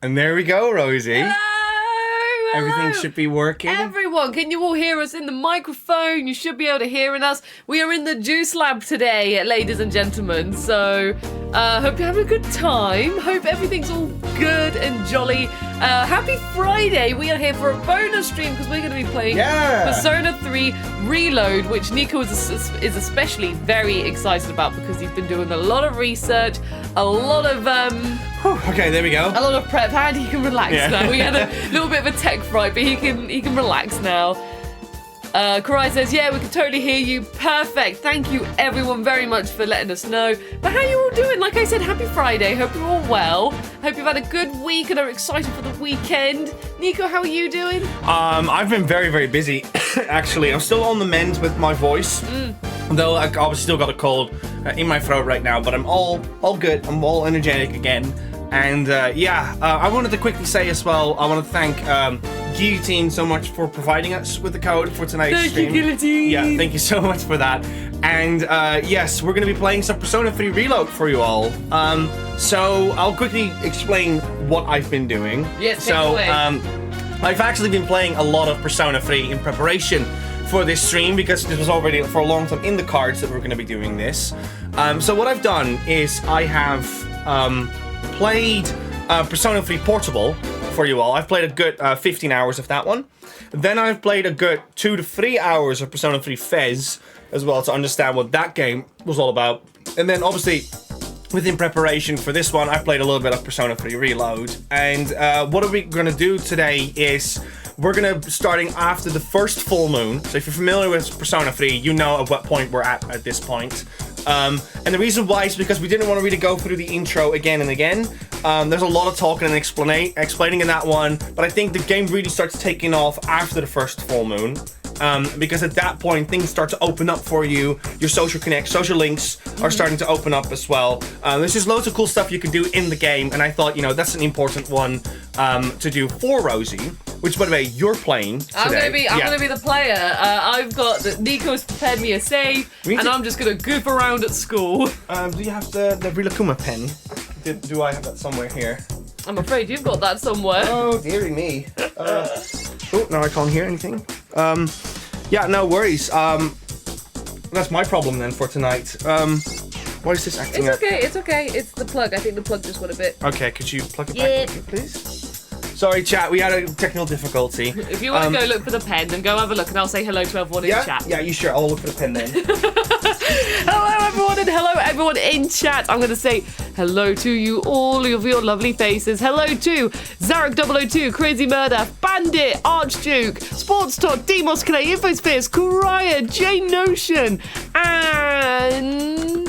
And there we go, Rosie. Hello! Everything should be working. Everyone, can you all hear us in the microphone? You should be able to hear us. We are in the juice lab today, ladies and gentlemen. So, hope you're having a good time. Hope everything's all good and jolly. Happy Friday. We are here for a bonus stream because we're going to be playing Persona 3 Reload, which Nico is especially very excited about because he's been doing a lot of research, a lot of okay, there we go. a lot of prep, and he can relax now. We had a little bit of a tech fright, but he can relax now. Karai says, yeah, we can totally hear you. Perfect. Thank you, everyone, very much for letting us know. But how are you all doing? Like I said, happy Friday. Hope you're all well. Hope you've had a good week and are excited for the weekend. Nico, how are you doing? I've been very, very busy, actually. I'm still on the mend with my voice. Though I've obviously still got a cold in my throat right now, but I'm all good. I'm all energetic again. And I wanted to quickly say as well, I want to thank Guillotine so much for providing us with the code for tonight's stream. Thank you, Guillotine. Yeah, thank you so much for that. And yes, we're going to be playing some Persona 3 Reload for you all. So I'll quickly explain what I've been doing. Yes, so I've actually been playing a lot of Persona 3 in preparation for this stream because this was already for a long time in the cards that we're going to be doing this. So what I've done is I have played Persona 3 Portable for you all. I've played a good 15 hours of that one. Then I've played a good 2 to 3 hours of Persona 3 Fez as well to understand what that game was all about. And then obviously within preparation for this one, I played a little bit of Persona 3 Reload. And what are we going to do today is we're going to starting after the first full moon. So if you're familiar with Persona 3, you know at what point we're at this point. And the reason why is because we didn't want to really go through the intro again and again. There's a lot of talking and explaining in that one, but I think the game really starts taking off after the first full moon. Because at that point, things start to open up for you. Your social links are starting to open up as well. There's just loads of cool stuff you can do in the game, and I thought, that's an important one to do for Rosie. Which, by the way, you're playing today. I'm gonna be the player. I've got Nico's prepared me a save, and I'm just gonna goof around at school. Do you have the Rilakuma pen? Do I have that somewhere here? I'm afraid you've got that somewhere. Oh, dearie me. Oh, now I can't hear anything. Yeah, no worries. That's my problem then for tonight. Why is this acting up? It's okay. It's the plug. I think the plug just went a bit. Okay, could you plug it back in, please? Sorry, chat, we had a technical difficulty. If you want to go look for the pen, then go have a look and I'll say hello to everyone in chat. Yeah, you sure? I'll look for the pen then. Hello everyone and hello everyone in chat. I'm going to say hello to you, all of your lovely faces. Hello to Zarek002, Crazy Murder, Bandit, Archduke, Sports Talk, Demos Clay, Infospheres, Kuraya, Jane Notion, and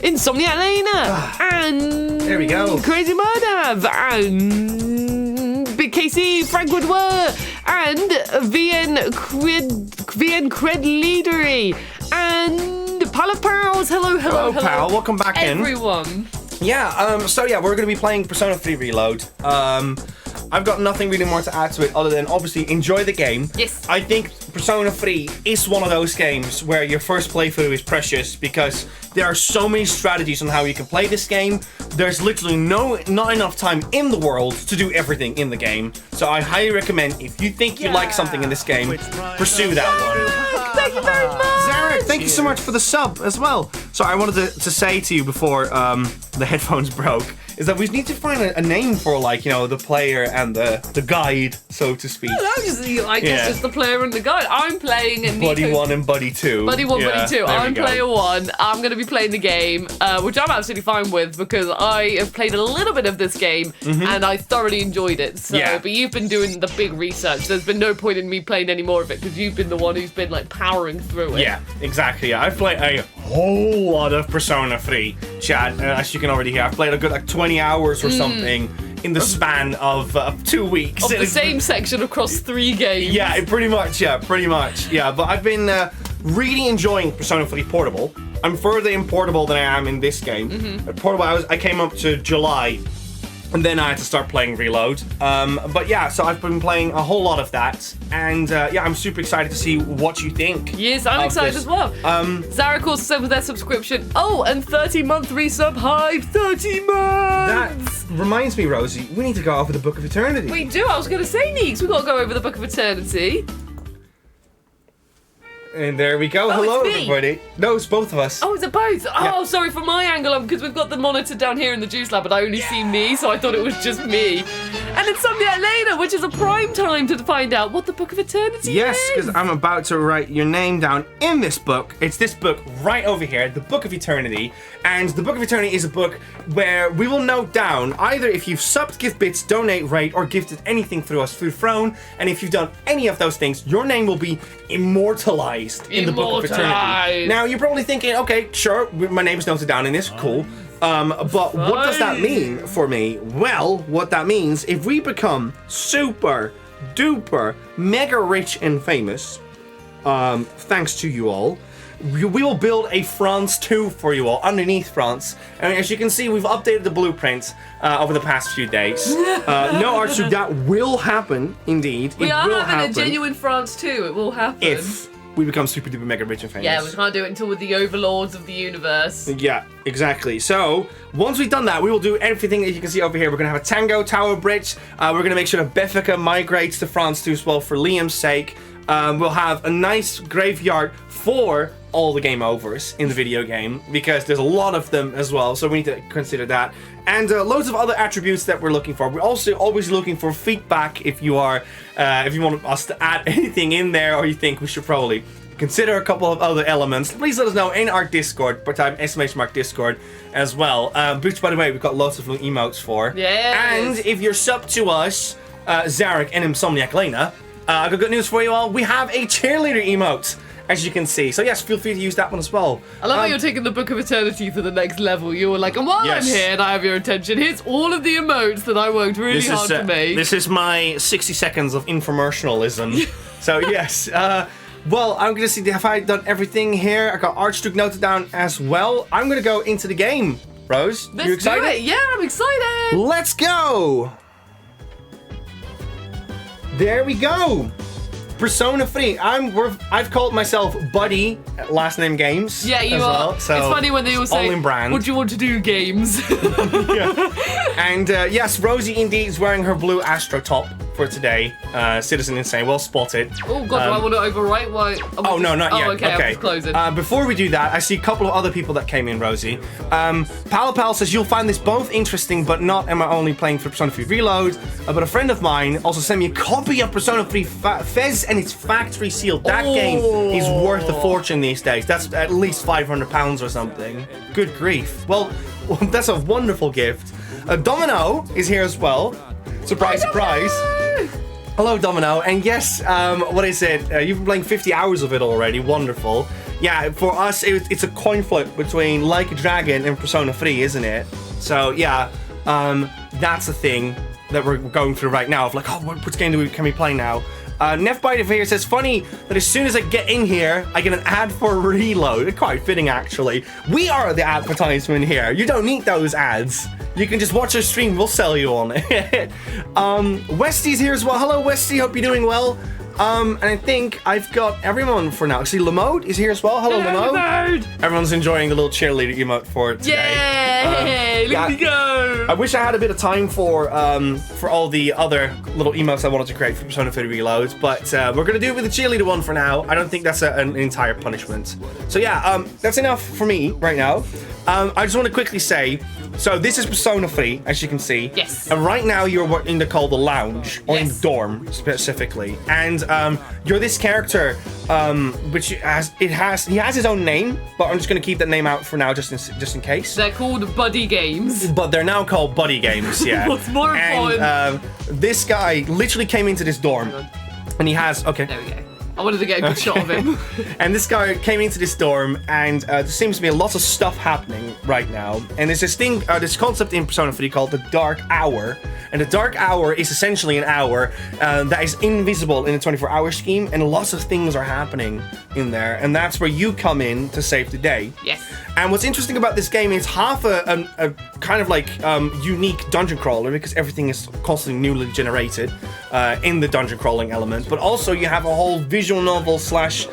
Insomniac Lena, and there we go. Crazy Murder, and Big KC, Frank Woodward, and VN Cred Leadery, and Pile of Pals. Hello, pal. Welcome back everyone. Yeah, so yeah, we're going to be playing Persona 3 Reload. I've got nothing really more to add to it other than obviously enjoy the game. Yes. I think Persona 3 is one of those games where your first playthrough is precious because there are so many strategies on how you can play this game. There's literally not enough time in the world to do everything in the game. So I highly recommend if you think you like something in this game, pursue that one. Thank you very much. Zarek, thank you so much for the sub as well. So I wanted to say to you before the headphones broke, is that we need to find a name for the player and the guide, so to speak. It's just the player and the guide. I'm playing Buddy 1 and Buddy 2. Buddy 1, Buddy 2. I'm player 1. I'm going to be playing the game, which I'm absolutely fine with because I have played a little bit of this game and I thoroughly enjoyed it. So, but you've been doing the big research. There's been no point in me playing any more of it because you've been the one who's been powering through it. Yeah, exactly. I've played a whole lot of Persona 3, chat. As you can already hear, I've played a good 20 hours or something in the span of 2 weeks. Of the same section across 3 games. Yeah, pretty much. Yeah, but I've been really enjoying Persona 3 Portable. I'm further in Portable than I am in this game. Portable, I came up to July And then I had to start playing Reload. But yeah, so I've been playing a whole lot of that. And yeah, I'm super excited to see what you think. Yes, I'm excited as well. Zarek also said with their subscription, oh, and 30-month resub hype, 30 months! That reminds me, Rosie, we need to go over the Book of Eternity. We do, I was going to say, Neeks, we've got to go over the Book of Eternity. And there we go. Oh, hello, it's me. everybody. No, it's both of us. Oh, is it both? Yeah. Oh, sorry, from my angle, because we've got the monitor down here in the Juice Lab, but I only see me, so I thought it was just me. And it's Sunday later, which is a prime time to find out what the Book of Eternity Yes, is. because I'm about to write your name down in this book. It's this book right over here, the Book of Eternity. And the Book of Eternity is a book where we will note down either if you've subbed, gift bits, donate, rate, or gifted anything through us through Throne. And if you've done any of those things, your name will be immortalized in the Book of Eternity. Now, you're probably thinking, okay, sure, my name is noted down in this, cool. But what does that mean for me? Well, what that means, if we become super duper mega rich and famous, thanks to you all, we will build a France 2 for you all underneath France. And as you can see, we've updated the blueprint over the past few days. No, Archduke, that will happen indeed. We it are will having happen a genuine France 2, it will happen. if we become super duper mega rich and famous. Yeah, we can't do it until we're the overlords of the universe. Yeah, exactly. So, once we've done that, we will do everything that you can see over here. We're going to have a Tango Tower Bridge. We're going to make sure that Beffica migrates to France too as well for Liam's sake. We'll have a nice graveyard for all the game overs in the video game, because there's a lot of them as well, so we need to consider that. And loads of other attributes that we're looking for. We're also always looking for feedback if you are, if you want us to add anything in there, or you think we should probably consider a couple of other elements. Please let us know in our Discord, !Discord as well. Which, by the way, we've got lots of little emotes for. Yes. And if you're sub to us, Zarek and Insomniac Lena, I've got good news for you all. We have a cheerleader emote, as you can see. So yes, feel free to use that one as well. I love how you're taking the Book of Eternity to the next level. You were like, and while I'm here and I have your attention, here's all of the emotes that I worked really hard to make. This is my 60 seconds of infomercialism. So yes, well, I'm gonna see if I done everything here. I got Archduke noted down as well. I'm gonna go into the game. Rose, you excited? Let's do it. Yeah, I'm excited. Let's go. There we go. Persona 3. I've called myself Buddy last name games. Yeah, you as are. Well, so it's funny when they all say, all in brand. "Would you want to do games?" Yeah. And yes, Rosie indeed is wearing her blue Astro top for today. Citizen Insane, well spotted. Oh god, do I want to overwrite? Why? Oh no, not yet. Okay, I'm just closing. Before we do that, I see a couple of other people that came in, Rosie. Pal says, you'll find this both interesting, but not am I only playing for Persona 3 Reload. But a friend of mine also sent me a copy of Persona 3 Fez, and it's factory sealed. That game is worth a fortune these days. That's at least £500 or something. Good grief. Well, that's a wonderful gift. Domino is here as well. Surprise, surprise. Hello, Domino. And yes, what is it? You've been playing 50 hours of it already. Wonderful. Yeah, for us, it's a coin flip between Like a Dragon and Persona 3, isn't it? So, yeah, that's the thing that we're going through right now. Of like, oh, which game can we play now? Nefbite over here says, funny that as soon as I get in here, I get an ad for Reload. Quite fitting, actually. We are the advertisement here. You don't need those ads. You can just watch our stream. We'll sell you on it. Westy's here as well. Hello, Westy. Hope you're doing well. And I think I've got everyone for now. See, Lamode is here as well. Hello, Lamode. Everyone's enjoying the little cheerleader emote for today. Yay! Look at me go! I wish I had a bit of time for all the other little emotes I wanted to create for Persona 3 Reload, but we're gonna do it with the cheerleader one for now. I don't think that's an entire punishment. So yeah, that's enough for me right now. I just want to quickly say, so this is Persona 3, as you can see. Yes. And right now you're in the lounge, or in the Yes. dorm specifically, and you're this character, which he has his own name, but I'm just gonna keep that name out for now, just in case. They're called BuddyGames. But they're now called BuddyGames, yeah. What's more important? And this guy literally came into this dorm, and he has There we go. I wanted to get a good shot of him. And this guy came into this dorm, and there seems to be lots of stuff happening right now. And there's this thing, this concept in Persona 3 called the Dark Hour. And the Dark Hour is essentially an hour that is invisible in the 24-hour scheme, and lots of things are happening in there. And that's where you come in to save the day. Yes. And what's interesting about this game is half a kind of like unique dungeon crawler, because everything is constantly newly generated in the dungeon crawling element, but also you have a whole visual novel slash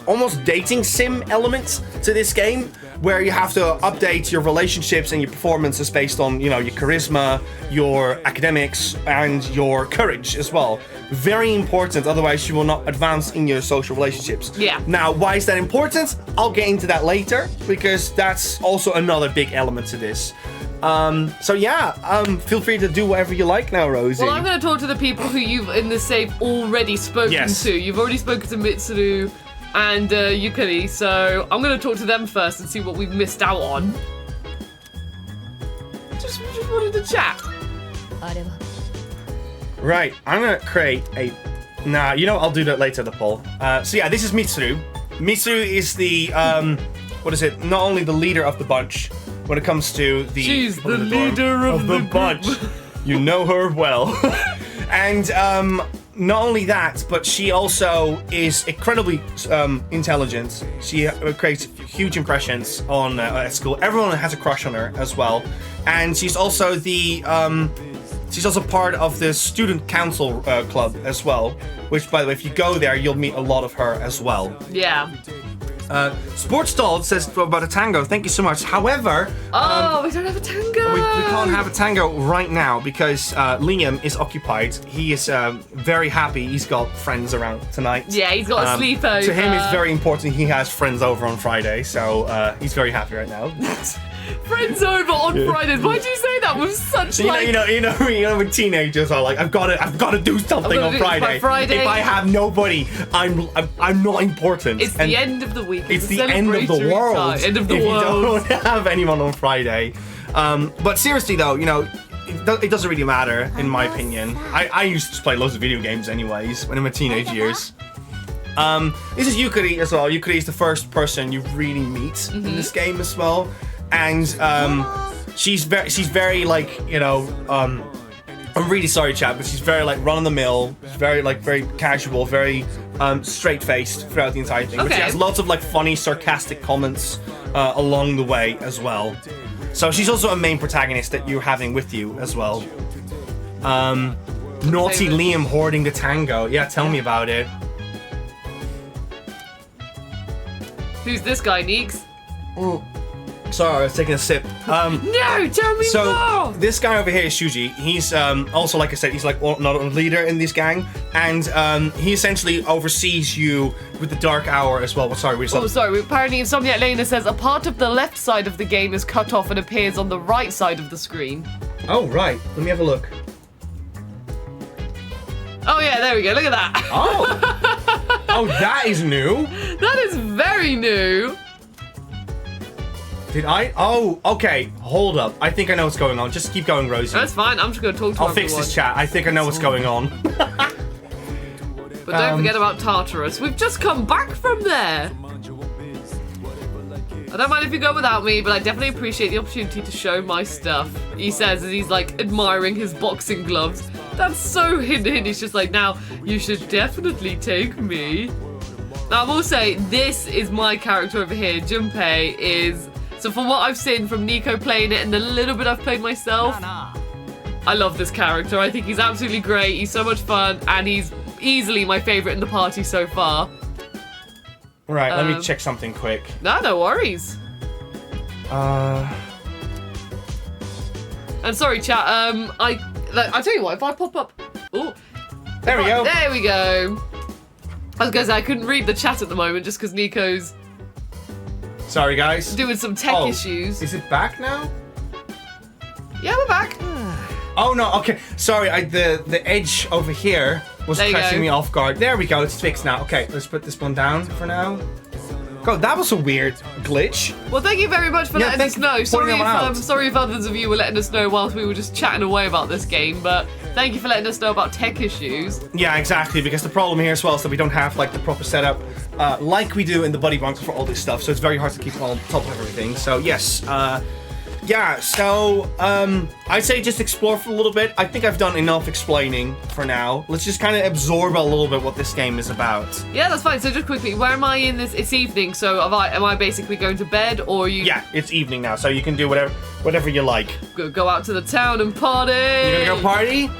almost dating sim element to this game, where you have to update your relationships and your performances based on, you know, your charisma, your academics, and your courage as well. Very important, otherwise you will not advance in your social relationships. Yeah. Now, why is that important? I'll get into that later, because that's also another big element to this. So yeah, feel free to do whatever you like now, Rosie. Well, I'm going to talk to the people who you've in this save already spoken to. You've already spoken to Mitsuru and Yukari, so I'm going to talk to them first and see what we've missed out on. Just wanted to chat. Right, I'm going to create a... Nah, you know, I'll do that later, the poll. So yeah, this is Mitsuru. Mitsuru is the, what is it? Not only the leader of the bunch when it comes to the... She's the leader of the bunch. You know her well. And, not only that, but she also is incredibly intelligent. She creates huge impressions on at school. Everyone has a crush on her as well, and she's also the she's also part of the student council club as well. Which, by the way, if you go there, you'll meet a lot of her as well. Yeah. Sports Doll says about a tango. Thank you so much. However, we don't have a tango. we can't have a tango right now because Liam is occupied. He is very happy. He's got friends around tonight. Yeah, he's got a sleepover. To him, it's very important. He has friends over on Friday, so he's very happy right now. Friends over on Fridays. Why do you say that with such you know when teenagers are like, I've got to do something on Friday. If I have nobody, I'm not important. It's the end of the week. It's the end of the world. End of the if world. you don't have anyone on Friday. But seriously though, you know, it doesn't really matter in my opinion. I used to play loads of video games anyways when in my teenage years. This is Yukari as well. Yukari is the first person you really meet in this game as well. And she's very like, you know, I'm really sorry, chat, but she's very like run of the mill, very casual, very straight-faced throughout the entire thing. But she has lots of like funny, sarcastic comments along the way as well. So she's also a main protagonist that you're having with you as well. Naughty Liam hoarding the tango. Yeah, tell me about it. Who's this guy, Neeks? Sorry, I was taking a sip. No, tell me more! This guy over here is Shuji. He's also, like I said, he's like not a leader in this gang, and he essentially oversees you with the Dark Hour as well. Sorry. Apparently Insomniac Lena says a part of the left side of the game is cut off and appears on the right side of the screen. Oh, right. Let me have a look. Oh, yeah, there we go. Look at that. Oh. Oh, that is new. That is very new. Did I? Oh, okay. Hold up. I think I know what's going on. Just keep going, Rosie. That's fine. I'm just going to talk to I'll fix this chat. I think I know what's going on. But don't forget about Tartarus. We've just come back from there. I don't mind if you go without me, but I definitely appreciate the opportunity to show my stuff. He says as he's like admiring his boxing gloves. That's so hidden. He's just like, now you should definitely take me. Now I will say, this is my character over here. Junpei is... So from what I've seen from Nico playing it and the little bit I've played myself, I love this character. I think he's absolutely great. He's so much fun, and he's easily my favourite in the party so far. Right, let me check something quick. No worries. And sorry, chat. I tell you what, if I pop up, there we go. There we go. I was gonna say I couldn't read the chat at the moment just because Nico's. Sorry, guys. Doing some tech issues. Is it back now? Yeah, we're back. Oh no, okay. Sorry, the edge over here was pressing me off guard. There we go, it's fixed now. Okay, let's put this one down for now. God, that was a weird glitch. Well, thank you very much for letting us know. Sorry if others of you were letting us know whilst we were just chatting away about this game, but thank you for letting us know about tech issues. Yeah, exactly, because the problem here as well is that we don't have like the proper setup like we do in the Buddy Bunker for all this stuff, so it's very hard to keep on top of everything. So yes, Yeah, so I'd say just explore for a little bit. I think I've done enough explaining for now. Let's just kind of absorb a little bit what this game is about. Yeah, that's fine. So just quickly, where am I in this? It's evening, so am I basically going to bed, or you? Yeah, it's evening now, so you can do whatever you like. Go out to the town and party. You're gonna go party?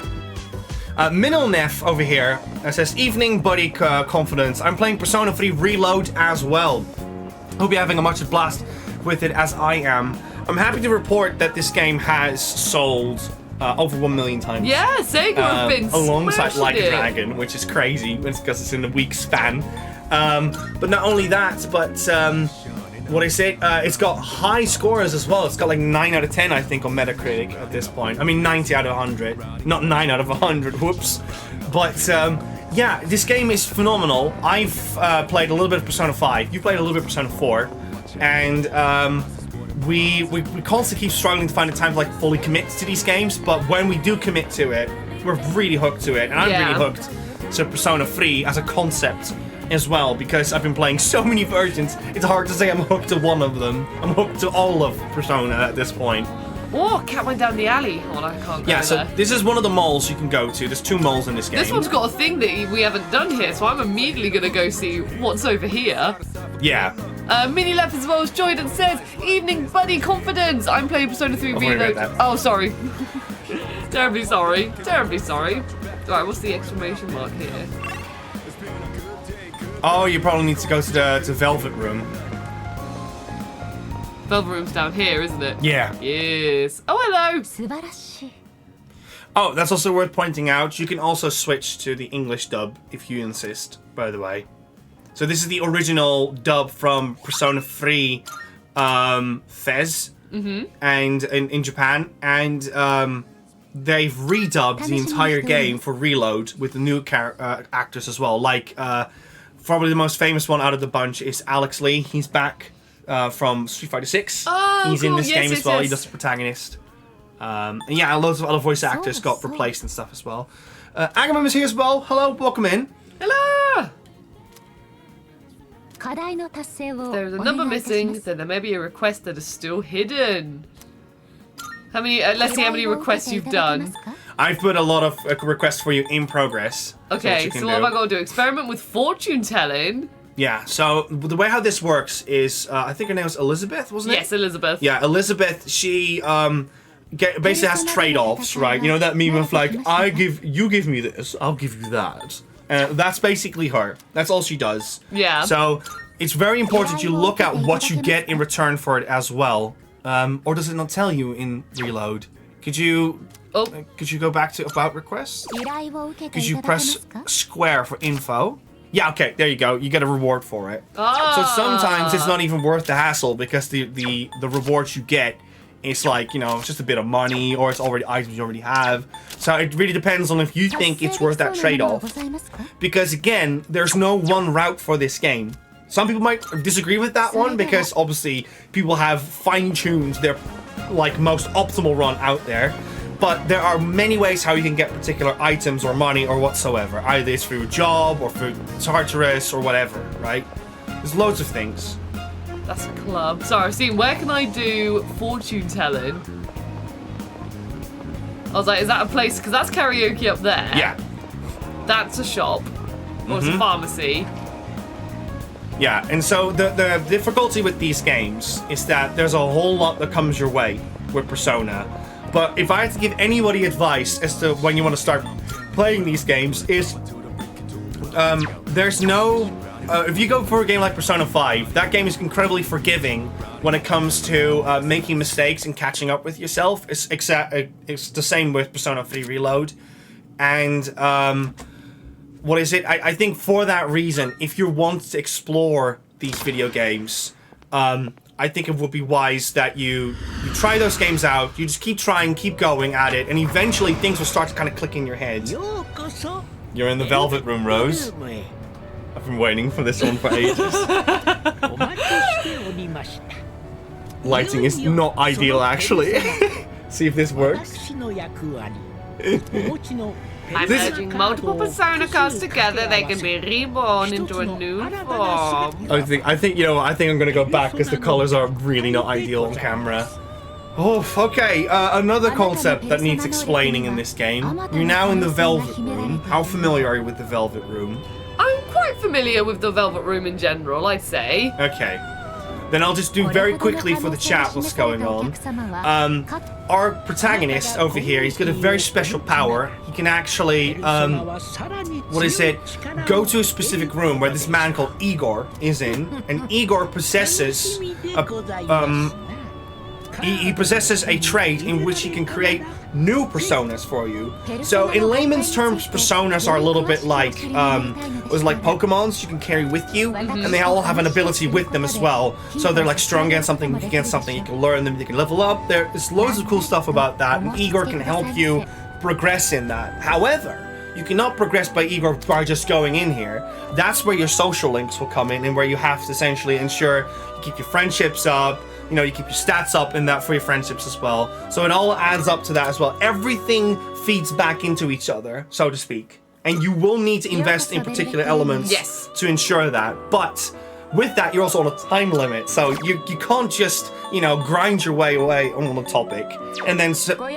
Minilnef over here says, evening buddy confidence. I'm playing Persona 3 Reload as well. Hope you're having a much blast with it as I am. I'm happy to report that this game has sold over 1 million times. Yeah, Sega have been alongside Like a it. Dragon, which is crazy because it's in a week span. But not only that, but what is it? It's got high scores as well. It's got like 9 out of 10, I think, on Metacritic at this point. I mean, 90 out of 100, not 9 out of 100. Whoops. But yeah, this game is phenomenal. I've played a little bit of Persona 5. You played a little bit of Persona 4, and we constantly keep struggling to find the time to like fully commit to these games. But when we do commit to it, we're really hooked to it, and I'm really hooked to Persona 3 as a concept as well, because I've been playing so many versions. It's hard to say I'm hooked to one of them. I'm hooked to all of Persona at this point. Oh, cat went down the alley. Oh, I can't go Yeah, so there. this is one of the malls you can go to. There's 2 malls in this game. This one's got a thing that we haven't done here, so I'm immediately going to go see what's over here. Yeah. Mini Left as well as joined and says, evening buddy confidence. I'm playing Persona 3 Reload. Oh, sorry. Terribly sorry. Terribly sorry. Alright, what's the exclamation mark here? Oh, you probably need to go to the Velvet Room. Velvet Room's down here, isn't it? Yeah. Yes. Oh, hello. Oh, that's also worth pointing out. You can also switch to the English dub if you insist, by the way. So this is the original dub from Persona 3 Fez and in Japan, and they've redubbed the entire game for Reload with the new actors as well. Like, probably the most famous one out of the bunch is Alex Lee. He's back from Street Fighter 6. Oh, He's cool. in this game as well. Yes. He does the protagonist. And yeah, loads of other voice actors got replaced and stuff as well. Agamem is here as well. Hello, welcome in. Hello. If there's a number missing, then there may be a request that is still hidden. How many? Let's see how many requests you've done. I've put a lot of requests for you in progress. Okay, so what have I got to do? Experiment with fortune telling. Yeah, so the way how this works is, I think her name was Elizabeth, wasn't it? Yes, Elizabeth. Yeah, Elizabeth, she basically has trade-offs, right? You know that meme of like, you give me this, I'll give you that. That's basically her. That's all she does. Yeah. So it's very important you look at what you get in return for it as well. Or does it not tell you in Reload? Could you go back to About Requests? Could you press square for info? Yeah, okay, there you go. You get a reward for it. So sometimes it's not even worth the hassle because the rewards you get is like, you know, it's just a bit of money or it's already items you already have. So it really depends on if you think it's worth that trade-off. Because again, there's no one route for this game. Some people might disagree with that one because obviously people have fine-tuned their like most optimal run out there. But there are many ways how you can get particular items or money or whatsoever. Either it's through a job or through Tartarus or whatever, right? There's loads of things. That's a club. Sorry, I've seen, where can I do fortune telling? I was like, is that a place? Because that's karaoke up there. Yeah. That's a shop. Or it's a pharmacy. Yeah, and so the difficulty with these games is that there's a whole lot that comes your way with Persona. But if I had to give anybody advice as to when you want to start playing these games, is there's no... if you go for a game like Persona 5, that game is incredibly forgiving when it comes to making mistakes and catching up with yourself. It's the same with Persona 3 Reload. And what is it? I think for that reason, if you want to explore these video games, I think it would be wise that you try those games out, you just keep trying, keep going at it, and eventually things will start to kind of click in your head. You're in the Velvet Room, Rose. I've been waiting for this one for ages. Lighting is not ideal, actually. See if this works. I'm merging multiple Persona cards together. They can be reborn into a new form. I think I'm gonna go back because the colors are really not ideal on camera. Oh, okay. Another concept that needs explaining in this game. You're now in the Velvet Room. How familiar are you with the Velvet Room? I'm quite familiar with the Velvet Room in general, I'd say. Okay. Then I'll just do very quickly for the chat what's going on. Our protagonist over here, he's got a very special power. He can actually, go to a specific room where this man called Igor is in, and Igor possesses he possesses a trait in which he can create new personas for you. So in layman's terms, personas are a little bit like Pokemons you can carry with you, and they all have an ability with them as well. So they're like strong against something, weak against something, you can learn them, you can level up. There's loads of cool stuff about that, and Igor can help you progress in that. However, you cannot progress by Igor by just going in here. That's where your social links will come in, and where you have to essentially ensure you keep your friendships up, you know, you keep your stats up in that for your friendships as well. So it all adds up to that as well. Everything feeds back into each other, so to speak. And you will need to invest in particular elements to ensure that. But with that, you're also on a time limit. So you can't just, you know, grind your way away on a topic and then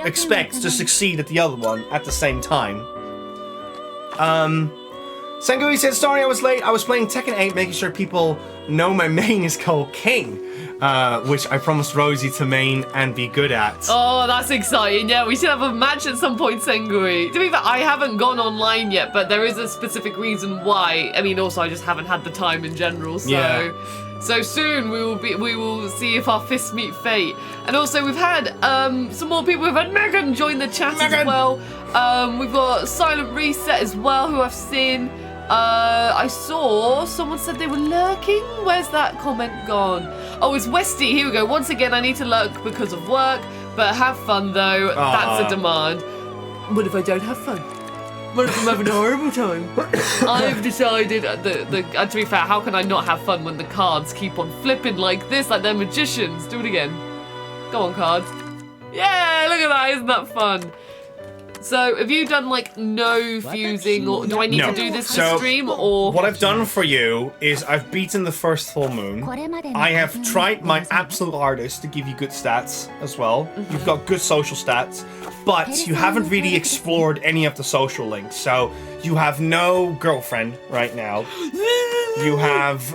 expect to succeed at the other one at the same time. Sengui said, sorry I was late. I was playing Tekken 8, making sure people know my main is called King. Which I promised Rosie to main and be good at. Oh, that's exciting. Yeah, we should have a match at some point, Sengui. To be fair, I haven't gone online yet, but there is a specific reason why. I mean, also, I just haven't had the time in general, so... So soon we will see if our fists meet fate. And also we've had some more people. We've had Megan join the chat as well. We've got Silent Reset as well, who I've seen. I saw someone said they were lurking. Where's that comment gone? Oh, it's Westy. Here we go. Once again, I need to lurk because of work, but have fun though. That's a demand. What if I don't have fun? What if I'm having a horrible time? I've decided to be fair, how can I not have fun when the cards keep on flipping like this, like they're magicians? Do it again. Go on, cards. Yeah, look at that. Isn't that fun? So, have you done, like, no fusing, or do I need to do this to stream, or...? What I've done for you is I've beaten the first full moon. I have tried my absolute hardest to give you good stats as well. You've got good social stats, but you haven't really explored any of the social links. So, you have no girlfriend right now. You have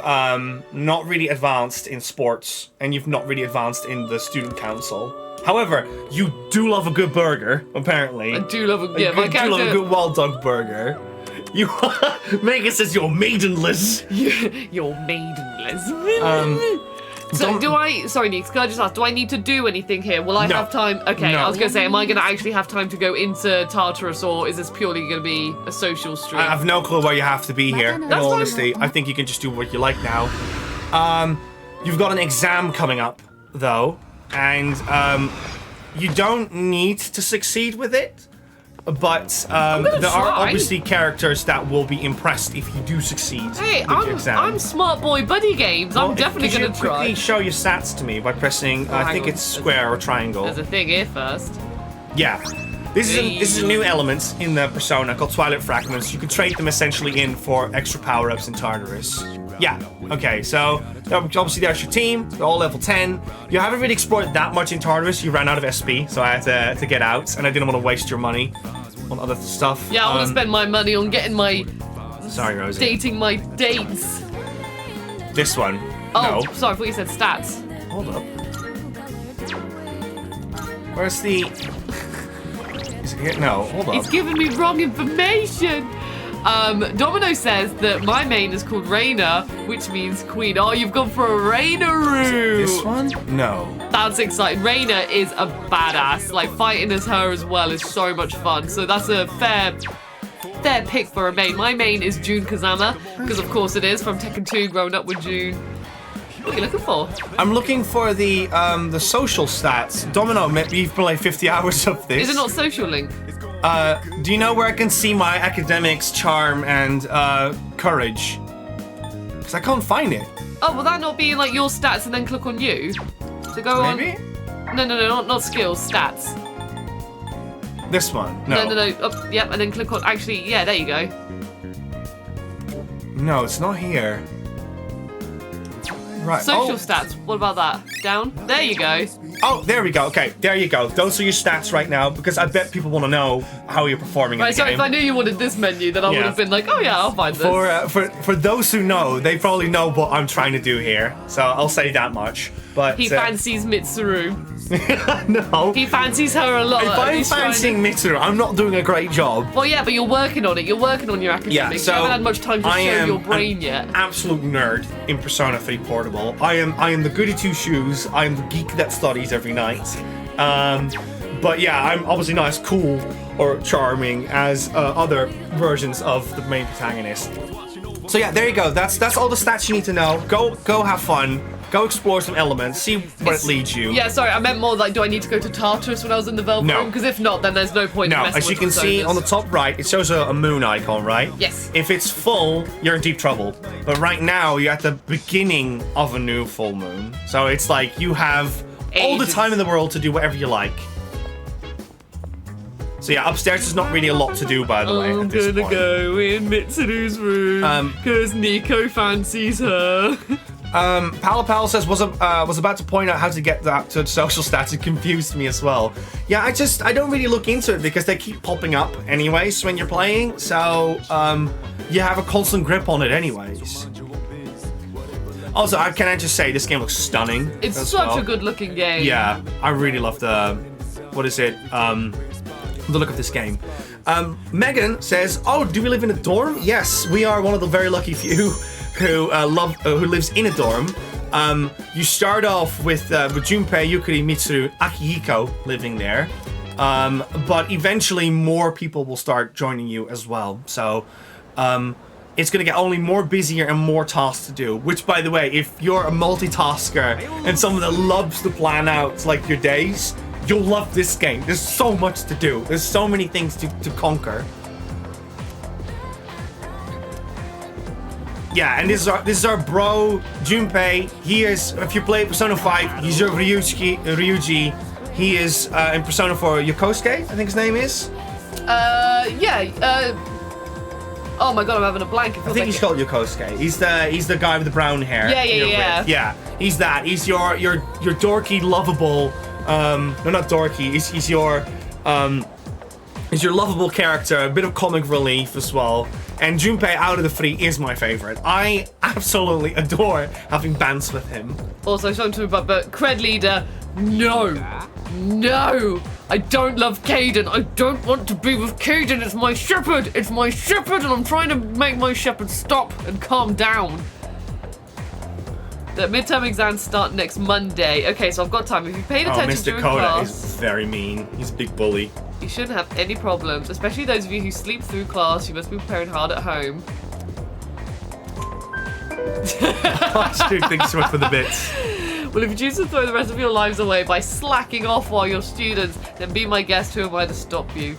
not really advanced in sports, and you've not really advanced in the student council. However, you do love a good burger, apparently. I do love a... Yeah, my character... You do love a good wild dog burger. You... Megan says you're maidenless. You're maidenless. So do I... Sorry, Nix, can I just ask, do I need to do anything here? Will I have time... Okay, I was going to say, am I going to actually have time to go into Tartarus, or is this purely going to be a social stream? I have no clue why you have to be here, in all honesty. I think you can just do what you like now. You've got an exam coming up, though. And you don't need to succeed with it, but there are obviously characters that will be impressed if you do succeed with your exam. I'm smart boy BuddyGames. I'm definitely going to try. Quickly show your stats to me by pressing, I think it's square or triangle. There's a thing here first. Yeah. This is a new element in the persona called Twilight Fragments. You can trade them essentially in for extra power-ups in Tartarus. Yeah, okay, so obviously there's your team, they're all level 10. You haven't really explored that much in Tartarus, you ran out of SP, so I had to get out, and I didn't want to waste your money on other stuff. Yeah, I want to spend my money on getting my... Sorry, Rosie. Dating my dates. This one. Oh, no. Sorry, I thought you said stats. Hold up. Where's the... Is it here? No, hold up. He's giving me wrong information. Domino says that my main is called Reina, which means queen. Oh, you've gone for a Reina route. This one? No. That's exciting. Reina is a badass. Like, fighting as her as well is so much fun. So that's a fair pick for a main. My main is June Kazama, because of course it is, from Tekken 2, growing up with June. What are you looking for? I'm looking for the social stats. Domino, you've played 50 hours of this. Is it not social link? Do you know where I can see my academics, charm, and courage? Because I can't find it. Oh, will that not be like your stats and then click on you? So go Maybe? on. No, not skills, stats. This one? No. No. Oh, yep, and then click on. Actually, yeah, there you go. No, it's not here. Right. Social stats. What about that? Down. There you go. Oh, there we go. Okay, there you go. Those are your stats right now, because I bet people want to know how you're performing in the So game. if I knew you wanted this menu, then I would have been like, oh yeah, I'll find this. For those who know, they probably know what I'm trying to do here, so I'll say that much. But he fancies Mitsuru. No. He fancies her a lot. If I'm fancying Mitsuru, I'm not doing a great job. Well, yeah, but you're working on it. You're working on your academics. Yeah, so you haven't had much time to show your brain yet. Absolute nerd in Persona 3 Portable. I am the goody two shoes. I am the geek that studies every night. But yeah, I'm obviously not as cool or charming as other versions of the main protagonist. So yeah, there you go. That's all the stats you need to know. Go have fun. Go explore some elements, see where it leads you. Yeah, sorry, I meant more like, do I need to go to Tartarus when I was in the Velvet Room? Because if not, then there's no point in messing with as you can see on the top right, it shows a moon icon, right? Yes. If it's full, you're in deep trouble. But right now, you're at the beginning of a new full moon. So it's like you have all the time in the world to do whatever you like. So yeah, upstairs is not really a lot to do, by the way. I'm gonna go in Mitsuru's room, because Nico fancies her. Pal says was about to point out how to get that to social stats. It confused me as well. Yeah, I don't really look into it because they keep popping up anyways when you're playing. So you have a constant grip on it anyways. Also, can I just say this game looks stunning. It's such a good looking game. Yeah, I really love the look of this game. Megan says, "Oh, do we live in a dorm?" Yes, we are one of the very lucky few who lives in a dorm. You start off with Junpei, Yukari, Mitsuru, Akihiko living there, but eventually more people will start joining you as well. So it's going to get only more busier and more tasks to do. Which, by the way, if you're a multitasker and someone that loves to plan out like your days, you'll love this game. There's so much to do. There's so many things to conquer. Yeah, and this is our bro, Junpei. He is, if you play Persona 5, he's your Ryuji. He is in Persona 4 Yokosuke, I think his name is. Oh my god, I'm having a blank. I think he's called Yokosuke. He's the guy with the brown hair. Yeah. Yeah, he's that. He's your dorky, lovable. No, not dorky. He's your lovable character, a bit of comic relief as well. And Junpei out of the three is my favorite. I absolutely adore having bands with him. Also, something to about, but Cred Leader, no, I don't love Caden. I don't want to be with Caden. It's my shepherd, and I'm trying to make my shepherd stop and calm down. The midterm exams start next Monday. Okay, so I've got time. If you paid attention during class... Mr. Coda is very mean. He's a big bully. You shouldn't have any problems, especially those of you who sleep through class. You must be preparing hard at home. Dude, thanks so much for the bits. Well, if you choose to throw the rest of your lives away by slacking off while you're students, then be my guest. Who am I to stop you?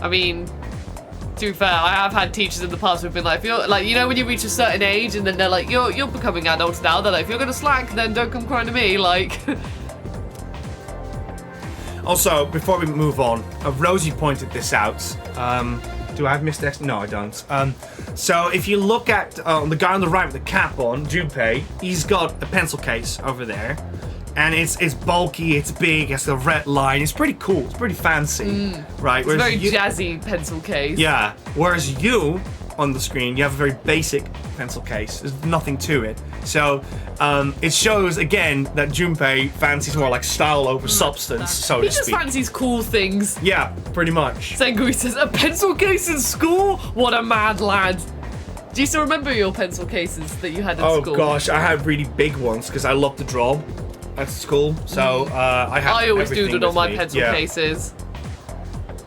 I mean, to be fair, I have had teachers in the past who've been like, if you're like, you know, when you reach a certain age and then they're like, you're becoming adults now. They're like, if you're gonna slack, then don't come crying to me. Like. Also, before we move on, Rosie pointed this out. Do I have missed X? No, I don't. So if you look at the guy on the right with the cap on, Junpei, he's got a pencil case over there. And it's bulky, it's big, it's a red line. It's pretty cool, it's pretty fancy, right? It's a very jazzy pencil case. Yeah, whereas you, on the screen, you have a very basic pencil case. There's nothing to it. So it shows, again, that Junpei fancies more like style over substance, so to speak. He just fancies cool things. Yeah, pretty much. Sengui says, a pencil case in school? What a mad lad. Do you still remember your pencil cases that you had in school? Oh gosh, I had really big ones because I loved to draw at school. So I always doodled on my pencil cases.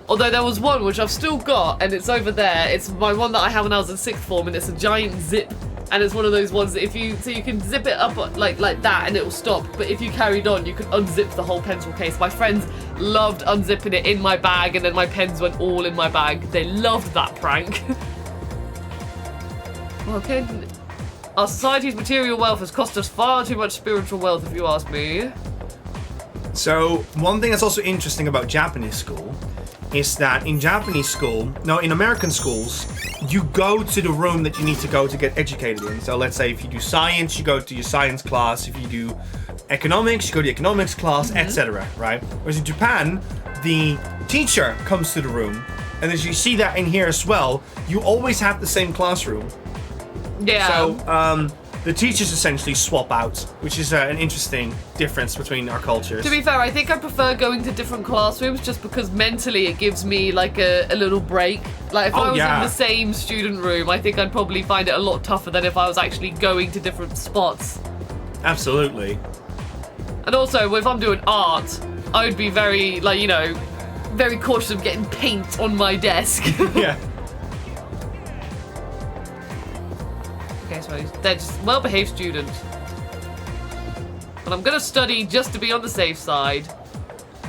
Although there was one which I've still got, and it's over there. It's my one that I had when I was in sixth form, and it's a giant zip. And it's one of those ones that so you can zip it up like that, and it will stop. But if you carried on, you could unzip the whole pencil case. My friends loved unzipping it in my bag, and then my pens went all in my bag. They loved that prank. Okay. Our society's material wealth has cost us far too much spiritual wealth, if you ask me. So one thing that's also interesting about Japanese school is that in American schools, you go to the room that you need to go to get educated in. So let's say if you do science, you go to your science class. If you do economics, you go to the economics class, etc. Right? Whereas in Japan, the teacher comes to the room, and as you see that in here as well, you always have the same classroom. Yeah. So the teachers essentially swap out, which is an interesting difference between our cultures. To be fair, I think I prefer going to different classrooms just because mentally it gives me like a little break. Like if I was in the same student room, I think I'd probably find it a lot tougher than if I was actually going to different spots. Absolutely. And also, if I'm doing art, I would be very, like, you know, very cautious of getting paint on my desk. Yeah. Okay, so they're just well-behaved students. And I'm gonna study just to be on the safe side.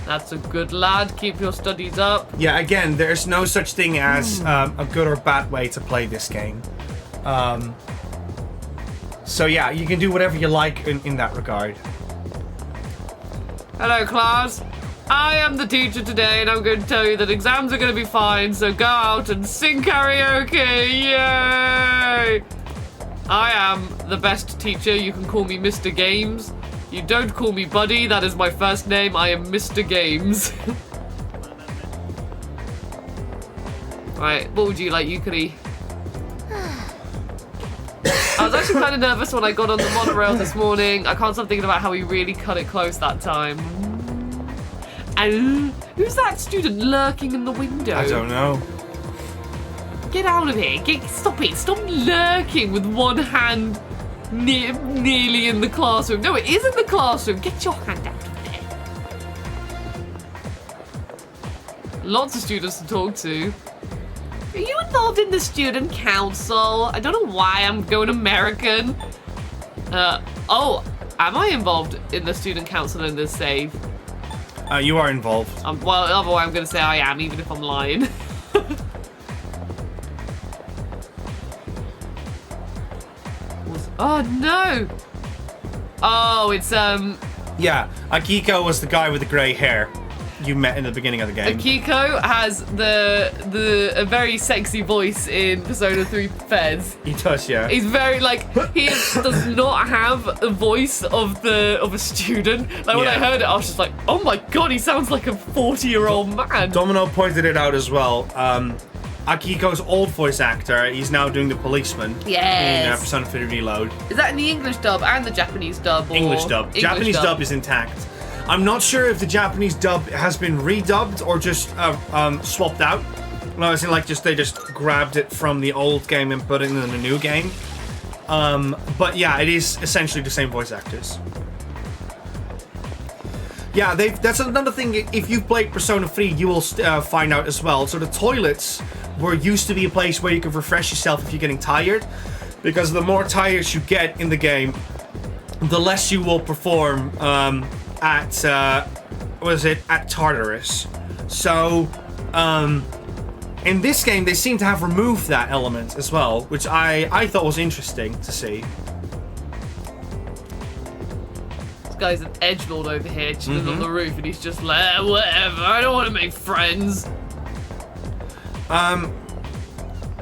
That's a good lad. Keep your studies up. Yeah, again, there's no such thing as a good or bad way to play this game. So yeah, you can do whatever you like in that regard. Hello, class. I am the teacher today, and I'm going to tell you that exams are going to be fine, so go out and sing karaoke. Yay! I am the best teacher. You can call me Mr. Games. You don't call me Buddy. That is my first name. I am Mr. Games. Right, what would you like, Yukari? I was actually kind of nervous when I got on the monorail this morning. I can't stop thinking about how we really cut it close that time. And who's that student lurking in the window? I don't know. Get out of here. Stop it. Stop lurking with one hand nearly in the classroom. No, it is in the classroom. Get your hand out of there. Lots of students to talk to. Are you involved in the student council? I don't know why I'm going American. Oh, am I involved in the student council in this save? You are involved. Well, otherwise I'm going to say I am, even if I'm lying. Oh, no! Oh, it's, Yeah, Akiko was the guy with the grey hair you met in the beginning of the game. Akiko has a very sexy voice in Persona 3 Fez. He does, yeah. He's very, like, he does not have a voice of a student. Like, when I heard it, I was just like, oh my god, he sounds like a 40-year-old man. Domino pointed it out as well. Akiko's old voice actor, he's now doing the policeman in Persona 3 Reload. Is that in the English dub and the Japanese dub? Or English dub. Japanese dub is intact. I'm not sure if the Japanese dub has been redubbed or just swapped out. No, I think like they just grabbed it from the old game and put it in the new game. But yeah, it is essentially the same voice actors. Yeah, that's another thing. If you've played Persona 3, you will find out as well. So the toilets were used to be a place where you could refresh yourself if you're getting tired, because the more tired you get in the game, the less you will perform at Tartarus. So in this game they seem to have removed that element as well, which I thought was interesting to see. This guy's an edgelord over here chilling on the roof, and he's just like, whatever, I don't want to make friends.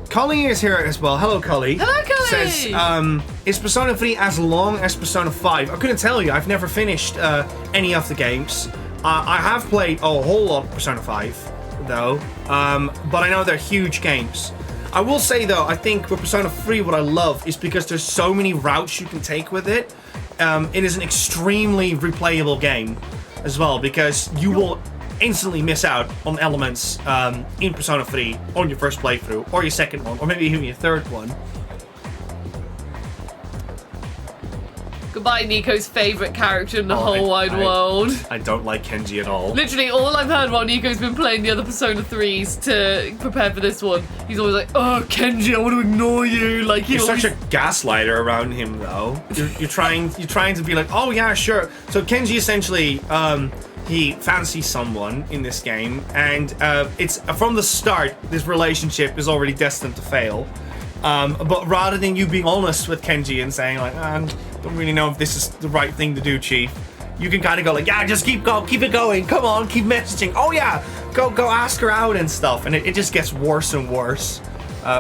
Cully is here as well. Hello, Cully. Hello, Cully. Says, is Persona 3 as long as Persona 5? I couldn't tell you. I've never finished any of the games. I have played a whole lot of Persona 5, though. But I know they're huge games. I will say, though, I think with Persona 3, what I love is because there's so many routes you can take with it. It is an extremely replayable game as well, because you will instantly miss out on elements in Persona 3 on your first playthrough, or your second one, or maybe even your third one. Goodbye, Nico's favourite character in the whole wide world. I don't like Kenji at all. Literally, all I've heard while Nico's been playing the other Persona 3s to prepare for this one, he's always like, oh, Kenji, I want to ignore you. Like, you're such a gaslighter around him, though. You're trying to be like, oh yeah, sure. So Kenji essentially, he fancies someone in this game, and it's from the start, this relationship is already destined to fail. But rather than you being honest with Kenji and saying like, I don't really know if this is the right thing to do, Chief, you can kind of go like, yeah, just keep it going, come on, keep messaging, oh yeah, go ask her out and stuff, and it just gets worse and worse.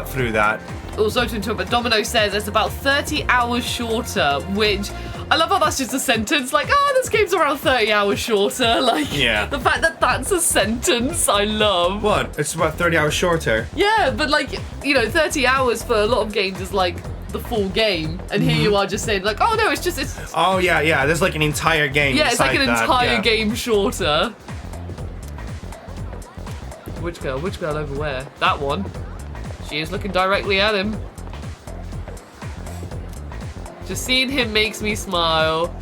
through that. Also to interrupt, but Domino says it's about 30 hours shorter, which I love how that's just a sentence. Like, this game's around 30 hours shorter. Like, the fact that that's a sentence, I love. What? It's about 30 hours shorter. Yeah, but like, 30 hours for a lot of games is like the full game, and here you are just saying like, oh no, it's. Oh yeah. There's like an entire game. Yeah, it's like an entire yeah. game shorter. Which girl? Which girl over where? That one. She is looking directly at him. Just seeing him makes me smile.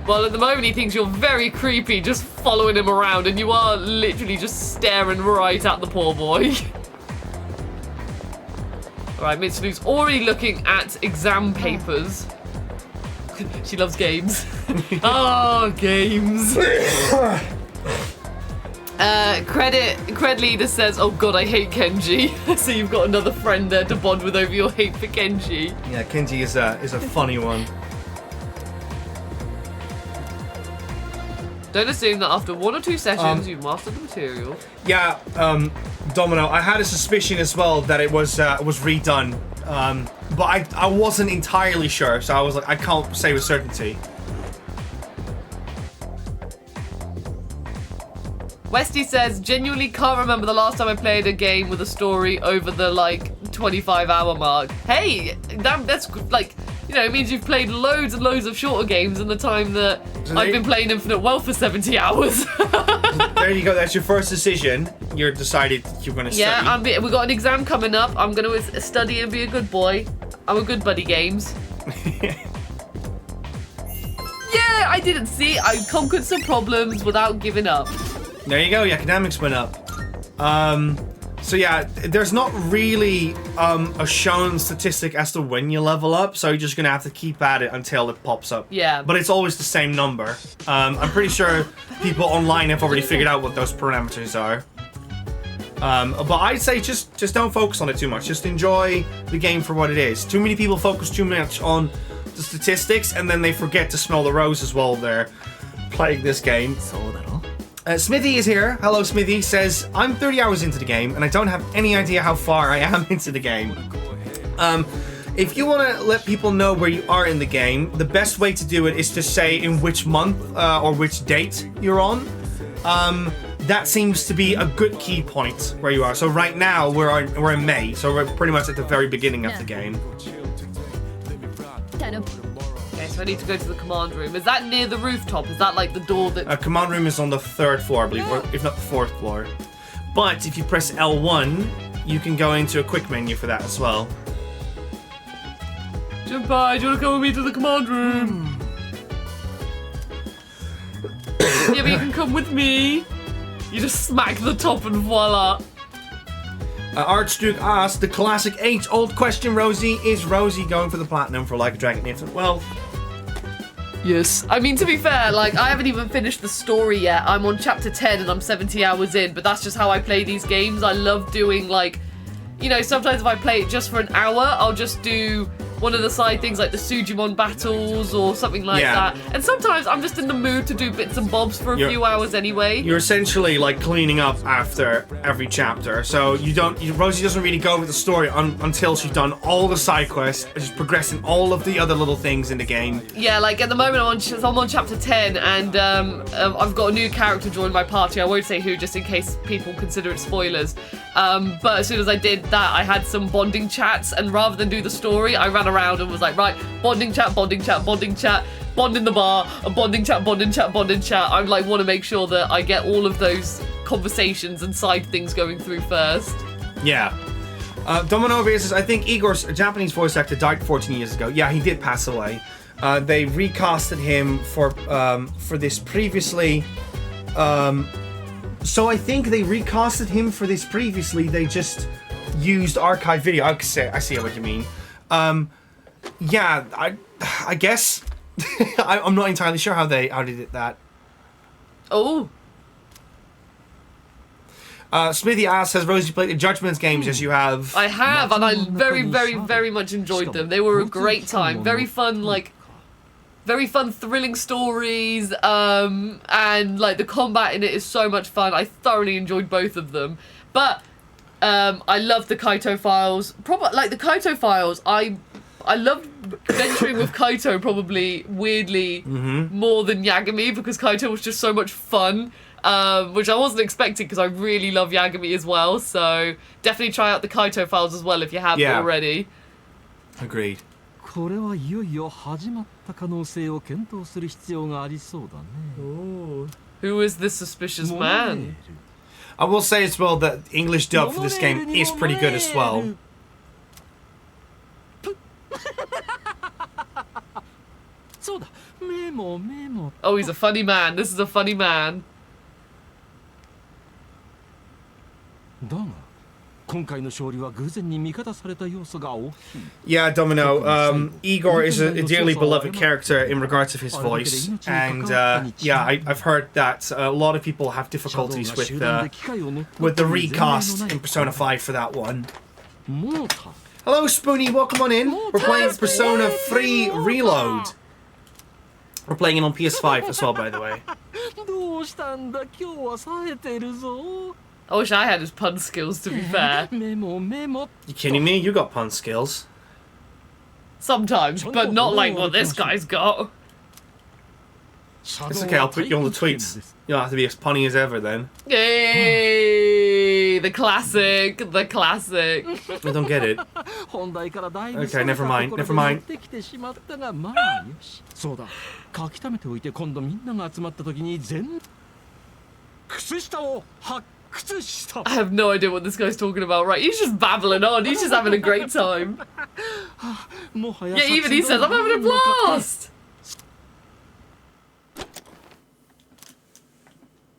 Well, at the moment he thinks you're very creepy, just following him around, and you are literally just staring right at the poor boy. Alright, Mitsuru's already looking at exam papers. She loves games. Games. Cred Leader says, oh god, I hate Kenji. So you've got another friend there to bond with over your hate for Kenji. Yeah, Kenji is a funny one. Don't assume that after 1 or 2 sessions you've mastered the material. Yeah, Domino, I had a suspicion as well that it was redone. But I wasn't entirely sure, so I was like, I can't say with certainty. Westy says, genuinely can't remember the last time I played a game with a story over the, 25-hour mark. Hey, that's, it means you've played loads and loads of shorter games in the time that I've been playing Infinite Wealth for 70 hours. There you go, that's your first decision. You're decided you're going to study. Yeah, we've got an exam coming up. I'm going to study and be a good boy. I'm a good BuddyGames. Yeah, I didn't see. I conquered some problems without giving up. There you go, your academics went up. So yeah, there's not really a shown statistic as to when you level up, so you're just gonna have to keep at it until it pops up. Yeah. But it's always the same number. I'm pretty sure people online have already figured out what those parameters are. But I'd say just don't focus on it too much. Just enjoy the game for what it is. Too many people focus too much on the statistics, and then they forget to smell the roses while they're playing this game. Smithy is here. Hello, Smithy. Says, I'm 30 hours into the game, and I don't have any idea how far I am into the game. If you want to let people know where you are in the game, the best way to do it is to say in which month or which date you're on. That seems to be a good key point where you are. So right now, we're in May, so we're pretty much at the very beginning of the game. Okay, so I need to go to the command room. Is that near the rooftop? Is that like the door that... Command room is on the 3rd floor, I believe, or if not the 4th floor. But if you press L1, you can go into a quick menu for that as well. Junpei, do you want to come with me to the command room? Yeah, but you can come with me. You just smack the top and voila. Archduke asked the classic age-old question, Rosie. Is Rosie going for the platinum for Like a Dragon Infinite Wealth? Yes. I mean, to be fair, I haven't even finished the story yet. I'm on chapter 10 and I'm 70 hours in, but that's just how I play these games. I love doing, sometimes if I play it just for an hour, I'll just do one of the side things like the Sujimon battles or something like that. And sometimes I'm just in the mood to do bits and bobs for a few hours anyway. You're essentially cleaning up after every chapter. So Rosie doesn't really go with the story until she's done all the side quests, she's progressing all of the other little things in the game. Yeah, at the moment I'm on chapter 10 and I've got a new character join my party. I won't say who just in case people consider it spoilers. But as soon as I did that, I had some bonding chats, and rather than do the story, I ran around and was like, right, bonding chat, bond in the bar, a bonding chat. I want to make sure that I get all of those conversations and side things going through first. Yeah. Domino over here says, I think Igor's Japanese voice actor died 14 years ago. Yeah, he did pass away. They recasted him for this previously. So I think they recasted him for this previously. They just used archive video. I see what you mean. Yeah, I guess. I'm not entirely sure how they did that. Oh. Smithy asks, has Rosie played the Judgment's games as you have? I have, and I very, very, very much enjoyed them. They were a great time. Very fun, very fun, thrilling stories, and the combat in it is so much fun. I thoroughly enjoyed both of them. But I love the Kaito files. Like the Kaito files, I love venturing with Kaito probably weirdly more than Yagami because Kaito was just so much fun, which I wasn't expecting because I really love Yagami as well. So definitely try out the Kaito files as well if you haven't already. Agreed. これはいよいよ始まった可能性を検討する必要がありそうだね。 Who is this suspicious man? I will say as well that the English dub for this game is pretty good as well. Oh, he's a funny man. This is a funny man. Yeah, Domino. Igor is a dearly beloved character in regards of his voice, and yeah, I've heard that a lot of people have difficulties with the recast in Persona 5 for that one. Hello, Spoonie. Welcome on in. We're playing Persona 3 Reload. We're playing it on PS5 as well, by the way. I wish I had his pun skills, to be fair. You kidding me? You got pun skills. Sometimes, but not like what this guy's got. It's okay, I'll put you on the tweets. You'll have to be as punny as ever then. Yay! The classic, the classic. I don't get it. Okay, never mind, never mind. I have no idea what this guy's talking about, right? He's just babbling on, he's just having a great time. Yeah, even he says, I'm having a blast!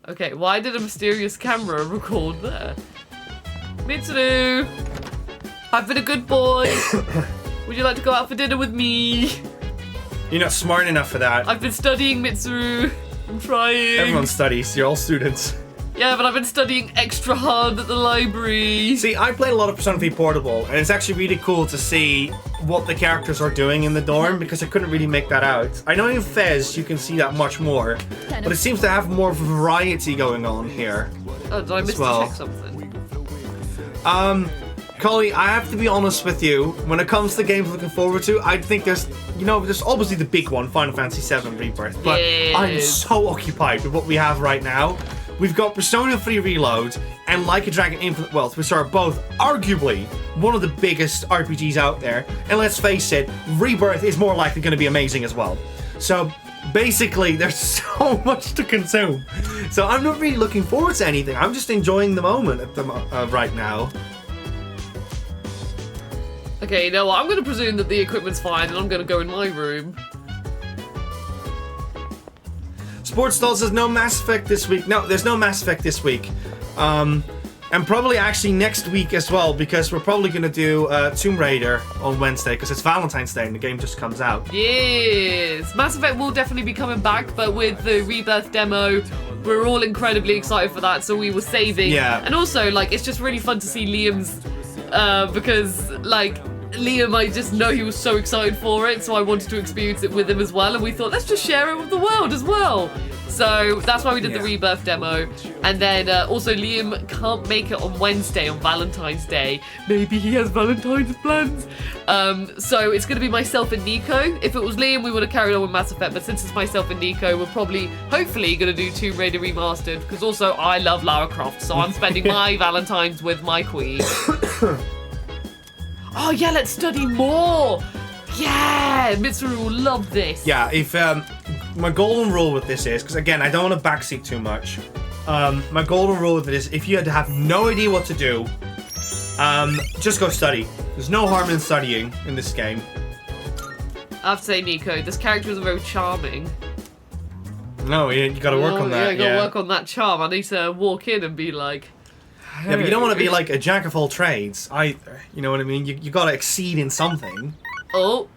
Okay, why did a mysterious camera record there? Mitsuru! I've been a good boy! Would you like to go out for dinner with me? You're not smart enough for that. I've been studying, Mitsuru. I'm trying. Everyone studies, you're all students. Yeah, but I've been studying extra hard at the library. See, I played a lot of Persona 3 Portable, and it's actually really cool to see what the characters are doing in the dorm, because I couldn't really make that out. I know in Fez you can see that much more, but it seems to have more variety going on here. Oh, did I miss to check something? Collie, I have to be honest with you, when it comes to games I'm looking forward to, I think there's, you know, there's obviously the big one, Final Fantasy VII Rebirth, but I'm so occupied with what we have right now. We've got Persona 3 Reload and Like a Dragon Infinite Wealth, which are both arguably one of the biggest RPGs out there. And let's face it, Rebirth is more likely going to be amazing as well. So basically, there's so much to consume. So I'm not really looking forward to anything. I'm just enjoying the moment at the right now. Okay, you know what? I'm going to presume that the equipment's fine and I'm going to go in my room. Sports Doll says no Mass Effect this week. No, there's no Mass Effect this week. And probably actually next week as well, because we're probably going to do Tomb Raider on Wednesday, because it's Valentine's Day and the game just comes out. Yes! Mass Effect will definitely be coming back, but with the Rebirth demo, we're all incredibly excited for that, so we were saving. Yeah. And also, like, it's just really fun to see Liam's, because, like, Liam, I just know he was so excited for it, so I wanted to experience it with him as well, and we thought, let's just share it with the world as well. So that's why we did the Rebirth demo. And then also Liam can't make it on Wednesday, on Valentine's Day. Maybe he has Valentine's plans. So it's going to be myself and Nico. If it was Liam, we would have carried on with Mass Effect, but since it's myself and Nico, we're probably, hopefully, going to do Tomb Raider Remastered, because also I love Lara Croft, so I'm spending my Valentine's with my queen. Oh yeah, let's study more! Yeah! Mitsuru will love this. Yeah, if my golden rule with this is, because again, I don't want to backseat too much. My golden rule with it is, if you had to have no idea what to do, just go study. There's no harm in studying in this game. I have to say, Nico, this character is very charming. No, you gotta work on that. Yeah, you gotta work on that charm. I need to walk in and be like, hey. Yeah, but you don't want to be like a jack of all trades either. You know what I mean? You gotta exceed in something. Oh.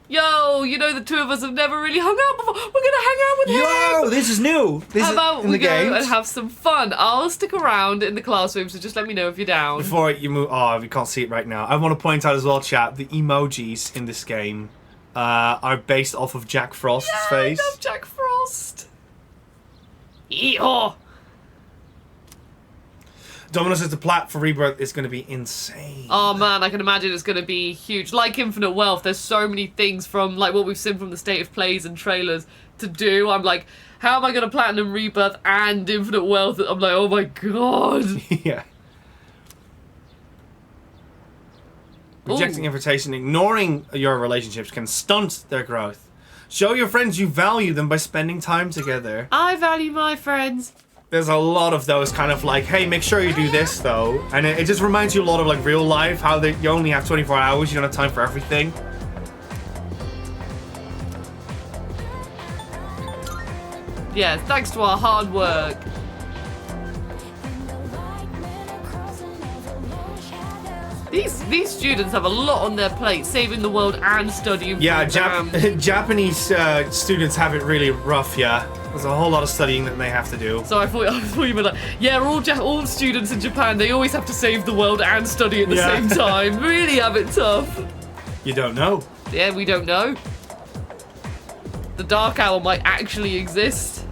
Yo, you know the two of us have never really hung out before. We're gonna hang out with him. Yo, this is new. How about we go and have some fun? I'll stick around in the classroom, so just let me know if you're down. Before you move, oh, we can't see it right now. I want to point out as well, chat, the emojis in this game are based off of Jack Frost's face. I love Jack Frost. Yeehaw. Domino says the plot for Rebirth is going to be insane. Oh man, I can imagine it's going to be huge. Like Infinite Wealth, there's so many things from like what we've seen from the state of plays and trailers to do. I'm like, how am I going to platinum Rebirth and Infinite Wealth? I'm like, oh my god. Yeah. Rejecting invitation, ignoring your relationships can stunt their growth. Show your friends you value them by spending time together. I value my friends. There's a lot of those kind of like, hey, make sure you do this though. And it just reminds you a lot of like real life, how you only have 24 hours, you don't have time for everything. Yeah, thanks to our hard work. These students have a lot on their plate, saving the world and studying. Yeah, Japanese students have it really rough, yeah. There's a whole lot of studying that they have to do. So I thought you were like, yeah, all students in Japan, they always have to save the world and study at the same time. Really have it tough. You don't know. Yeah, we don't know. The Dark Hour might actually exist.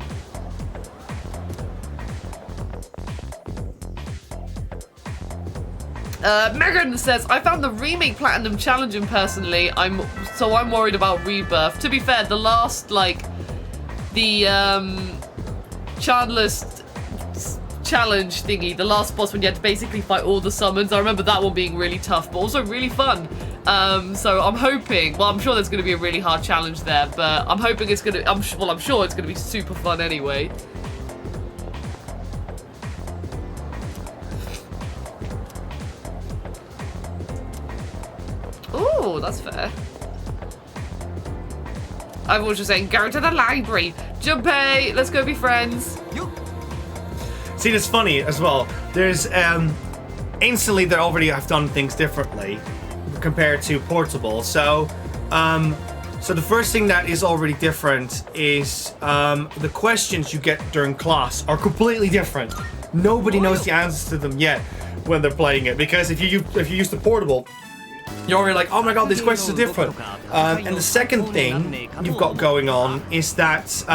Megan says, I found the remake platinum challenging personally. I'm worried about Rebirth. To be fair, the last the Chandler's challenge thingy, the last boss when you had to basically fight all the summons, I remember that one being really tough, but also really fun. So I'm hoping, well, I'm sure there's going to be a really hard challenge there, but I'm hoping it's going to, I'm sure it's going to be super fun anyway. Oh, that's fair. I was just saying, go to the library. Junpei, let's go be friends. See, it's funny as well. There's instantly they already have done things differently compared to Portable. So the first thing that is already different is the questions you get during class are completely different. Nobody knows the answers to them yet when they're playing it, because if you use the Portable, you're already like, oh my god, these questions are different. And the second thing you've got going on is that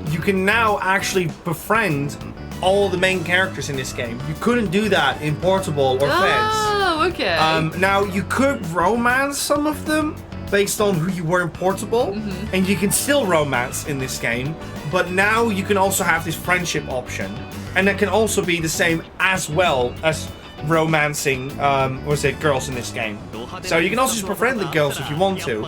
you can now actually befriend all the main characters in this game. You couldn't do that in Portable or Feds. Oh, okay. Now, you could romance some of them based on who you were in Portable, and you can still romance in this game, but now you can also have this friendship option, and that can also be the same as well as romancing girls in this game. So you can also just befriend the girls if you want to.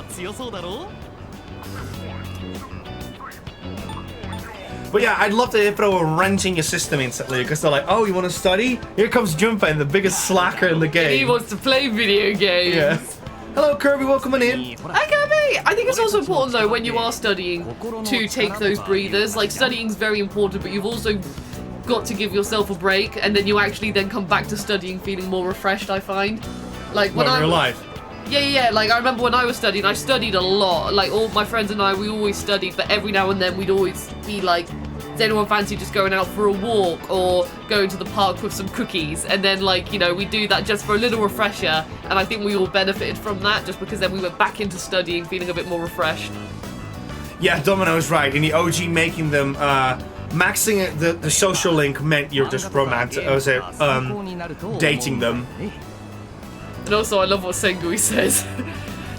But yeah, I'd love to throw a wrench in your system instantly, because they're like, oh, you want to study? Here comes Junpei, the biggest slacker in the game. He wants to play video games. Yeah. Hello Kirby, welcome on in. Hi Kirby! I think it's also important though when you are studying to take those breathers. Like, studying's very important, but you've also got to give yourself a break, and then you actually then come back to studying feeling more refreshed, I find. Like when in real life. Yeah, like I remember when I was studying, I studied a lot. Like all my friends and I, we always studied, but every now and then we'd always be like, does anyone fancy just going out for a walk or going to the park with some cookies? And then we do that just for a little refresher, and I think we all benefited from that just because then we went back into studying feeling a bit more refreshed. Yeah, Domino's right. In the OG, making them maxing it, the social link meant you're just romantic, dating them. And also, I love what Sengui says.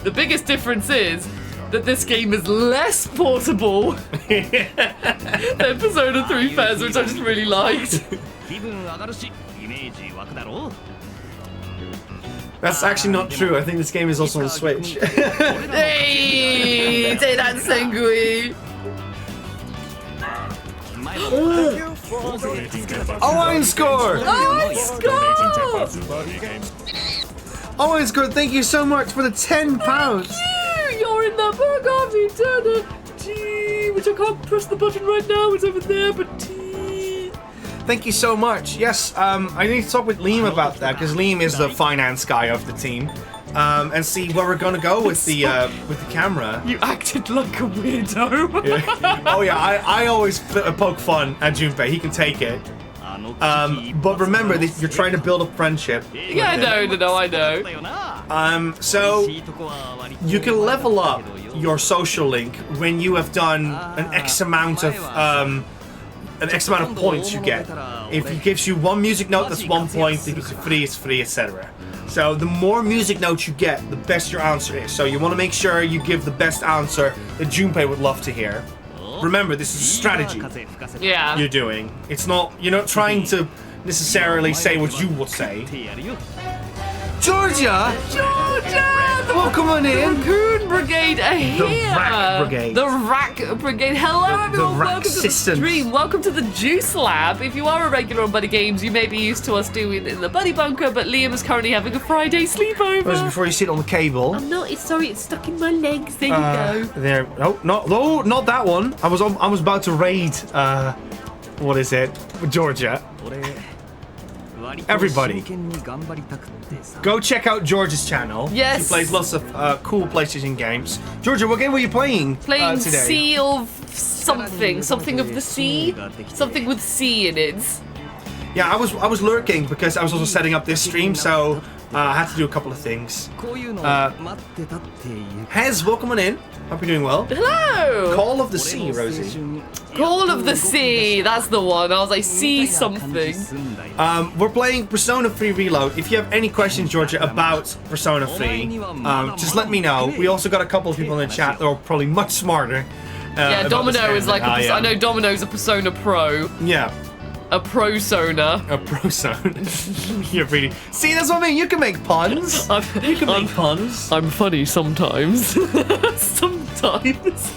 The biggest difference is that this game is less portable than Persona 3 Fairs, which I just really liked. That's actually not true. I think this game is also on Switch. Hey, say that, Sengui. Owen score! Owen score! Owen score, thank you so much for the £10. You're in the book of Eternityyy, which I can't press the button right now. It's over there, but thank you so much. Yes, I need to talk with Liam about that, because Liam is the finance guy of the team, and see where we're gonna go with the camera. You acted like a weirdo. Yeah. Oh yeah, I always poke fun at Junpei. He can take it. But remember that you're trying to build a friendship. Yeah, I know. So you can level up your social link when you have done an X amount of an X amount of points you get. If it gives you 1 music note, that's 1 point. If it gives you 3, it's 3, etc. So the more music notes you get, the best your answer is. So you want to make sure you give the best answer that Junpei would love to hear. Remember, this is a strategy Yeah. you're doing. It's not, you're not trying to necessarily say what you would say. Georgia! Welcome on in! Raccoon Brigade are here! The Rack Brigade. The Rack Brigade. Hello everyone, Rack welcome Systems. to the stream. Welcome to the Juice Lab. If you are a regular on BuddyGames, you may be used to us doing it in the Buddy Bunker, but Liam is currently having a Friday sleepover. Just before you sit on the cable. I'm not, sorry, it's stuck in my legs. There you go. There. Oh, not that one. I was about to raid. What is it? Georgia. Everybody, go check out Georgia's channel. Yes. She plays lots of cool PlayStation games. Georgia, what game were you playing Playing today? Sea of something. Something of the sea? Something with sea in it. Yeah, I was lurking because I was also setting up this stream, so I had to do a couple of things. Hez, welcome on in. Hope you're doing well. Hello! Call of the Sea, Rosie. Call of the Sea, that's the one. I was like, see something. We're playing Persona 3 Reload. If you have any questions, Georgia, about Persona 3, just let me know. We also got a couple of people in the chat that are probably much smarter. Yeah, about Domino this game is like, than I am. I know Domino's a Persona Pro. Yeah. A Prosona. A Prosona. You're pretty. See, that's what I mean. You can make puns. You can make puns. I'm funny sometimes. Sometimes.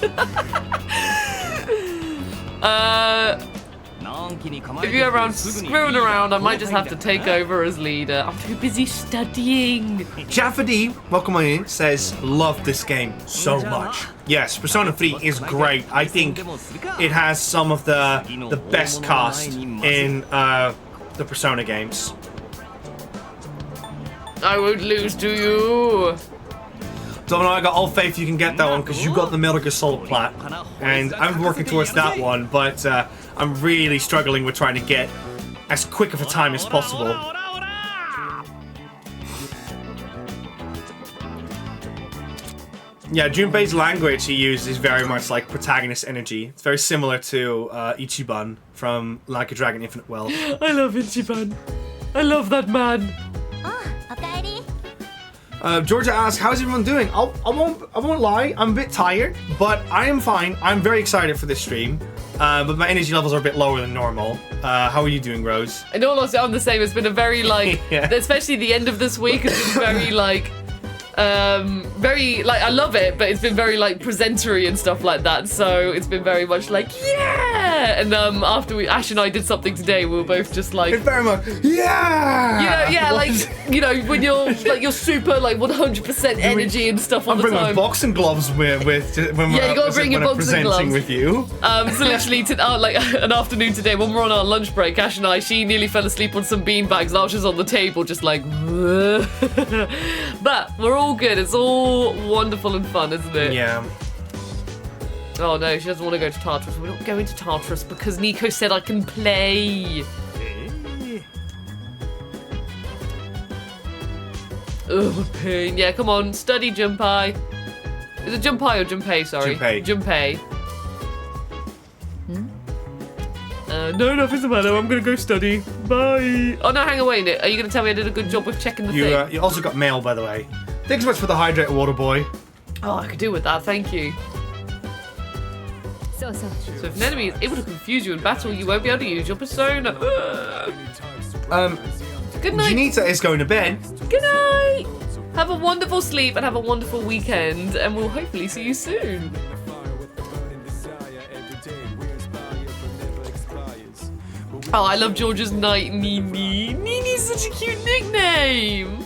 If you're around screwing around, I might just have to take over as leader. I'm too busy studying. Jaffady, welcome on in, says, love this game so much. Yes, Persona 3 is great. I think it has some of the best cast in the Persona games. I won't lose to you. Domino, I got all faith you can get that one because you got the Metal Gear Solid plat, and I'm working towards that one, but I'm really struggling with trying to get as quick of a time as possible. Yeah, Junpei's language he uses is very much like protagonist energy. It's very similar to Ichiban from Like a Dragon Infinite Wealth. I love Ichiban. I love that man. Georgia asks, how's everyone doing? I won't lie, I'm a bit tired, but I am fine. I'm very excited for this stream, but my energy levels are a bit lower than normal. How are you doing, Rose? In all honesty, I'm the same. It's been a very, like, Yeah. especially the end of this week has been very, like, very, like, I love it, but it's been very, like, presentery and stuff like that, so it's been very much like, yeah! And after Ash and I did something today, we were both just like... It's very much, yeah! You know, yeah, like, you know, when you're, like, you're super, like, 100% energy and stuff all I'm the bringing my time. boxing gloves when Yeah, you gotta bring your I'm boxing presenting gloves. with you. So literally, like an afternoon today, when we're on our lunch break, Ash and I, she nearly fell asleep on some beanbags. I was just on the table, just like, but we're all good. It's all wonderful and fun, isn't it? Yeah. Oh no, she doesn't want to go to Tartarus. We're not going to Tartarus because Nico said I can play. Ugh, pain. Yeah, come on, study, Junpei. Is it Junpei or Junpei? Sorry, Junpei. Junpei. No, nothing's the matter. I'm gonna go study. Bye. Oh no, hang on, wait. Are you gonna tell me I did a good job with checking the thing? You also got mail, by the way. Thanks so much for the hydrated water, boy. Oh, I could do with that. Thank you. So if an enemy is able to confuse you in battle, you won't be able to use your persona. Good night. Janita is going to bed. Good night. Have a wonderful sleep and have a wonderful weekend, and we'll hopefully see you soon. Oh, I love George's night, Nini. Nini's such a cute nickname.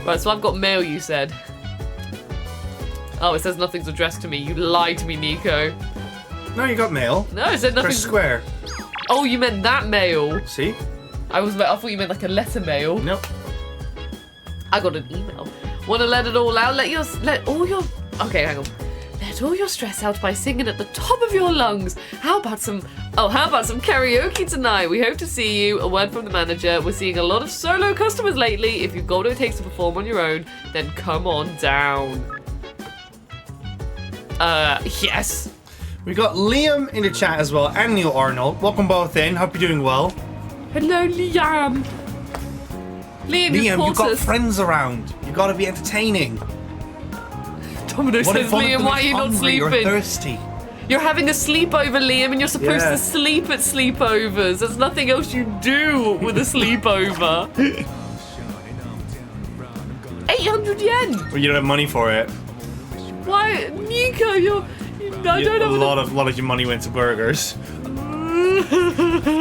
Right, so I've got mail, you said. Oh, it says nothing's addressed to me. You lied to me, Nico. No, you got mail. No, it said Press nothing's... square. Oh, you meant that mail. See? I thought you meant like a letter mail. Nope. I got an email. Want to let it all out? Let all your... Okay, hang on. Let all your stress out by singing at the top of your lungs. How about some karaoke tonight? We hope to see you. A word from the manager. We're seeing a lot of solo customers lately. If you've got what it takes to perform on your own, then come on down. Yes. We got Liam in the chat as well, and Neil Arnold. Welcome both in. Hope you're doing well. Hello, Liam. Liam, You got us. friends around. You gotta be entertaining. Domino What says, if one of Liam, them why are is you not hungry or sleeping? thirsty? You're having a sleepover, Liam, and you're supposed Yeah. to sleep at sleepovers. There's nothing else you do with a sleepover. 800 yen. Well, you don't have money for it. Why, Nico? I don't have a lot of your money went to burgers.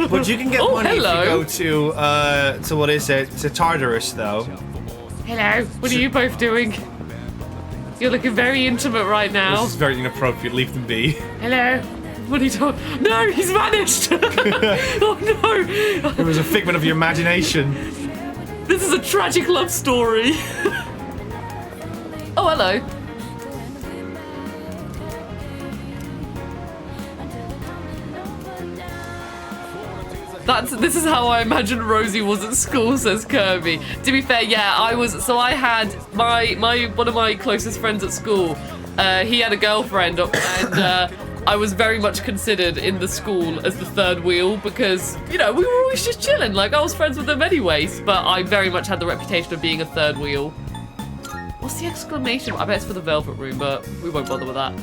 But you can get money hello. if you go to what is it? To Tartarus though. Hello. What are you both doing? You're looking very intimate right now. This is very inappropriate. Leave them be. Hello. What are you talking? No, he's vanished. Oh no. It was a figment of your imagination. This is a tragic love story. Oh, hello. This is how I imagine Rosie was at school, says Kirby. To be fair, yeah, I had one of my closest friends at school. He had a girlfriend, and I was very much considered in the school as the third wheel because, we were always just chilling. Like, I was friends with them anyways, but I very much had the reputation of being a third wheel. What's the exclamation? I bet it's for the Velvet Room, but we won't bother with that.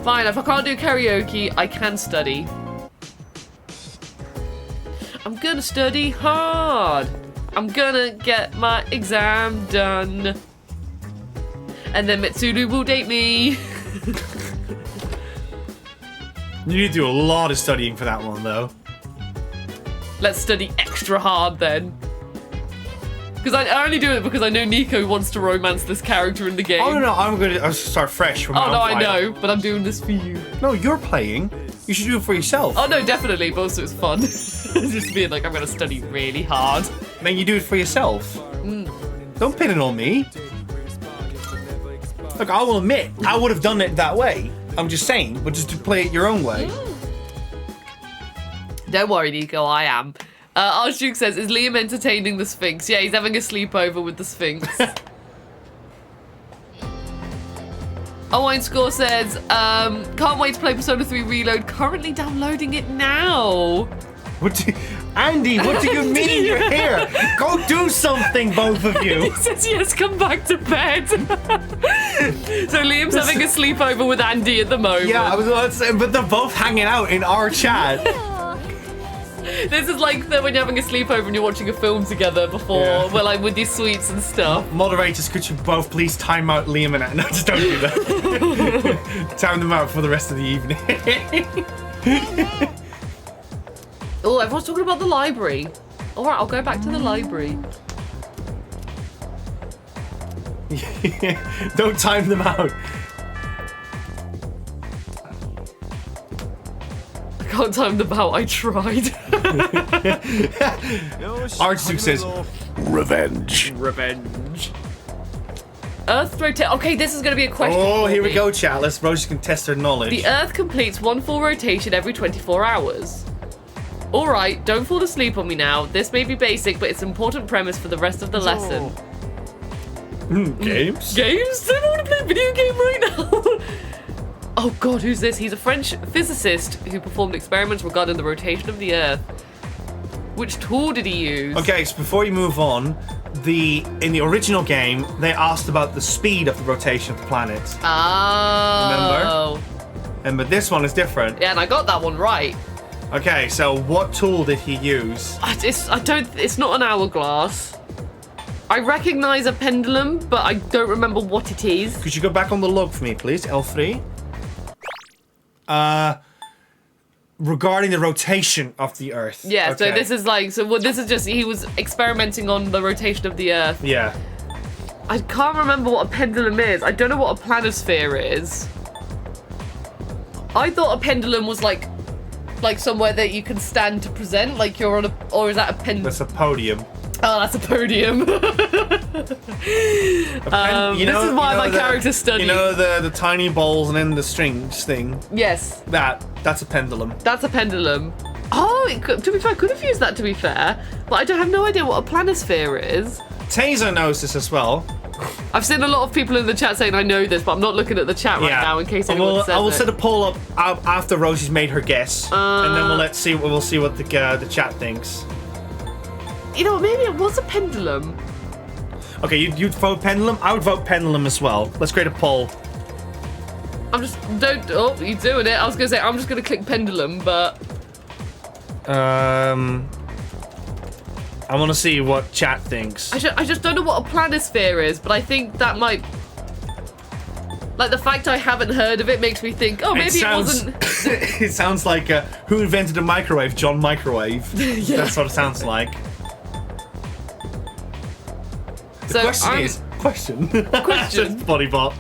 Fine, if I can't do karaoke, I can study. I'm gonna study hard. I'm gonna get my exam done. And then Mitsuru will date me. You need to do a lot of studying for that one though. Let's study extra hard then. Because I only do it because I know Nico wants to romance this character in the game. Oh no, I'm gonna start fresh from Oh my no, own I file. know, but I'm doing this for you. No, you're playing. You should do it for yourself. Oh no, definitely, but also it's fun. Just being like, I'm gonna study really hard. Then you do it for yourself. Don't pin it on me. Look, I will admit, I would have done it that way. I'm just saying, but just to play it your own way. Don't worry, Nico, I am. Archduke says, is Liam entertaining the Sphinx? Yeah, he's having a sleepover with the Sphinx. Owen Score says, can't wait to play Persona 3 Reload. Currently downloading it now. Andy, what do you mean you're here? Go do something, both of He you. says, yes, come back to bed. So Liam's having a sleepover with Andy at the moment. Yeah, I was about to say, but they're both hanging out in our chat. This is like when you're having a sleepover and you're watching a film together before, Yeah. well, like with your sweets and stuff. Moderators, could you both please time out Liam and Andy? No, just don't do that. Time them out for the rest of the evening. Oh, everyone's talking about the library. All right, I'll go back to the library. Don't time them out. I can't time them out, I tried. Archduke says, revenge. Revenge. Earth rotate. Okay, this is going to be a question. Oh, for here we me. go, chat. Let's Rosie can test her knowledge. The Earth completes one full rotation every 24 hours. Alright, don't fall asleep on me now. This may be basic, but it's an important premise for the rest of the lesson. Games? Games? I don't want to play a video game right now. Oh god, who's this? He's a French physicist who performed experiments regarding the rotation of the Earth. Which tool did he use? Okay, so before you move on, in the original game, they asked about the speed of the rotation of the planet. Oh. Remember? But this one is different. Yeah, and I got that one right. Okay, so what tool did he use? It's not an hourglass. I recognize a pendulum, but I don't remember what it is. Could you go back on the log for me, please? L3. Regarding the rotation of the Earth. Yeah, okay. so this is like, this is just, he was experimenting on the rotation of the Earth. Yeah. I can't remember what a pendulum is. I don't know what a planisphere is. I thought a pendulum was like somewhere that you can stand to present, like you're on a, or is that a pendulum? That's a podium. Oh, that's a podium. This is why my character studied. You know the tiny balls and then the strings thing? Yes. That's a pendulum. That's a pendulum. Oh, to be fair, I could have used that, to be fair. But I don't have no idea what a planisphere is. Taser knows this as well. I've seen a lot of people in the chat saying I know this, but I'm not looking at the chat right now in case anyone says I will it. set a poll up after Rosie's made her guess, and then we'll see what the chat thinks. You know, maybe it was a pendulum. Okay, you'd vote pendulum. I would vote pendulum as well. Let's create a poll. I'm just oh, you're doing it. I was gonna say I'm just gonna click pendulum, but I want to see what chat thinks. I just don't know what a planisphere is, but I think that might, like, the fact I haven't heard of it makes me think, oh, maybe it wasn't. It sounds like who invented the microwave? John Microwave. Yeah. That's what it sounds like. The question. Just bodybot.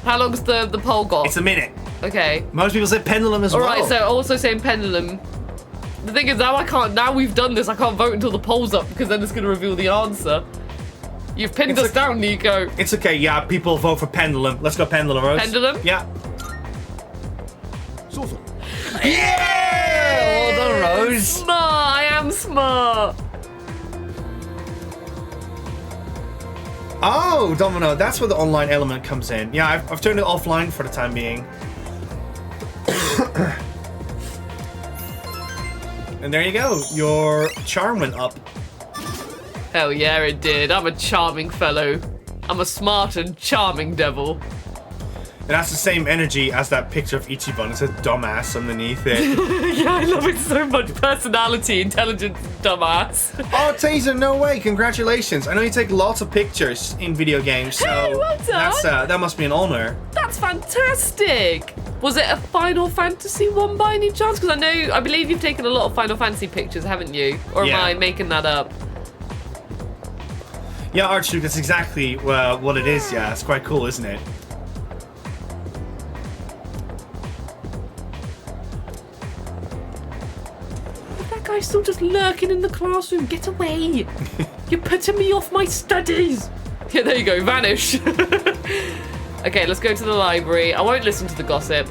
How long's the poll got? It's a minute. Okay. Most people say pendulum as well. Alright, so also saying pendulum. The thing is, now we've done this, I can't vote until the poll's up because then it's going to reveal the answer. You've pinned us down, Nico. It's okay, yeah, people vote for pendulum. Let's go pendulum, Rose. Pendulum? Yeah. Yeah! Well done, Rose. Smart, I am smart. Oh, Domino, that's where the online element comes in. Yeah, I've turned it offline for the time being. And there you go, your charm went up. Hell yeah, it did. I'm a charming fellow. I'm a smart and charming devil. It has the same energy as that picture of Ichiban. It says dumbass underneath it. Yeah, I love it so much. Personality, intelligence, dumbass. Oh, Taser, no way. Congratulations. I know you take lots of pictures in video games, so Hey, well done. that must be an honor. That's fantastic. Was it a Final Fantasy one by any chance? Because I believe you've taken a lot of Final Fantasy pictures, haven't you? Or am I making that up? Yeah, Archduke, that's exactly what it is, yeah. It's quite cool, isn't it? That guy's still just lurking in the classroom. Get away. You're putting me off my studies. Yeah, there you go. Vanish. Okay, let's go to the library. I won't listen to the gossip.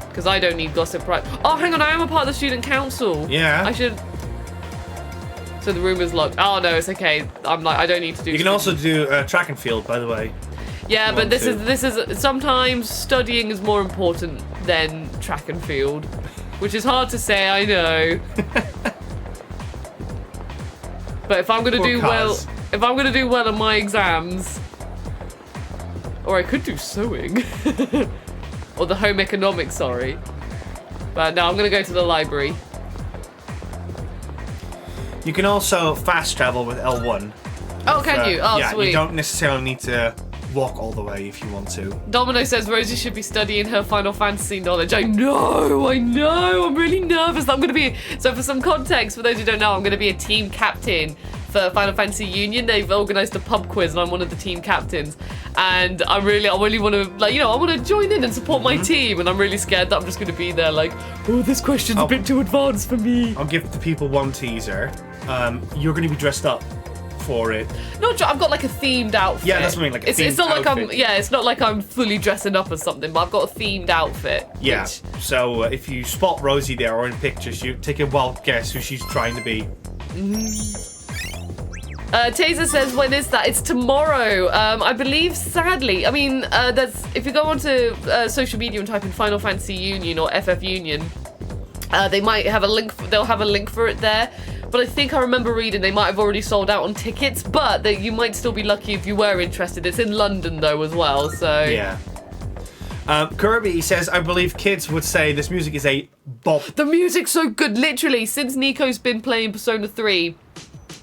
Because I don't need gossip, right? Oh, hang on. I am a part of the student council. Yeah. I should... So the room is locked. Oh, no, it's okay. I don't need to do... You can also do track and field, by the way. Yeah, but this is... Sometimes studying is more important than track and field. Which is hard to say, I know. But if I'm going to do well... If I'm going to do well on my exams... Or I could do sewing. Or the home economics, sorry. But no, I'm going to go to the library. You can also fast travel with L1. Oh, can you? Oh, yeah, sweet. You don't necessarily need to walk all the way if you want to. Domino says Rosie should be studying her Final Fantasy knowledge. I know. I'm really nervous. I'm going to be... So for some context, for those who don't know, I'm going to be a team captain for Final Fantasy Union. They've organised a pub quiz and I'm one of the team captains. And I really want to, like, I want to join in and support my team. And I'm really scared that I'm just going to be there like, oh, this question's a bit too advanced for me. I'll give the people one teaser. You're going to be dressed up for it. I've got like a themed outfit. Yeah, that's what I mean, like a themed it's not outfit. like it's not like I'm fully dressing up as something, but I've got a themed outfit. Yeah, so if you spot Rosie there or in pictures, you take a wild guess who she's trying to be. Taser says, when is that? It's tomorrow. I believe, sadly. I mean, if you go onto social media and type in Final Fantasy Union or FF Union, they might have a link. They'll have a link for it there. But I think I remember reading they might have already sold out on tickets, but you might still be lucky if you were interested. It's in London, though, as well, so... Yeah. Kirby says, I believe kids would say this music is a bop. The music's so good. Literally, since Nico's been playing Persona 3,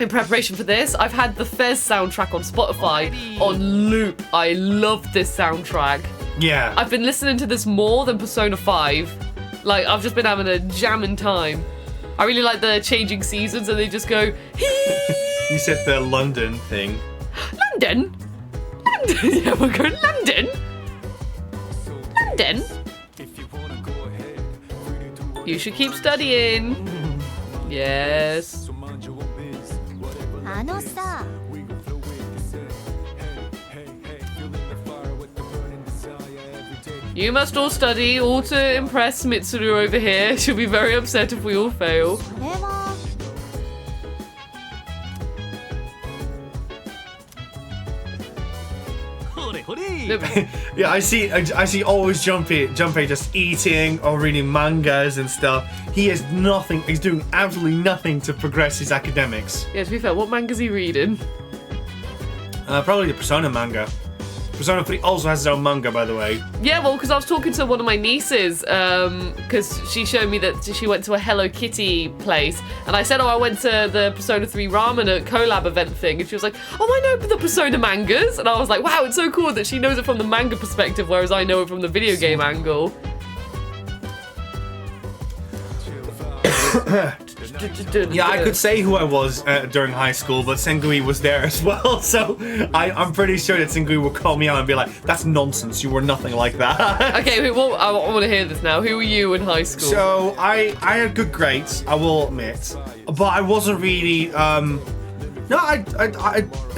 in preparation for this, I've had the Fez soundtrack on Spotify on loop. I love this soundtrack. Yeah. I've been listening to this more than Persona 5. Like, I've just been having a jamming time. I really like the changing seasons and they just go, You said the London thing. London? London? Yeah, we're going London? London? You should keep studying. Yes. You must all study, all to impress Mitsuru over here. She'll be very upset if we all fail. Yeah, I see always Junpei just eating or reading mangas and stuff. He has nothing, he's doing absolutely nothing to progress his academics. Yeah, to be fair, what manga's he reading? Probably the Persona manga. Persona 3 also has its own manga, by the way. Yeah, well, because I was talking to one of my nieces, because she showed me that she went to a Hello Kitty place, and I said, oh, I went to the Persona 3 Ramen collab event thing, and she was like, oh, I know the Persona mangas, and I was like, wow, it's so cool that she knows it from the manga perspective, whereas I know it from the video game angle. Yeah, I could say who I was during high school, but Sengui was there as well, so I'm pretty sure that Sengui will call me out and be like, that's nonsense, you were nothing like that. Okay, well, I want to hear this now. Who were you in high school? So, I had good grades, I will admit, but I wasn't really, it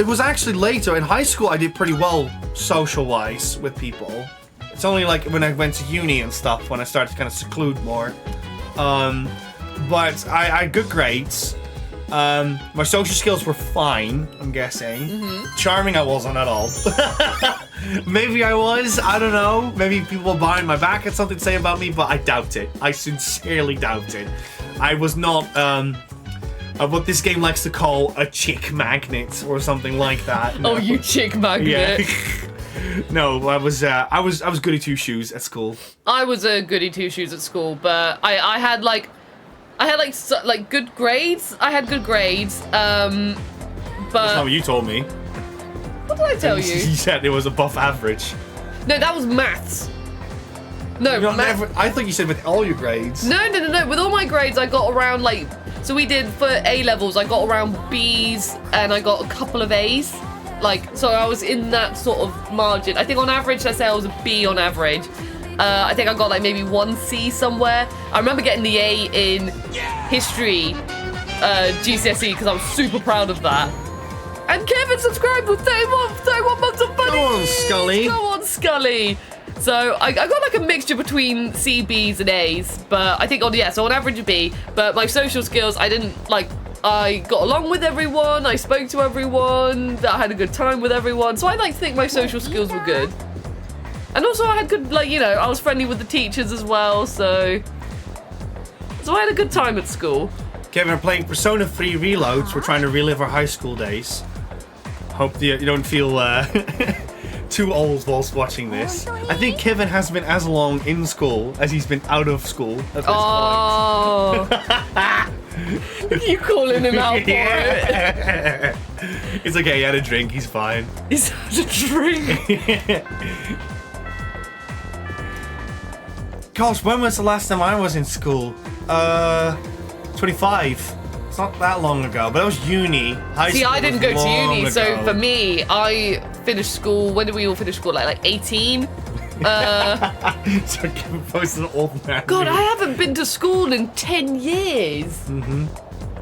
was actually later. In high school, I did pretty well social-wise with people. It's only like when I went to uni and stuff, when I started to kind of seclude more. But I had good grades. My social skills were fine, I'm guessing. Charming I wasn't at all. Maybe I was, I don't know. Maybe people behind my back had something to say about me, but I doubt it. I sincerely doubt it. I was not what this game likes to call a chick magnet or something like that. No. Oh, you chick magnet. Yeah. No, I was goody two shoes at school. I was a goody two shoes at school, but I had good grades. I had good grades. But That's not what you told me. What did I tell you? You said it was above average. No, that was maths. No, I thought you said with all your grades. No. With all my grades, I got around so we did for A levels. I got around B's and I got a couple of A's. So I was in that sort of margin. I think on average, let's say I was a B on average. I think I got maybe 1 C somewhere. I remember getting the A in history GCSE because I was super proud of that. And Kevin subscribed with 31 months of Buddy. Go on, Scully. Go on, Scully. So I got a mixture between C, B's and A's, but I think so on average a B. But my social skills, I didn't I got along with everyone, I spoke to everyone, I had a good time with everyone. So I like to think my social skills were good. And also I had good, I was friendly with the teachers as well, so I had a good time at school. Kevin, we're playing Persona 3 Reloads. We're trying to relive our high school days. Hope you don't feel too old whilst watching this. I think Kevin has been as long in school as he's been out of school at this point. You calling him out for it? It's okay, he had a drink, he's fine. He's had a drink? Gosh, when was the last time I was in school? 25. It's not that long ago, but that was uni. See, I didn't go to uni, so for me, I finished school. When did we all finish school? Like 18? So Kevin posted an old man. God, I haven't been to school in 10 years.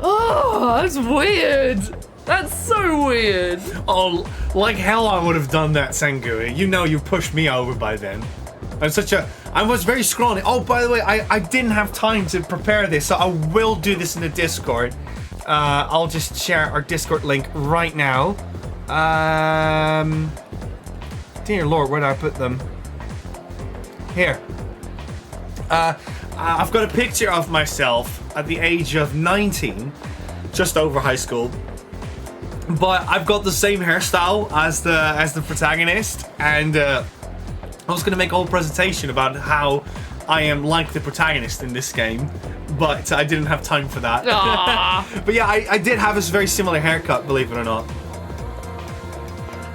Oh, that's weird. That's so weird. Oh, like hell I would have done that, Sengui. You know you pushed me over by then. I was very scrawny. Oh, by the way, I didn't have time to prepare this, so I will do this in the Discord. I'll just share our Discord link right now. Dear Lord, where did I put them? Here. I've got a picture of myself at the age of 19, just over high school. But I've got the same hairstyle as the protagonist, and I was going to make a whole presentation about how I am like the protagonist in this game, but I didn't have time for that. But yeah, I did have a very similar haircut, believe it or not.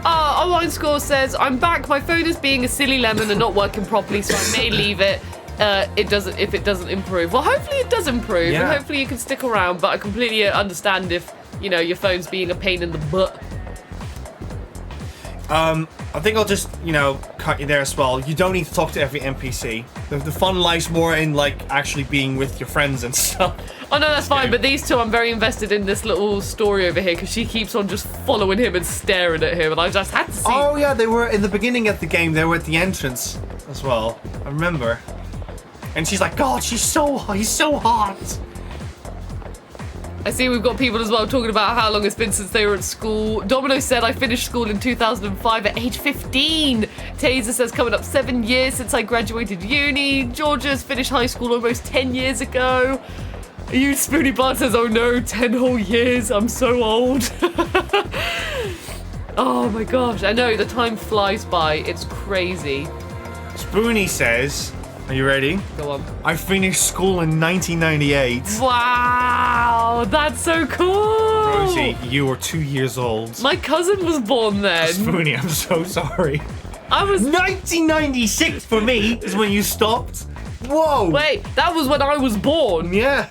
Online Score says, I'm back. My phone is being a silly lemon and not working properly, so I may leave it. If it doesn't improve. Well, hopefully it does improve, and hopefully you can stick around, but I completely understand if, your phone's being a pain in the butt. I think I'll just, cut you there as well. You don't need to talk to every NPC. The fun lies more in, actually being with your friends and stuff. Oh, no, that's fine, but these two, I'm very invested in this little story over here, because she keeps on just following him and staring at him, and I just had to see... Oh, yeah, they were, in the beginning of the game, they were at the entrance as well. I remember. And she's like, God, he's so hot. I see we've got people as well talking about how long it's been since they were at school. Domino said, I finished school in 2005 at age 15. Taser says, coming up 7 years since I graduated uni. Georgia's finished high school almost 10 years ago. You Spoony Blood says, oh no, 10 whole years. I'm so old. Oh my gosh, I know, the time flies by. It's crazy. Spoony says, are you ready? Go on. I finished school in 1998. Wow, that's so cool. Rosie, you were 2 years old. My cousin was born then. Spoony, I'm so sorry. I was 1996 for me is when you stopped. Whoa. Wait, that was when I was born. Yeah.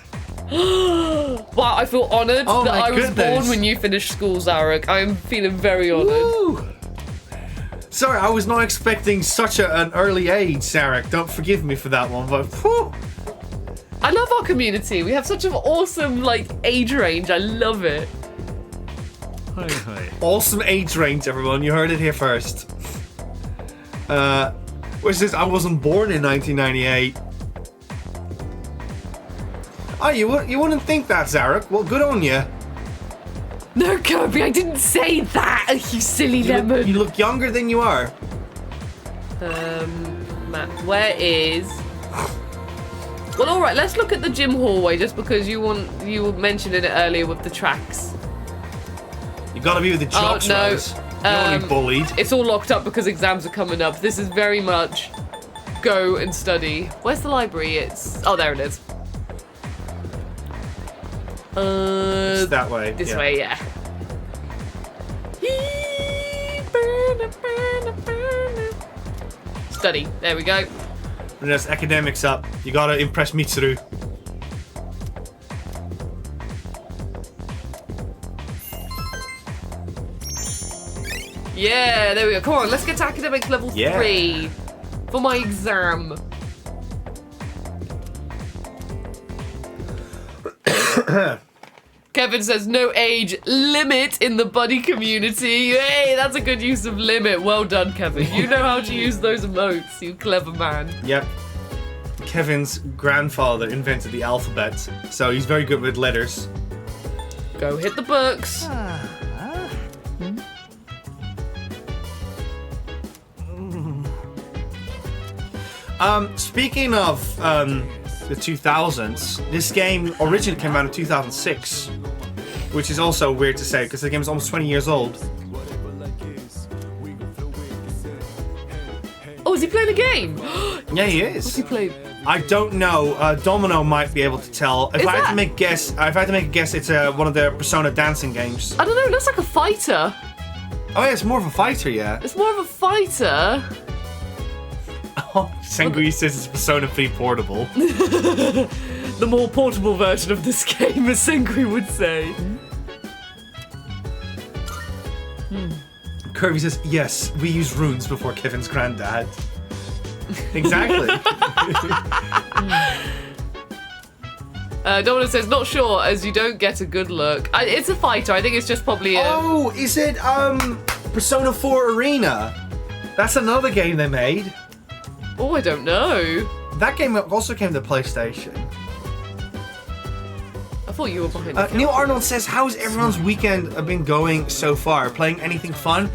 Wow, I feel honoured that I was born when you finished school, Zarek. I am feeling very honoured. Woo. Sorry, I was not expecting such an early age, Zarek. Don't forgive me for that one, but whew. I love our community. We have such an awesome, age range. I love it. Awesome age range, everyone. You heard it here first. Which is, I wasn't born in 1998. Oh, you wouldn't think that, Zarek. Well, good on you. No, Kirby, I didn't say that, you silly lemon. You look younger than you are. Matt, where is... Well, alright, let's look at the gym hallway, just because you were mentioning it earlier with the tracks. You gotta be with the jobs, no. Rose. You don't want to be bullied. It's all locked up because exams are coming up. This is very much go and study. Where's the library? Oh, there it is. It's that way. This way, yeah. Study. There we go. And there's academics up. You gotta impress Mitsuru. Yeah, there we go. Come on, let's get to academics level 3 for my exam. Kevin says no age limit in the buddy community. Hey, that's a good use of limit. Well done, Kevin. You know how to use those emotes, you clever man. Yep. Kevin's grandfather invented the alphabet, so he's very good with letters. Go hit the books. Speaking of the 2000s, this game originally came out in 2006, which is also weird to say because the game is almost 20 years old. Oh, is he playing a game? Yeah, he is. What's he playing? I don't know. Domino might be able to tell. If I had to make a guess, it's one of the Persona dancing games. I don't know. It looks like a fighter. Oh yeah, it's more of a fighter, yeah. It's more of a fighter. Oh, Sengui says it's Persona 3 portable. The more portable version of this game, as Sengui would say. Kirby says, yes, we use runes before Kevin's granddad. Exactly. Domino says, not sure, as you don't get a good look. It's a fighter. I think it's just probably a... Oh, is it Persona 4 Arena? That's another game they made. Oh, I don't know. That game also came to PlayStation. I thought you were behind the Neil counter. Arnold says, how's everyone's weekend been going so far? Playing anything fun?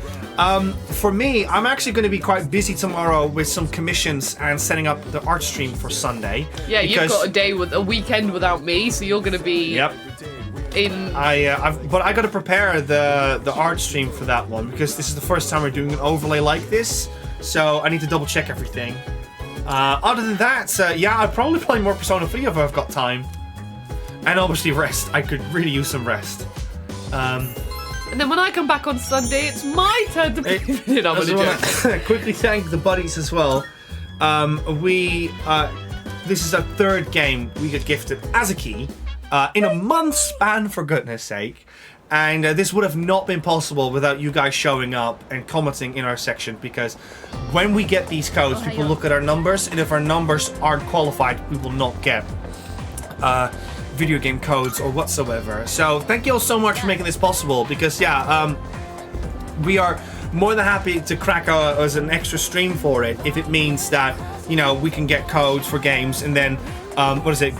For me, I'm actually going to be quite busy tomorrow with some commissions and setting up the art stream for Sunday. Yeah, you've got a weekend without me, so you're going to be in... But I got to prepare the art stream for that one because this is the first time we're doing an overlay like this. So I need to double check everything. Other than that, I'd probably play more Persona 3 if I've got time. And obviously rest. I could really use some rest. And then when I come back on Sunday, it's my turn to play. I just want to quickly thank the buddies as well. This is our third game we got gifted as a key in a month's span, for goodness sake. And this would have not been possible without you guys showing up and commenting in our section, because when we get these codes, people look at our numbers, and if our numbers aren't qualified, we will not get video game codes or whatsoever. So thank you all so much for making this possible, because we are more than happy to crack as an extra stream for it if it means that, you know, we can get codes for games and then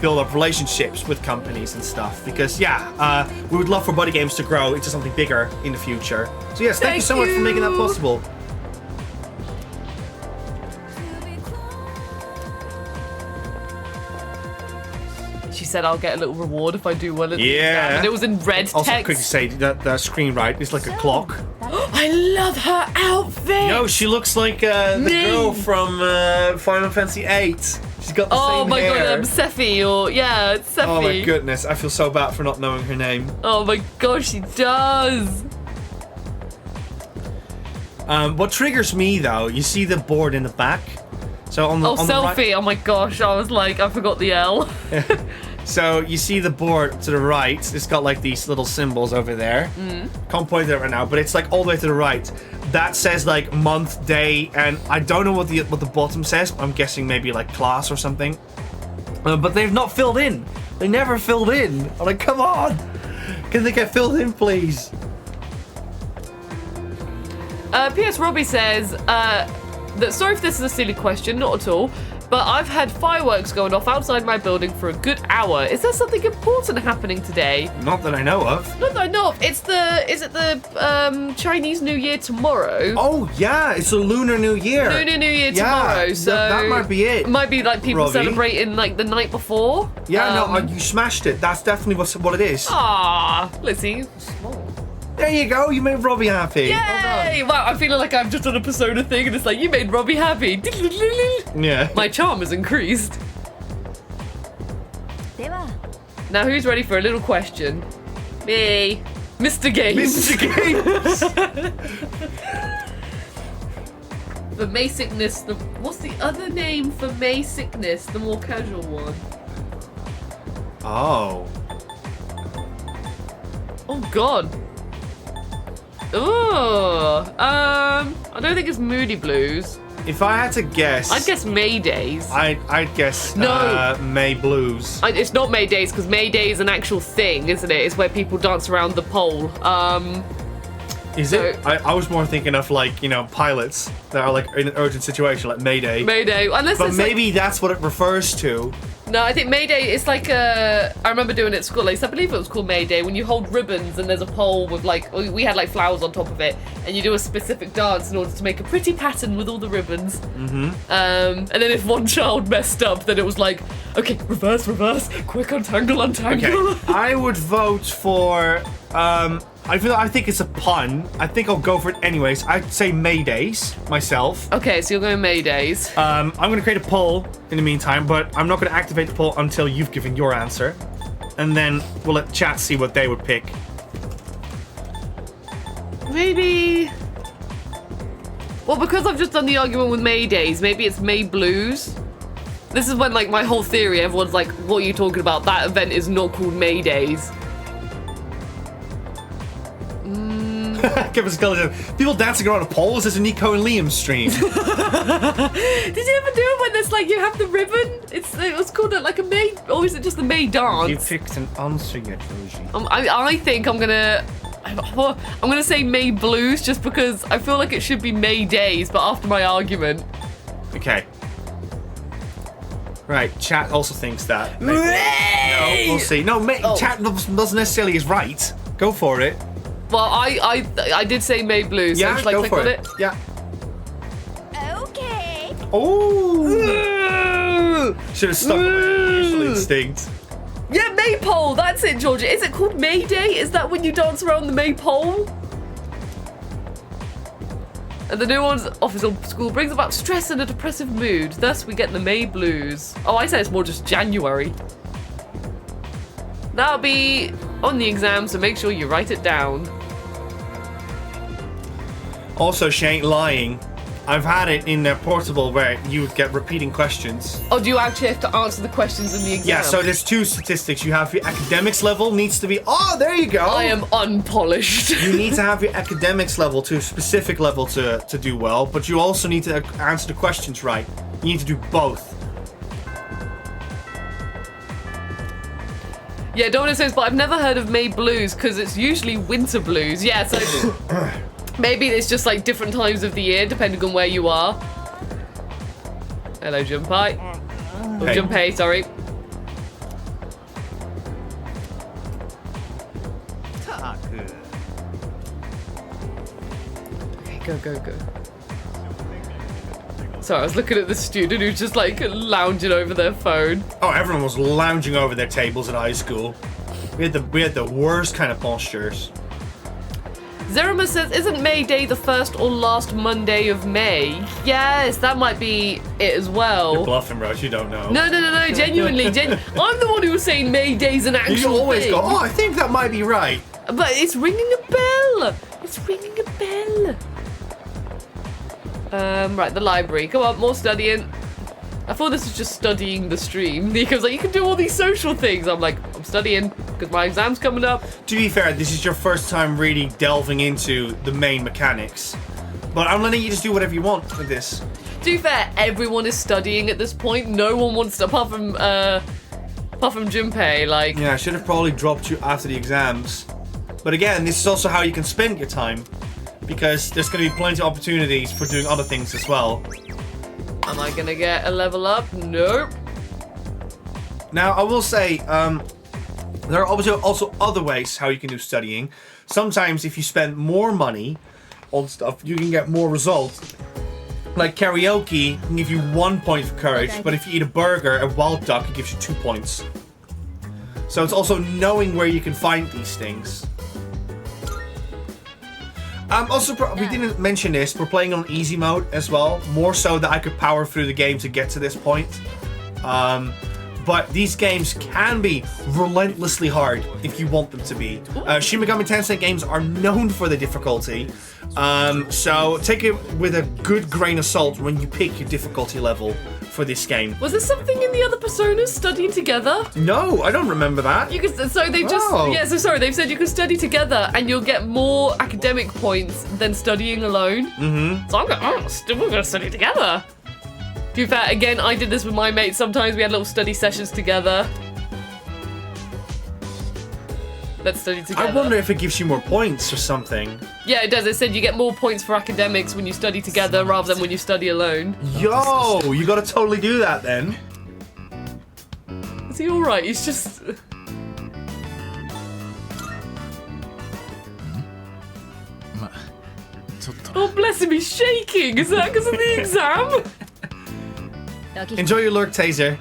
build up relationships with companies and stuff. Because we would love for BuddyGames to grow into something bigger in the future. So yes, thank you so much for making that possible. She said I'll get a little reward if I do well at the Yeah. exam. And it was in red Also, text. quickly say that screen right. It's like a clock. I love her outfit. No, she looks like the girl from Final Fantasy VIII. She's got the same my hair. god, Sephi it's Sephi. Oh my goodness, I feel so bad for not knowing her name. Oh my gosh, she does. What triggers me though, you see the board in the back. So on the on selfie. the right, Oh my gosh, I was like, I forgot the L. so you see the board to the right. It's got like these little symbols over there. Can't point it right now, but it's like all the way to the right. That says like month, day, and I don't know what the bottom says. I'm guessing maybe like class or something. But they've not filled in. They never filled in. I'm like, come on, can they get filled in, please? P.S. Robbie says that sorry if this is a silly question, not at all, but I've had fireworks going off outside my building for a good hour. Is there something important happening today? Not that I know of. Not that I know of. Is it the Chinese New Year tomorrow? Oh yeah, it's a Lunar New Year. Lunar New Year tomorrow, so that might be it. It might be like people Robbie. celebrating like the night before. Yeah, you smashed it. That's definitely what it is. Ah, let's see. There you go. You made Robbie happy. Yay! Wow, I'm feeling like I've just done a Persona thing, and it's like you made Robbie happy. Yeah. My charm has increased. Now who's ready for a little question? Me. Mr. Games. Mr. Games. For May sickness, what's the other name for May sickness? The more casual one. Oh. Oh God. Oh. I don't think it's Moody Blues. If I had to guess, I'd guess May Days. I'd guess No. May Blues. It's not May Days because May Day is an actual thing, isn't it? It's where people dance around the pole. Is it? I was more thinking of like, pilots that are like in an urgent situation, like Mayday. May Day, unless But it's maybe that's what it refers to. No, I think May Day is like I remember doing it at school. I believe it was called May Day when you hold ribbons and there's a pole with like we had like flowers on top of it, and you do a specific dance in order to make a pretty pattern with all the ribbons. And then if one child messed up, then it was like, okay, reverse, quick, untangle. Okay, I would vote for. I think it's a pun. I think I'll go for it anyways. I'd say Maydays myself. Okay, so you're going May Days. I'm gonna create a poll in the meantime, but I'm not gonna activate the poll until you've given your answer, and then we'll let chat see what they would pick. Maybe. Well, because I've just done the argument with May Days, maybe it's May Blues. This is when like my whole theory. Everyone's like, "What are you talking about? That event is not called May Days." Give us a color. People dancing around a pole. Is this a Nico and Liam stream? Did you ever do it when there's like you have the ribbon? It was called like a May, or is it just the May dance? You picked an answer yet, Rosie. I think I'm gonna say May Blues just because I feel like it should be May Days, but after my argument. Okay. Right, chat also thinks that. Maybe. No, we'll see. No, chat doesn't necessarily is right. Go for it. Well, I did say May Blues. Yeah, so should I go click for on it. Yeah. Okay. Oh! Should have stuck with the initial instinct. Yeah, Maypole. That's it, Georgia. Is it called May Day? Is that when you dance around the Maypole? And the new one's office or school brings about stress and a depressive mood. Thus, we get the May Blues. Oh, I say it's more just January. That'll be on the exam, so make sure you write it down. Also, she ain't lying. I've had it in Portable where you would get repeating questions. Oh, do you actually have to answer the questions in the exam? Yeah, so there's two statistics. You have your academics level needs to be... Oh, there you go! I am unpolished. You need to have your academics level to a specific level to do well, but you also need to answer the questions right. You need to do both. Yeah, Donna says, but I've never heard of May Blues because it's usually winter blues. Yeah, so maybe it's just like different times of the year depending on where you are. Hello, Junpei. Oh, Hey. Junpei, sorry. Go. Sorry, I was looking at the student who's just like lounging over their phone. Oh, everyone was lounging over their tables at high school. We had the worst kind of postures. Zerima says, isn't May Day the first or last Monday of May? Yes, that might be it as well. You're bluffing, Rose. You don't know. No. Genuinely. I'm the one who was saying May Day's an actual You always thing. go, oh, I think that might be right. But it's ringing a bell. Right, the library. Come on, more studying. I thought this was just studying the stream. Nico's like, you can do all these social things. I'm like, I'm studying because my exam's coming up. To be fair, this is your first time really delving into the main mechanics. But I'm letting you just do whatever you want with this. To be fair, everyone is studying at this point. No one wants to, apart from Junpei, like... Yeah, I should have probably dropped you after the exams. But again, this is also how you can spend your time. Because there's going to be plenty of opportunities for doing other things as well. Am I gonna get a level up? Nope. Now, I will say, there are obviously also other ways how you can do studying. Sometimes if you spend more money on stuff, you can get more results. Like karaoke can give you 1 point for courage, but if you eat a burger at Wild Duck, it gives you 2 points. So it's also knowing where you can find these things. Also, we didn't mention this, we're playing on easy mode as well, more so that I could power through the game to get to this point. But these games can be relentlessly hard if you want them to be. Shin Megami Tensei games are known for the difficulty, so take it with a good grain of salt when you pick your difficulty level for this game. Was there something in the other Personas studying together? No, I don't remember that. You can, so they just they've said you can study together and you'll get more academic points than studying alone. Mm-hmm. So we're gonna study together. To be fair, again, I did this with my mates. Sometimes we had little study sessions together. Let's study together. I wonder if it gives you more points or something. Yeah, it does. It said you get more points for academics when you study together rather than when you study alone. Yo, you gotta totally do that then. Is he alright? He's just... Oh, bless him, he's shaking. Is that because of the exam? Enjoy your lurk, Taser.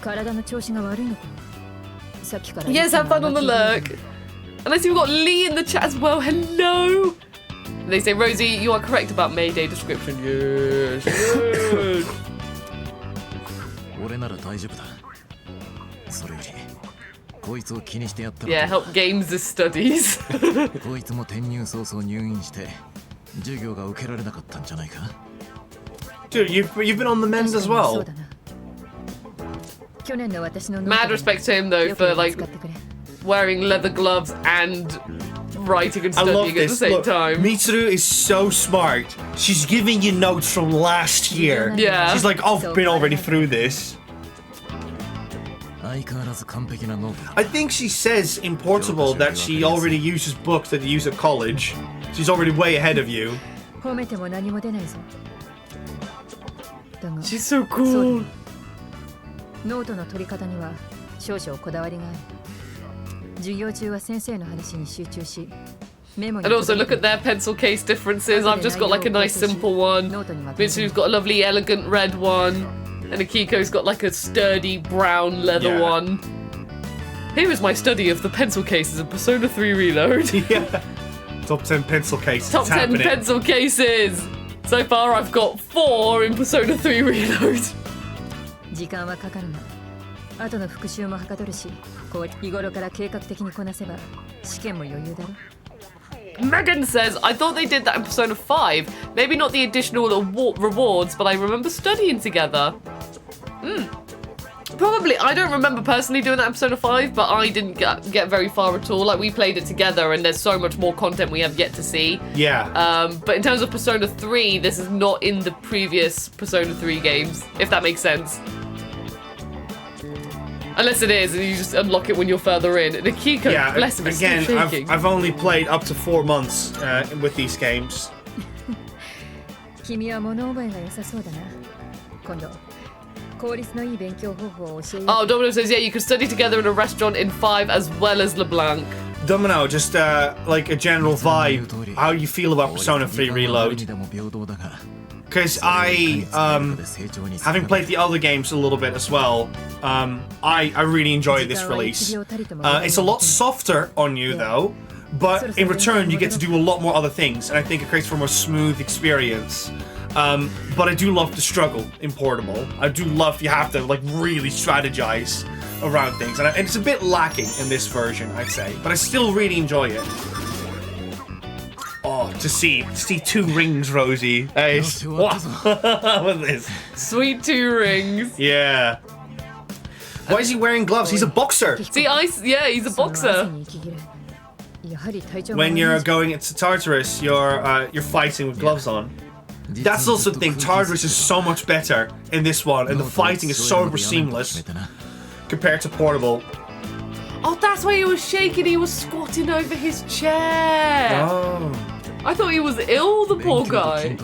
Yes, have fun on the lurk. And I see we've got Lee in the chat as well. Hello. And they say, Rosie, you are correct about May Day description. Yes. Yeah, help games the studies. Dude, you've been on the mend as well. Mad respect to him though for like wearing leather gloves and writing and studying at the same time. Mitsuru is so smart. She's giving you notes from last year. Yeah. She's like, I've been already through this. I think she says in Portable that she already uses books that you use at college. She's already way ahead of you. She's so cool. And also look at their pencil case differences. I've just got like a nice simple one. Mitsuru's got a lovely elegant red one. And Akiko's got like a sturdy brown leather one. Here is my study of the pencil cases in Persona 3 Reload. Yeah. Top 10 pencil cases. Top 10 pencil cases. So far I've got 4 in Persona 3 Reload. Megan says, I thought they did that in Persona 5. Maybe not the additional rewards, but I remember studying together. Probably. I don't remember personally doing that in Persona 5, but I didn't get very far at all. Like, we played it together, and there's so much more content we have yet to see. Yeah. But in terms of Persona 3, this is not in the previous Persona 3 games, if that makes sense. Unless it is, and you just unlock it when you're further in. And Akiko, bless him, is again, still shaking. I've only played up to 4 months with these games. Oh, Domino says, yeah, you could study together in a restaurant in 5 as well as LeBlanc. Domino, just like a general vibe. How you feel about Persona 3 Reload? Because I, having played the other games a little bit as well, I really enjoyed this release. It's a lot softer on you though, but in return you get to do a lot more other things, and I think it creates for a more smooth experience. But I do love the struggle in Portable. I do love you have to like really strategize around things, and it's a bit lacking in this version, I'd say, but I still really enjoy it. Oh, to see 2 rings, Rosie. Hey, what? What's this? Sweet 2 rings. Yeah. Why is he wearing gloves? He's a boxer. See, yeah, he's a boxer. When you're going into Tartarus, you're fighting with gloves on. That's also the thing. Tartarus is so much better in this one, and the fighting is so seamless compared to Portable. Oh, that's why he was shaking. He was squatting over his chair. Oh. I thought he was ill, the poor guy.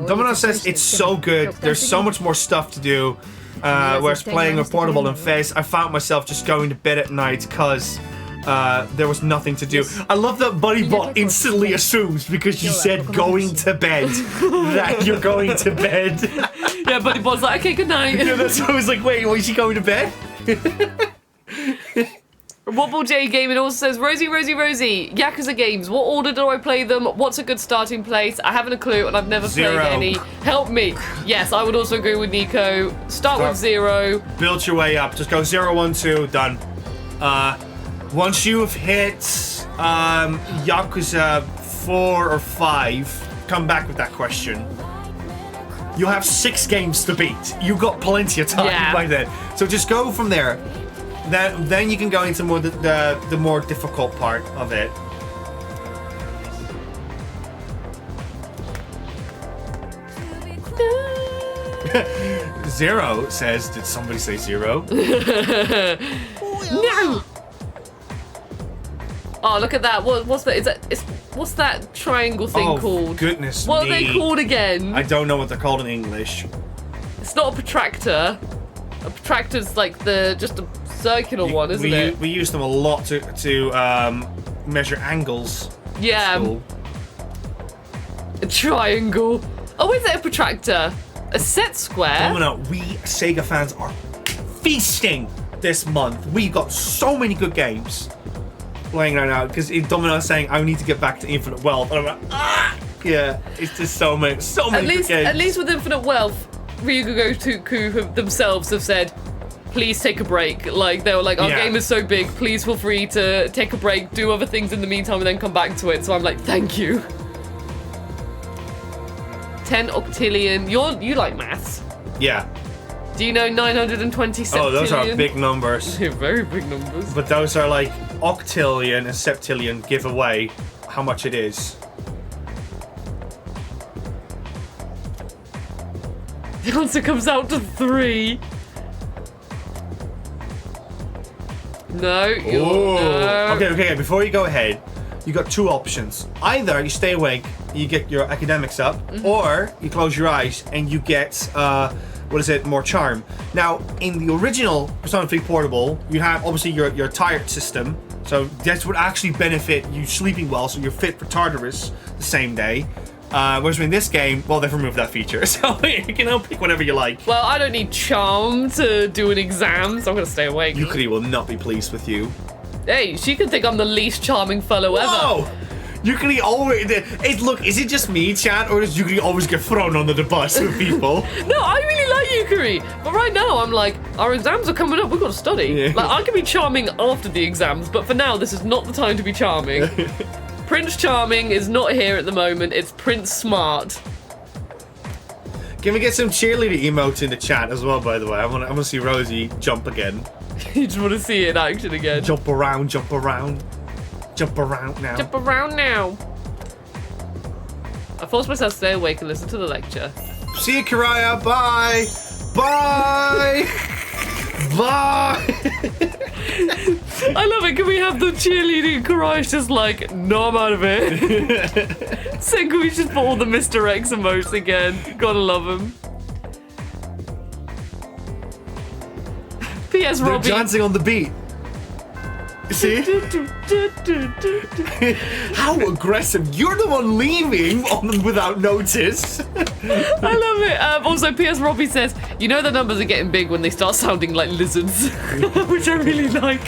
Domino says it's so good. There's so much more stuff to do. Whereas playing with Portable and Fez, I found myself just going to bed at night because there was nothing to do. I love that BuddyBot instantly assumes because you said going to bed that you're going to bed. Yeah, BuddyBot's like, okay, good night. Yeah, that's why I was like, wait, is he going to bed? Wobble J Gaming also says, Rosie, Yakuza games, what order do I play them? What's a good starting place? I haven't a clue and I've never played any. Help me. Yes, I would also agree with Nico. Start with 0. Build your way up. Just go 0, 1, 2, done. Once you've hit Yakuza 4 or 5, come back with that question. You'll have 6 games to beat. You've got plenty of time by then. So just go from there. Then you can go into more the more difficult part of it. Zero says, did somebody say 0? No! Oh, look at that. What's that? What's that triangle thing called? Goodness What me. are they called again? I don't know what they're called in English. It's not a protractor. A protractor's like just a circular one, isn't it? We use them a lot to measure angles. Yeah. A triangle. Oh, is it a protractor? A set square? No, we Sega fans are feasting this month. We've got so many good games playing right now because Domino is saying I need to get back to Infinite Wealth, and I'm like, yeah, it's just so many good games. At least with Infinite Wealth, Ryuga Gotoku themselves have said, please take a break. Like, they were like, our game is so big, please feel free to take a break, do other things in the meantime, and then come back to it. So I'm like, thank you. 10 octillion. You like maths? Yeah. Do you know 920 septillion? Oh, those are big numbers. Very big numbers. But those are like octillion and septillion give away how much it is. The answer comes out to 3. No, no. Okay, before you go ahead, you got 2 options. Either you stay awake, you get your academics up, or you close your eyes and you get, more charm. Now, in the original Persona 3 Portable, you have obviously your tired system, so that would actually benefit you sleeping well, so you're fit for Tartarus the same day. Whereas in this game, well, they've removed that feature, so you can now pick whatever you like. Well, I don't need charm to do an exam, so I'm gonna stay awake. Yukari will not be pleased with you. Hey, she can think I'm the least charming fellow ever. Whoa! Yukari always... Look, is it just me, chat, or does Yukari always get thrown under the bus with people? No, I really like Yukari, but right now I'm like, our exams are coming up, we've got to study. Yeah. Like, I can be charming after the exams, but for now, this is not the time to be charming. Prince Charming is not here at the moment, it's Prince Smart. Can we get some cheerleader emotes in the chat as well, by the way? I want to see Rosie jump again. You just want to see it in action again. Jump around, jump around. Jump around now. Jump around now. I forced myself to stay awake and listen to the lecture. See you, Kiraya. Bye. Bye. Bye. I love it. Can we have the cheerleading Karai's just like, no, I'm out of it. Senku, we should put all the Mr. X emotes again. Gotta love him. P.S. They're Robbie. dancing on the beat. See? How aggressive. You're the one leaving on without notice. I love it. Also, P.S. Robbie says, you know the numbers are getting big when they start sounding like lizards, which I really like.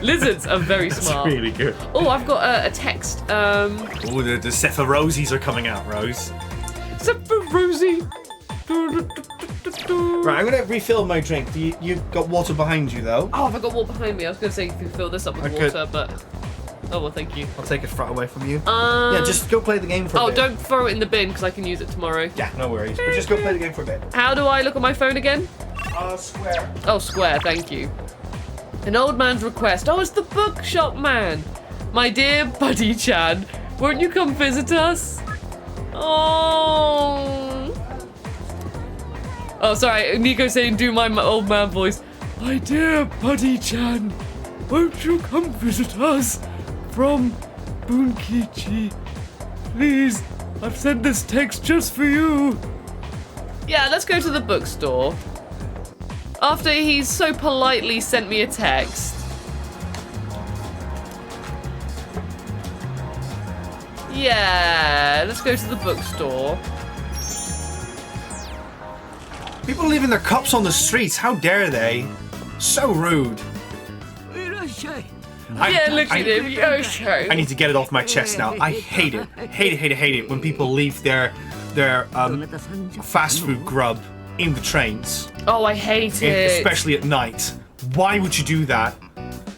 Lizards are very smart. That's really good. Oh, I've got a text. Oh, the Sepha Rosies are coming out, Rose. Sepha Rosie. Right, I'm gonna refill my drink. You've got water behind you, though. Oh, have I got water behind me? I was gonna say you can fill this up with Okay. water, but oh well, thank you. I'll take it away from you. Yeah, just go play the game for a bit. Don't throw it in the bin because I can use it tomorrow. Yeah, no worries. But just go play the game for a bit. How do I look at my phone again? Square. Oh, square, thank you. An old man's request. Oh, it's the bookshop man. My dear Buddy-chan, won't you come visit us? Oh, sorry, Nico saying do my old man voice. My dear Buddy-chan, won't you come visit us? From Bunkichi. Please, I've sent this text just for you. Yeah, let's go to the bookstore. After he's so politely sent me a text. Yeah, let's go to the bookstore. People leaving their cups on the streets. How dare they? So rude. Yeah, look at him. I need to get it off my chest now. I hate it. Hate it when people leave their fast food grub in the trains. Oh, I hate it. Especially at night. Why would you do that?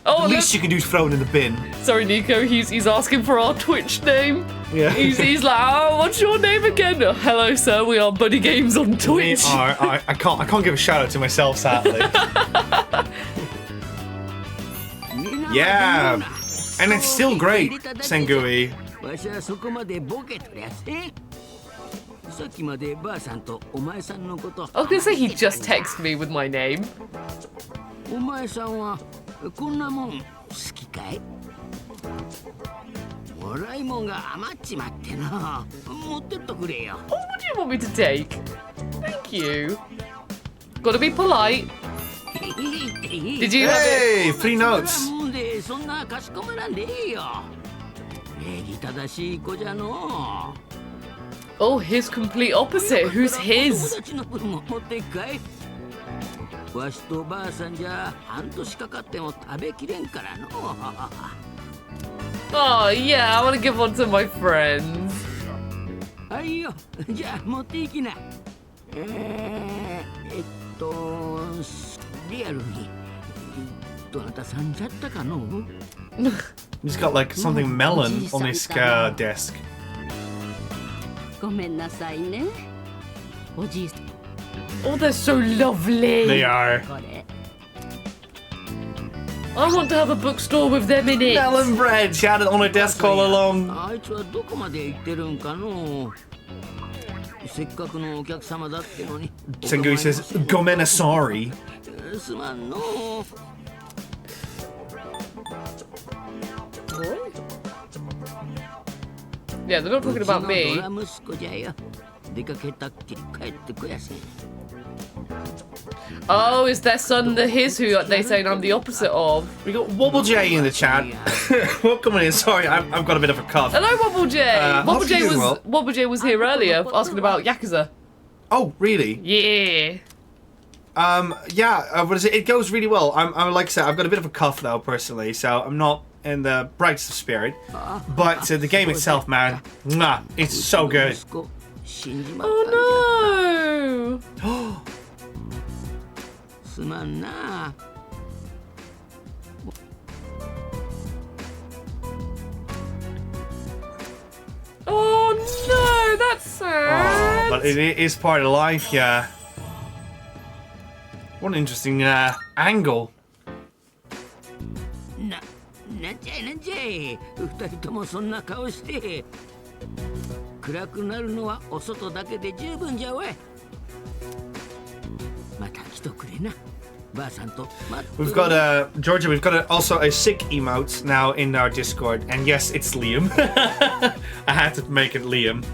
Oh, the least you can do is throw it in the bin. Sorry, Nico. He's asking for our Twitch name. Yeah. He's like, oh, what's your name again? Oh, hello, sir. We are BuddyGames on Twitch. I can't give a shout out to myself, sadly. Yeah, and it's still great, Sengui. I was gonna say he just texted me with my name. What do you want me to take? Thank you. Gotta be polite. Did you have it? Hey, free notes. Oh, his complete opposite. Who's his? Oh, yeah, I want to give one to my friends. He's got like something melon on his desk. Oh, they're so lovely. They are. I want to have a bookstore with them in it. Melon bread. She had it on her desk all along. Sengui says, "Gomena sorry." Yeah, they're not talking about me. Oh, is their son his who they saying I'm the opposite of? We got Wobble J in the chat. Welcome in. Sorry, I've got a bit of a cough. Hello, Wobble J. Wobble J was here earlier asking about Yakuza. Oh, really? Yeah. Yeah. What is it? It goes really well. I'm like I said, I've got a bit of a cough though, personally, so I'm not in the brightest of spirit. But the game itself, man, mwah, it's so good. Oh no! Oh no, that's sad. Oh, but it is part of life, yeah. What an interesting angle. We've got Georgia. We've got also a sick emote now in our Discord, and yes, it's Liam. I had to make it Liam.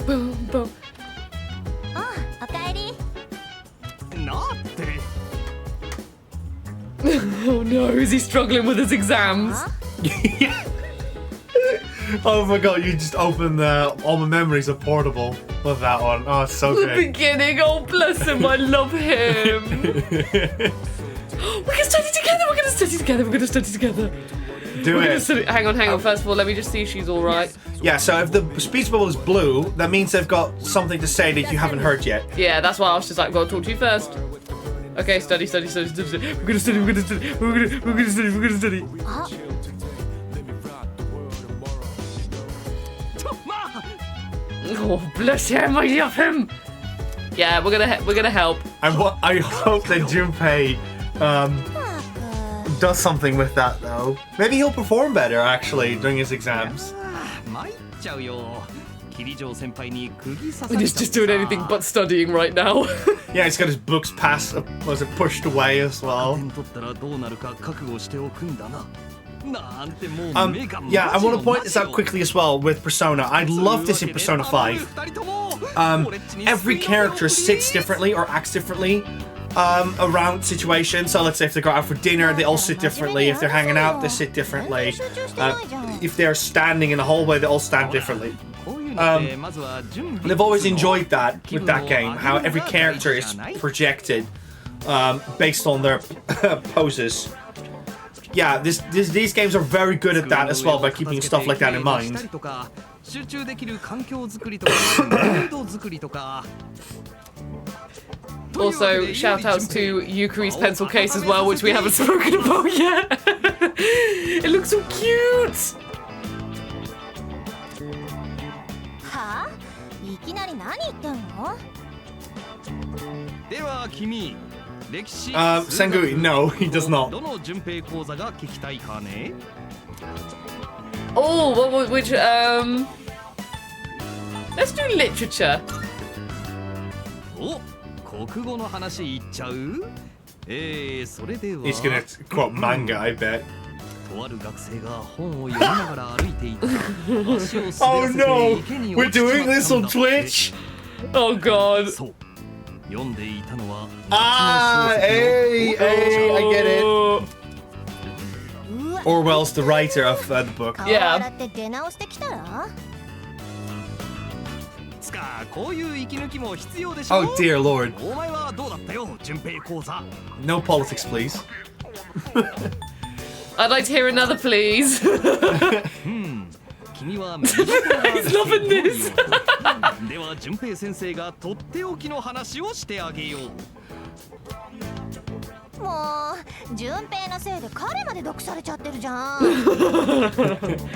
Boom, boom. Oh no, is he struggling with his exams? Oh my god, you just opened all my memories of Portable with that one. Oh, it's so The good. beginning, oh bless him, I love him. We're gonna study together, we're gonna study together, we're gonna study together. Do it. Hang on, first of all, let me just see if she's alright. Yeah, so if the speech bubble is blue, that means they've got something to say that you haven't heard yet. Yeah, that's why I was just like, I've got to talk to you first. Okay, study. We're gonna study, we're gonna study, we're gonna study. Oh, bless him, I love him. Yeah, we're gonna help. I hope that Junpei does something with that though. Maybe he'll perform better actually during his exams. He's just doing anything but studying right now. Yeah, he's got his books pushed away as well. Yeah, I want to point this out quickly as well with Persona. I love this in Persona 5. Every character sits differently or acts differently around situations. So let's say if they go out for dinner, they all sit differently. If they're hanging out, they sit differently. If they're standing in the hallway, they all stand differently. They've always enjoyed that with that game, how every character is projected based on their poses. Yeah, these games are very good at that as well, by keeping stuff like that in mind. Also, shout outs to Yukari's pencil case as well, which we haven't spoken about yet. It looks so cute! Sangui, no, he does not. Oh, which, let's do literature. He's gonna quote manga, I bet. Oh no! We're doing this on Twitch? Oh god. Hey, I get it. Orwell's the writer of the book. Yeah. Oh dear lord. No politics, please. I'd like to hear another, please. He's loving this.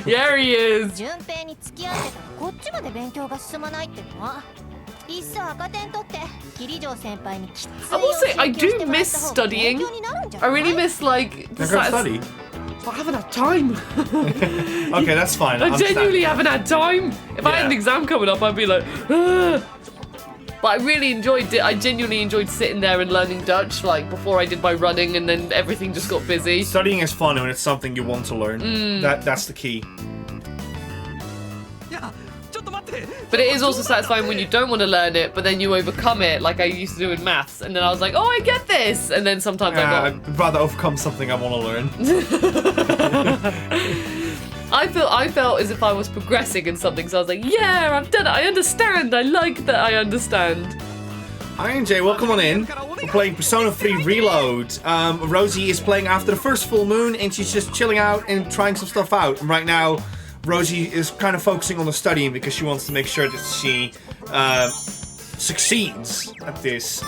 Yeah, he is. I will say, I do miss studying. I really miss, like... They're gonna study. I haven't had time. Okay, that's fine. I genuinely haven't had time. If I had an exam coming up, I'd be like, ugh. But I really enjoyed it. I genuinely enjoyed sitting there and learning Dutch, like, before I did my running, and then everything just got busy. Studying is fun when it's something you want to learn. That's the key. But it is also satisfying when you don't want to learn it, but then you overcome it, like I used to do in maths. And then I was like, oh, I get this. And then sometimes I'd rather overcome something I want to learn. I felt as if I was progressing in something, so I was like, yeah, I've done it, I understand, I like that I understand. Hi NJ, welcome on in. We're playing Persona 3 Reload. Rosie is playing after the first full moon, and she's just chilling out and trying some stuff out. And right now, Rosie is kind of focusing on the studying because she wants to make sure that she succeeds at this.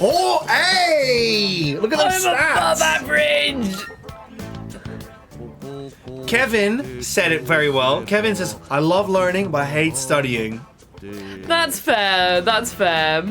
Oh, hey! Look at those stats! I'm above average! Kevin said it very well. Kevin says, I love learning, but I hate studying. That's fair, that's fair.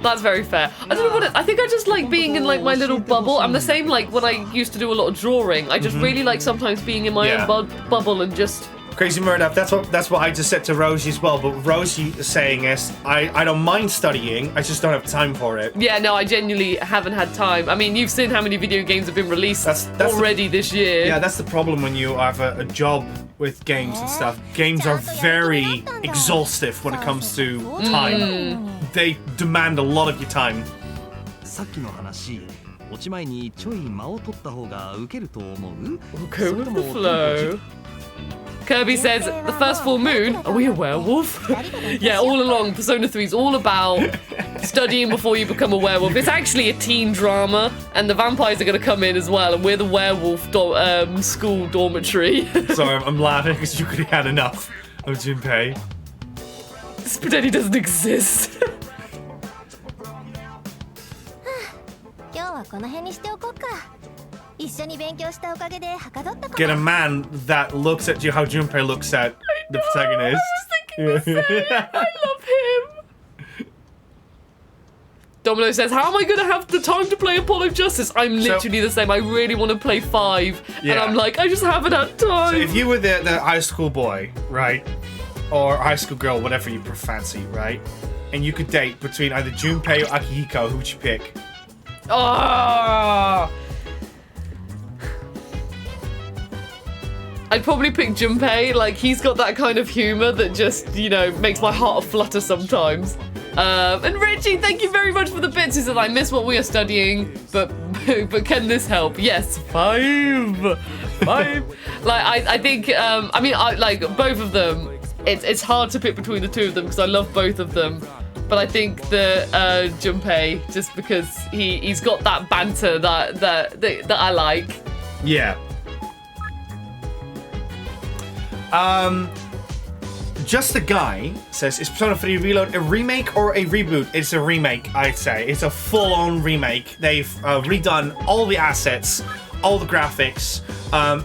That's very fair. I don't know what I think I just like being in like my little bubble. I'm the same like when I used to do a lot of drawing. I just really like sometimes being in my own bubble and just Crazy Murdoch, that's what I just said to Rosie as well, but Rosie is saying is, I don't mind studying, I just don't have time for it. Yeah, no, I genuinely haven't had time. I mean, you've seen how many video games have been released That's already this year. Yeah, that's the problem when you have a job with games and stuff. Games are very exhaustive when it comes to time. They demand a lot of your time. さっきの話、落ち前にちょい間を取った方がウケると思う？ Go with the flow. Kirby says, the first full moon, are we a werewolf? Yeah, all along, Persona 3 is all about studying before you become a werewolf. It's actually a teen drama, and the vampires are going to come in as well, and we're the werewolf school dormitory. Sorry, I'm laughing because you could have had enough of Junpei. Just pretend he doesn't exist. 今日はこの辺にしておこうか。一緒に勉強したおかげではかどったかも。 Get a man that looks at you how Junpei looks at the protagonist. I was thinking the same. I love him. Domino says, how am I going to have the time to play Apollo Justice? I'm literally the same. I really want to play 5. And I'm like, I just haven't had time. So if you were the high school boy, right? Or high school girl, whatever you fancy, right? And you could date between either Junpei or Akihiko, who would you pick? Oh! I'd probably pick Junpei. Like, he's got that kind of humor that just, you know, makes my heart flutter sometimes. And Richie, thank you very much for the bits. He said, I miss what we are studying, but can this help? Yes, 5. 5. Like, I think, I mean, like, both of them, it's hard to pick between the two of them because I love both of them. But I think the Junpei, just because he's got that banter that I like. Yeah. Just a Guy says, is Persona 3 Reload a remake or a reboot? It's a remake, I'd say. It's a full-on remake. They've redone all the assets, all the graphics.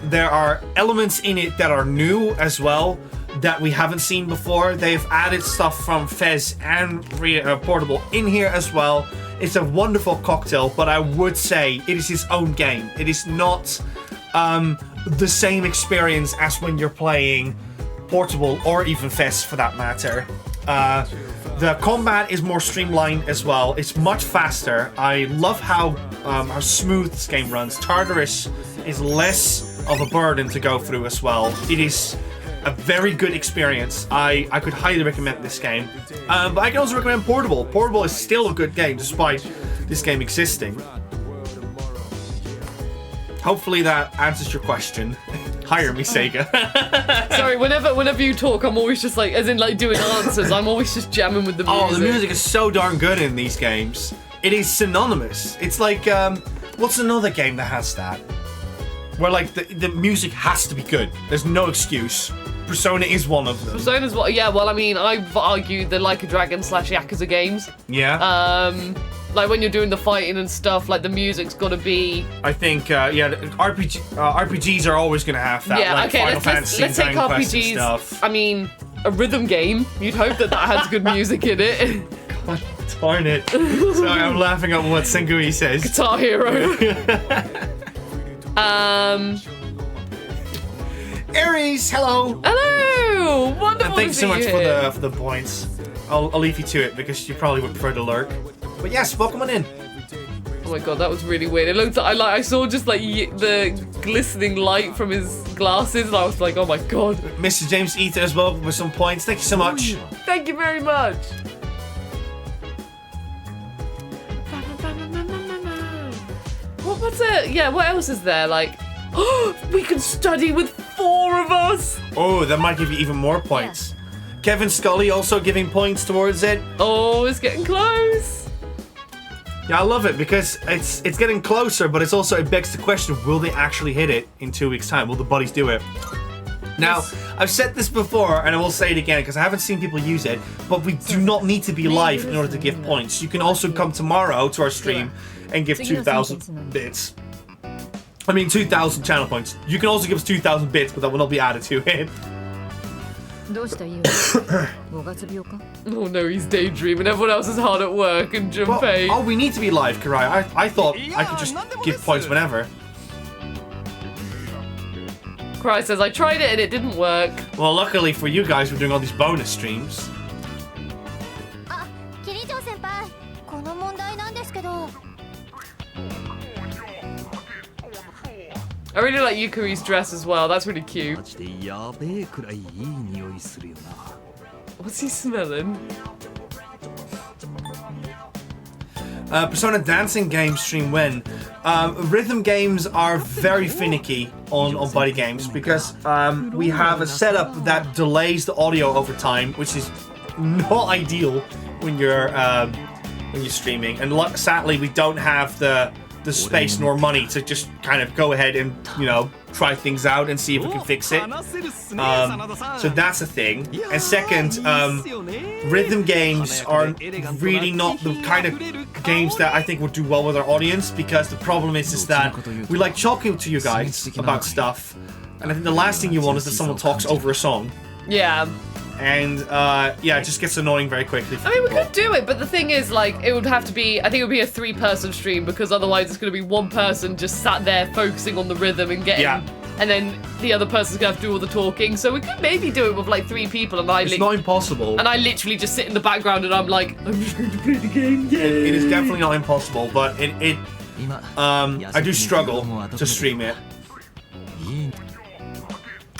There are elements in it that are new as well that we haven't seen before. They've added stuff from Fez and Portable in here as well. It's a wonderful cocktail, but I would say it is its own game. It is not the same experience as when you're playing Portable or even Fez for that matter. The combat is more streamlined as well. It's much faster. I love how smooth this game runs. Tartarus is less of a burden to go through as well. It is a very good experience. I could highly recommend this game. But I can also recommend Portable. Portable is still a good game despite this game existing. Hopefully that answers your question. Hire me, Sega. Sorry, whenever you talk, I'm always just like, as in like doing answers, I'm always just jamming with the music. Oh, the music is so darn good in these games. It is synonymous. It's like, what's another game that has that? Where like the music has to be good. There's no excuse. Persona is one of them. Persona's what? Yeah, well, I mean, I've argued the Like a Dragon / Yakuza games. Yeah. Like when you're doing the fighting and stuff, like the music's got to be. I think, yeah, RPGs are always gonna have that. Yeah, like okay, Final Fantasy let's take Dragon Quest and RPGs. stuff. I mean, a rhythm game. You'd hope that has good music in it. God darn it! Sorry, I'm laughing at what Sengui says. Guitar Hero. Aries, hello. Hello. Wonderful. And thank you to so see much here. for the points. I'll leave you to it because you probably would prefer to lurk. But yes, welcome on in. Oh my god, that was really weird. It looked like I saw just like the glistening light from his glasses, and I was like, oh my god. Mr. James Eater as well with some points. Thank you so much. Thank you very much. What's it? Yeah, what else is there? Like, we can study with 4 of us. Oh, that might give you even more points. Kevin Scully also giving points towards it. Oh, it's getting close. Yeah, I love it because it's getting closer, but it begs the question, will they actually hit it in 2 weeks' time? Will the buddies do it? Now, I've said this before, and I will say it again because I haven't seen people use it, but we do not need to be live in order to give points. You can also come tomorrow to our stream and give 2,000 bits. I mean, 2,000 channel points. You can also give us 2,000 bits, but that will not be added to it. Oh no, he's daydreaming. Everyone else is hard at work and Junpei. Well, oh, we need to be live, Karai. I thought I could just give points whenever. Cry says, I tried it and it didn't work. Well, luckily for you guys, we're doing all these bonus streams. あ、キリジョウ先輩、この問題なんですけど。 I really like Yukari's dress as well. That's really cute. マジでやべえくらいいい匂いするよな。 What's he smelling? Persona dancing game stream when? Rhythm games are very finicky on BuddyGames because we have a setup that delays the audio over time, which is not ideal when you're streaming. And sadly, we don't have the space nor money to just kind of go ahead and, you know, try things out and see if we can fix it. So that's a thing. And second, rhythm games are really not the kind of games that I think would do well with our audience, because the problem is that we like talking to you guys about stuff, and I think the last thing you want is that someone talks over a song. Yeah. And yeah, it just gets annoying very quickly. I mean, we could do it, but the thing is, like, it would have to be, I think it would be a 3-person stream, because otherwise it's going to be one person just sat there focusing on the rhythm and getting, and then the other person's going to have to do all the talking. So we could maybe do it with like 3 people, and it's not impossible. And I literally just sit in the background and I'm like, I'm just going to play the game. It is definitely not impossible, but I do struggle to stream it.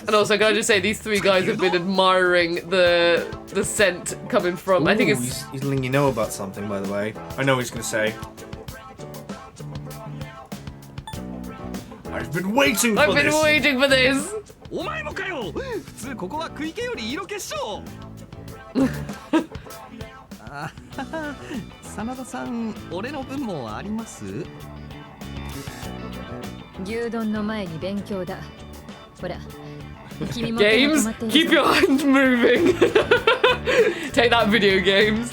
And also, can I just say, these 3 guys have been admiring the scent coming from. I think it's. He's letting you know about something, by the way. I know what he's gonna say. I've been waiting for this. I've been waiting for this. お前もかよ。普通ここは食い気より色気っしょ。あはは、真田さん、俺の分もあります？牛丼の前に勉強だ。ほら。 Games, keep your hands moving. Take that, video games.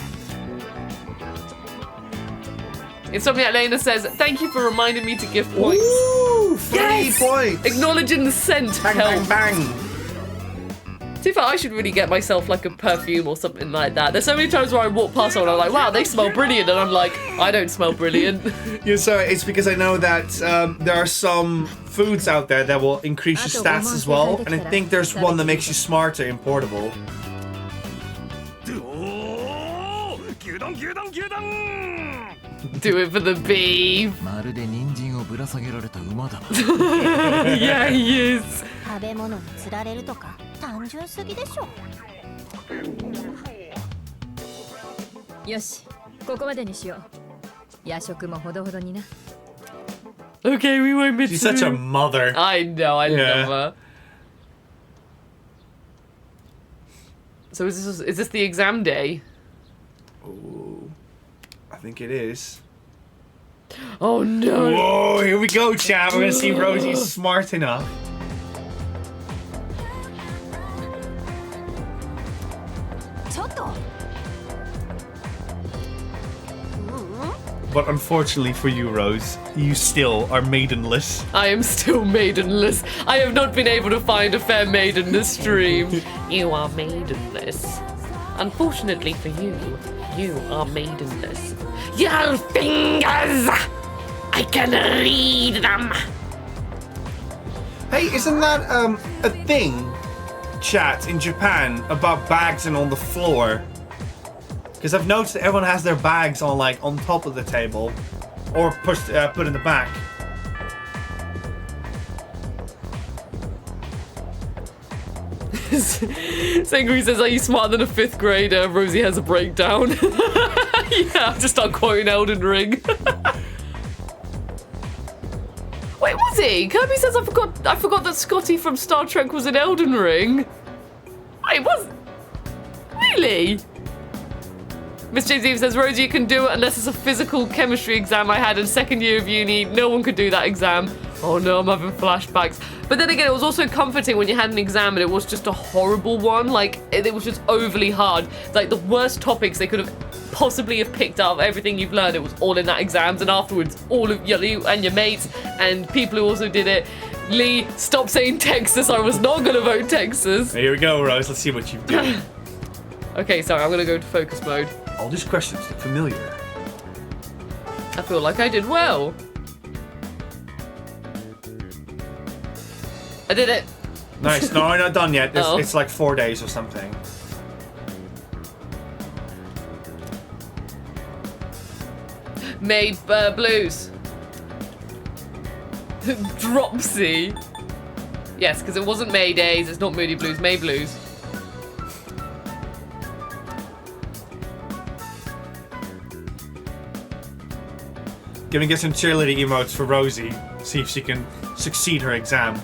Insomniac Lena says, thank you for reminding me to give points. Ooh, 3 yes! points. Acknowledging the scent. Bang, bang, bang. To be fair, I should really get myself like a perfume or something like that. There's so many times where I walk past someone and I'm like, wow, they smell brilliant. And I'm like, I don't smell brilliant. Yeah, so it's because I know that there are some foods out there that will increase your stats as well. And I think there's one that makes you smarter in portable. Do it for the beef. Yeah, he is. 食べ物に釣られるとか単純すぎでしょ。よし、ここまでにしよう。夜食もほどほどにな。Okay, we won't miss. She's such a mother. I know, I love her. So is this the exam day? Ooh, I think it is. Oh no! Whoa, here we go, chat. We're gonna see if Rosie's smart enough. But unfortunately for you, Rose, you still are maidenless. I am still maidenless. I have not been able to find a fair maiden this stream. You are maidenless. Unfortunately for you, you are maidenless. Your fingers! I can read them! Hey, isn't that a thing, chat, in Japan about bags and on the floor? Because I've noticed that everyone has their bags on on top of the table, or put in the back. Sangri says, are you smarter than a 5th grader? Rosie has a breakdown. Yeah, I'll just start quoting Elden Ring. Wait, was he? Kirby says I forgot that Scotty from Star Trek was in Elden Ring. Wait, really? Miss James Eve says, Rosie, you can do it unless it's a physical chemistry exam I had in 2nd year of uni. No one could do that exam. Oh no, I'm having flashbacks. But then again, it was also comforting when you had an exam and it was just a horrible one. Like, it was just overly hard. Like, the worst topics they could have possibly have picked up, everything you've learned, it was all in that exams. And afterwards, all of you and your mates and people who also did it. Lee, stop saying Texas. I was not going to vote Texas. Here we go, Rose. Let's see what you've done. Okay, sorry, I'm going to go to focus mode. All these questions look familiar. I feel like I did well. I did it. Nice. No, I'm not done yet. Oh. It's like 4 days or something. Made blues. Dropsy. Yes, because it wasn't May Days. It's not Moody Blues. May Blues. Gonna get some cheerleading emotes for Rosie. See if she can succeed her exam.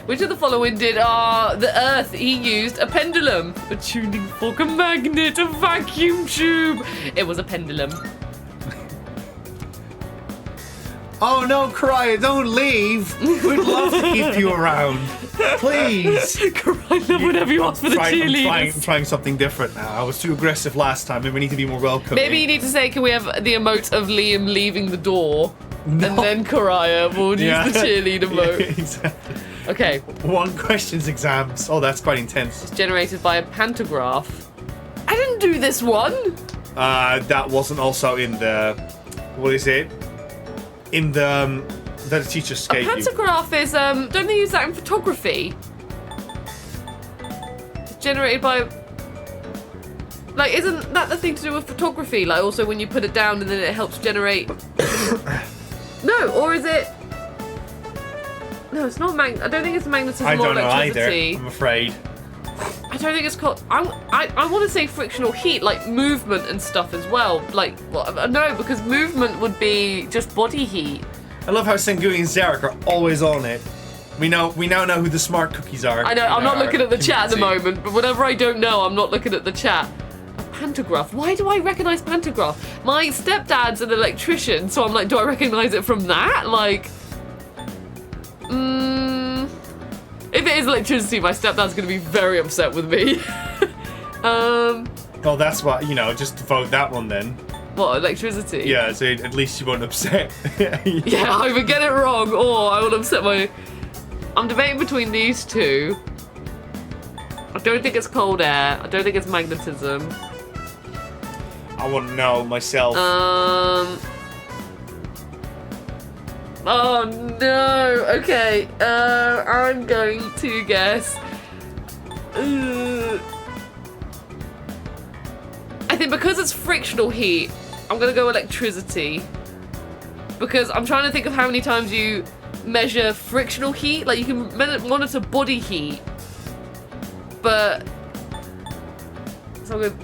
Which of the following did the Earth? He used a pendulum, a tuning fork, a magnet, a vacuum tube. It was a pendulum. Oh no, Karaya, don't leave! We'd love to keep you around. Please! I love whenever you ask for the cheerleaders. I'm trying something different now. I was too aggressive last time. Maybe we need to be more welcoming. Maybe you need to say, can we have the emote of Liam leaving the door? No. And then Karaya will use the cheerleader emote. Yeah, exactly. Okay. 1 questions exams. Oh, that's quite intense. It's generated by a pantograph. I didn't do this one! That wasn't also in the... What is it? In the... that the teachers A gave you. pantograph is, don't they use that in photography? It's generated by... Like, isn't that the thing to do with photography? Like, also when you put it down and then it helps generate... No, or is it... No, it's not I don't think it's magnetism I or don't know either, electricity. I'm afraid. I don't think it's called... I want to say frictional heat, like movement and stuff as well. Like, well, no, because movement would be just body heat. I love how Sengu and Zarek are always on it. We now know who the smart cookies are. I know, I'm not looking at the chat at the community. moment, but whatever I don't know, I'm not looking at the chat. A pantograph. Why do I recognise pantograph? My stepdad's an electrician, so I'm like, do I recognise it from that? Like... If it is electricity, my stepdad's going to be very upset with me. Well, that's what, just vote that one then. What, electricity? Yeah, so at least you won't upset. Yeah, I either get it wrong or I will upset my... I'm debating between these two. I don't think it's cold air. I don't think it's magnetism. I want to know myself. Oh no. Okay. I'm going to guess. I think because it's frictional heat, I'm gonna go electricity. Because I'm trying to think of how many times you measure frictional heat. Like you can monitor body heat, but so I'm gonna.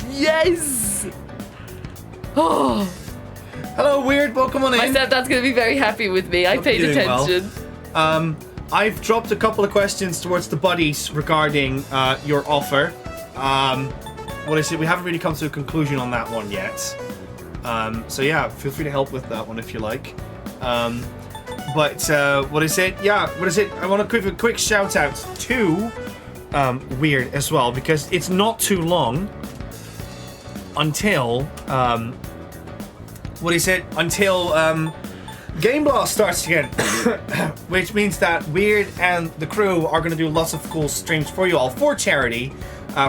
Yes! Oh! Hello, Weird. Welcome on in. My stepdad's gonna be very happy with me. I paid doing well. attention. I've dropped a couple of questions towards the buddies regarding your offer. What is it? We haven't really come to a conclusion on that one yet. So yeah, feel free to help with that one if you like. But what is it? Yeah, what is it? I want to give a quick shout out to Weird as well, because it's not too long until what is it? Until Game Blast starts again, which means that Weird and the crew are going to do lots of cool streams for you all for charity.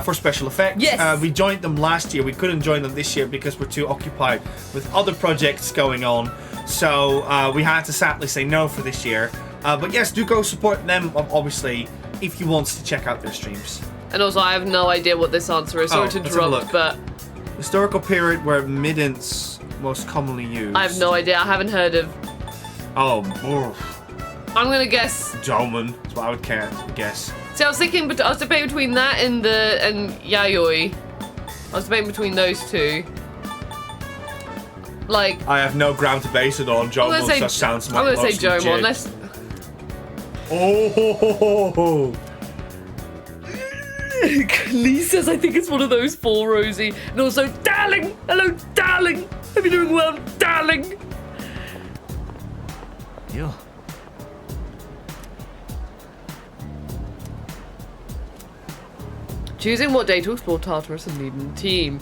For special effects. Yes. We joined them last year. We couldn't join them this year because we're too occupied with other projects going on. So we had to sadly say no for this year. But yes, do go support them, obviously, if you want to check out their streams. And also, I have no idea what this answer is. Sorry to let's have a interrupt, look. but Historical period where middens most commonly used. I have no idea. I haven't heard of. Oh, I'm gonna guess. Jolman. That's what I would guess. See, I was thinking, but I was debating between that and Yayoi. I was debating between those two. Like, I have no ground to base it on. Jolman just sounds like I'm gonna say most Jomon. legit. Let's. Oh. Lee says I think it's one of those four, Rosie. And also, darling! Hello, darling! Hope you're doing well, darling! Yo. Choosing what day to explore Tartarus and leading the team.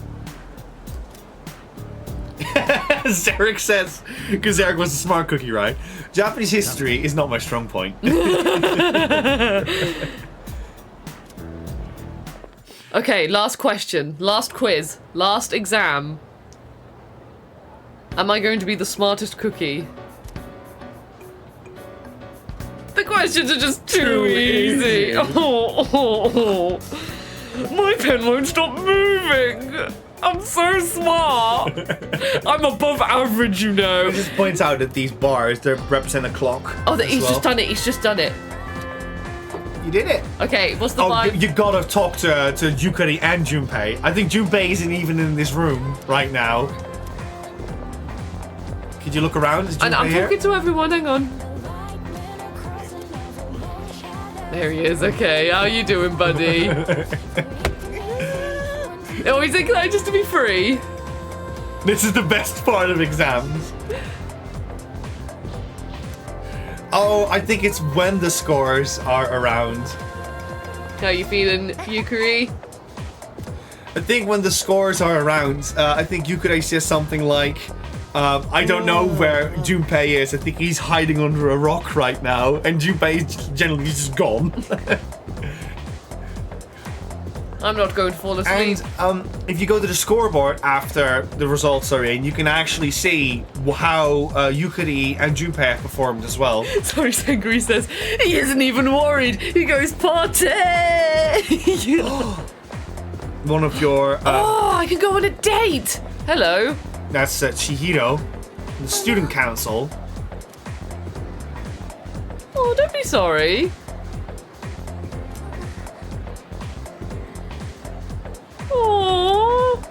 Zarek says, because Zarek was a smart cookie, right? Japanese history is not my strong point. Okay, last question. Last quiz. Last exam. Am I going to be the smartest cookie? The questions are just too easy. Oh. My pen won't stop moving. I'm so smart. I'm above average, you know. It just points out that these bars, they represent a clock. Oh, he's just done it. He's just done it. You did it. Okay, what's the vibe? You gotta talk to Yukari and Junpei. I think Junpei isn't even in this room right now. Could you look around? Is Junpei I'm here? talking to everyone. Hang on. There he is. Okay, how you doing, buddy? Oh, he's excited just to be free. This is the best part of exams. Oh, I think it's when the scores are around. How you feeling, Yukari? I think when the scores are around, I think Yukari says something like, I don't know where Junpei is. I think he's hiding under a rock right now, and Junpei is generally just gone. I'm not going to fall asleep. And if you go to the scoreboard after the results are in, you can actually see how Yukari and Junpei have performed as well. Sorry, Sangri says, he isn't even worried. He goes, party! One of your... oh, I can go on a date! Hello. That's Chihiro, the student council. Oh, don't be sorry. Aww.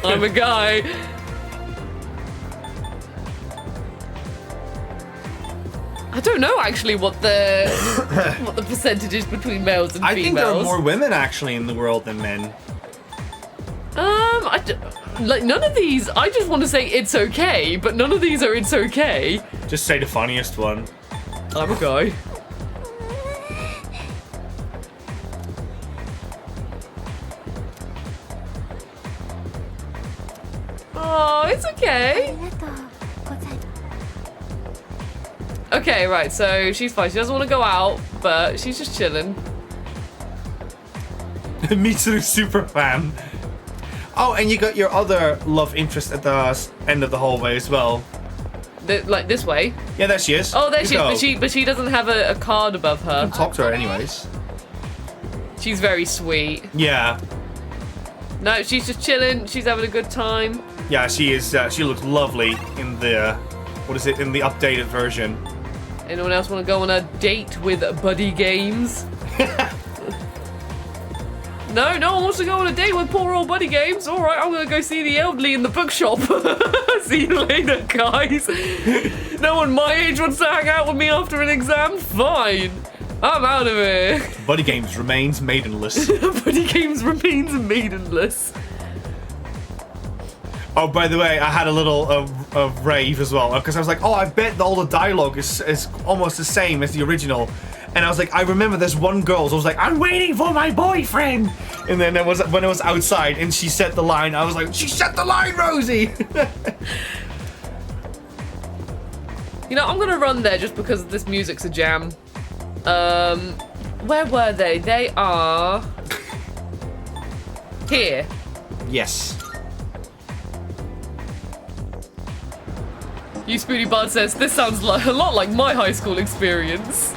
I'm a guy. I don't know actually what the percentage is between males and females. I think there are more women actually in the world than men. Like none of these. I just want to say it's okay, but none of these are it's okay. Just say the funniest one. I'm a guy. Oh, it's okay. Okay, right, so she's fine. She doesn't want to go out, but she's just chilling. Mitsuru super fan. Oh, and you got your other love interest at the end of the hallway as well. Like this way? Yeah, there she is. Oh, there she is, but she doesn't have a card above her. Talk to her anyways. She's very sweet. Yeah. No, she's just chilling. She's having a good time. Yeah, she is. She looks lovely in the, what is it, in the updated version. Anyone else want to go on a date with BuddyGames? No, no one wants to go on a date with poor old BuddyGames. All right, I'm gonna go see the elderly in the bookshop. See you later, guys. No one my age wants to hang out with me after an exam. Fine, I'm out of here. BuddyGames remains maidenless. BuddyGames remains maidenless. Oh, by the way, I had a little rave as well, because I was like, oh, I bet all the dialogue is almost the same as the original. And I was like, I remember there's one girl, so I was like, I'm waiting for my boyfriend! And then when I was outside and she said the line, I was like, she said the line, Rosie! You know, I'm gonna run there just because this music's a jam. Where were they? They are... here. Yes. You Spoony Bard says, this sounds like a lot like my high school experience.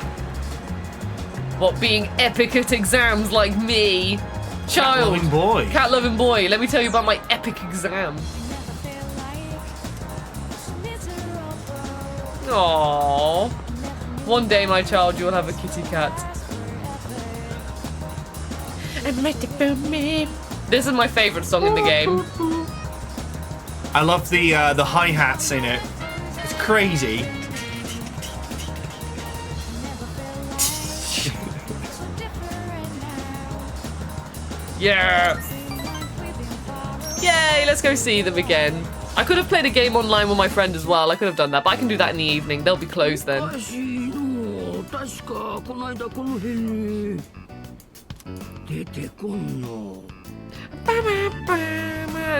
What, being epic at exams like me? Child. Cat-loving boy. Cat-loving boy. Let me tell you about my epic exam. Aww. One day, my child, you'll have a kitty cat. This is my favorite song in the game. I love the hi-hats in it. It's crazy. Yeah. Yay, let's go see them again. I could have played a game online with my friend as well. I could have done that, but I can do that in the evening. They'll be closed then.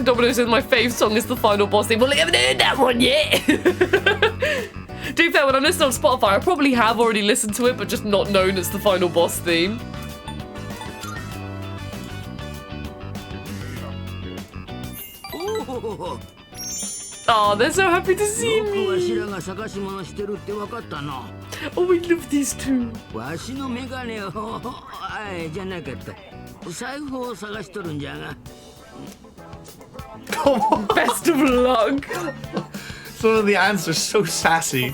Domino says my fave song is the final boss theme. Well, I haven't heard that one yet. To be fair, when I listen on Spotify, I probably have already listened to it, but just not known it's the final boss theme. Oh, they're so happy to see me. Oh, we love these two. Come on. Best of luck. Some of the answers so sassy.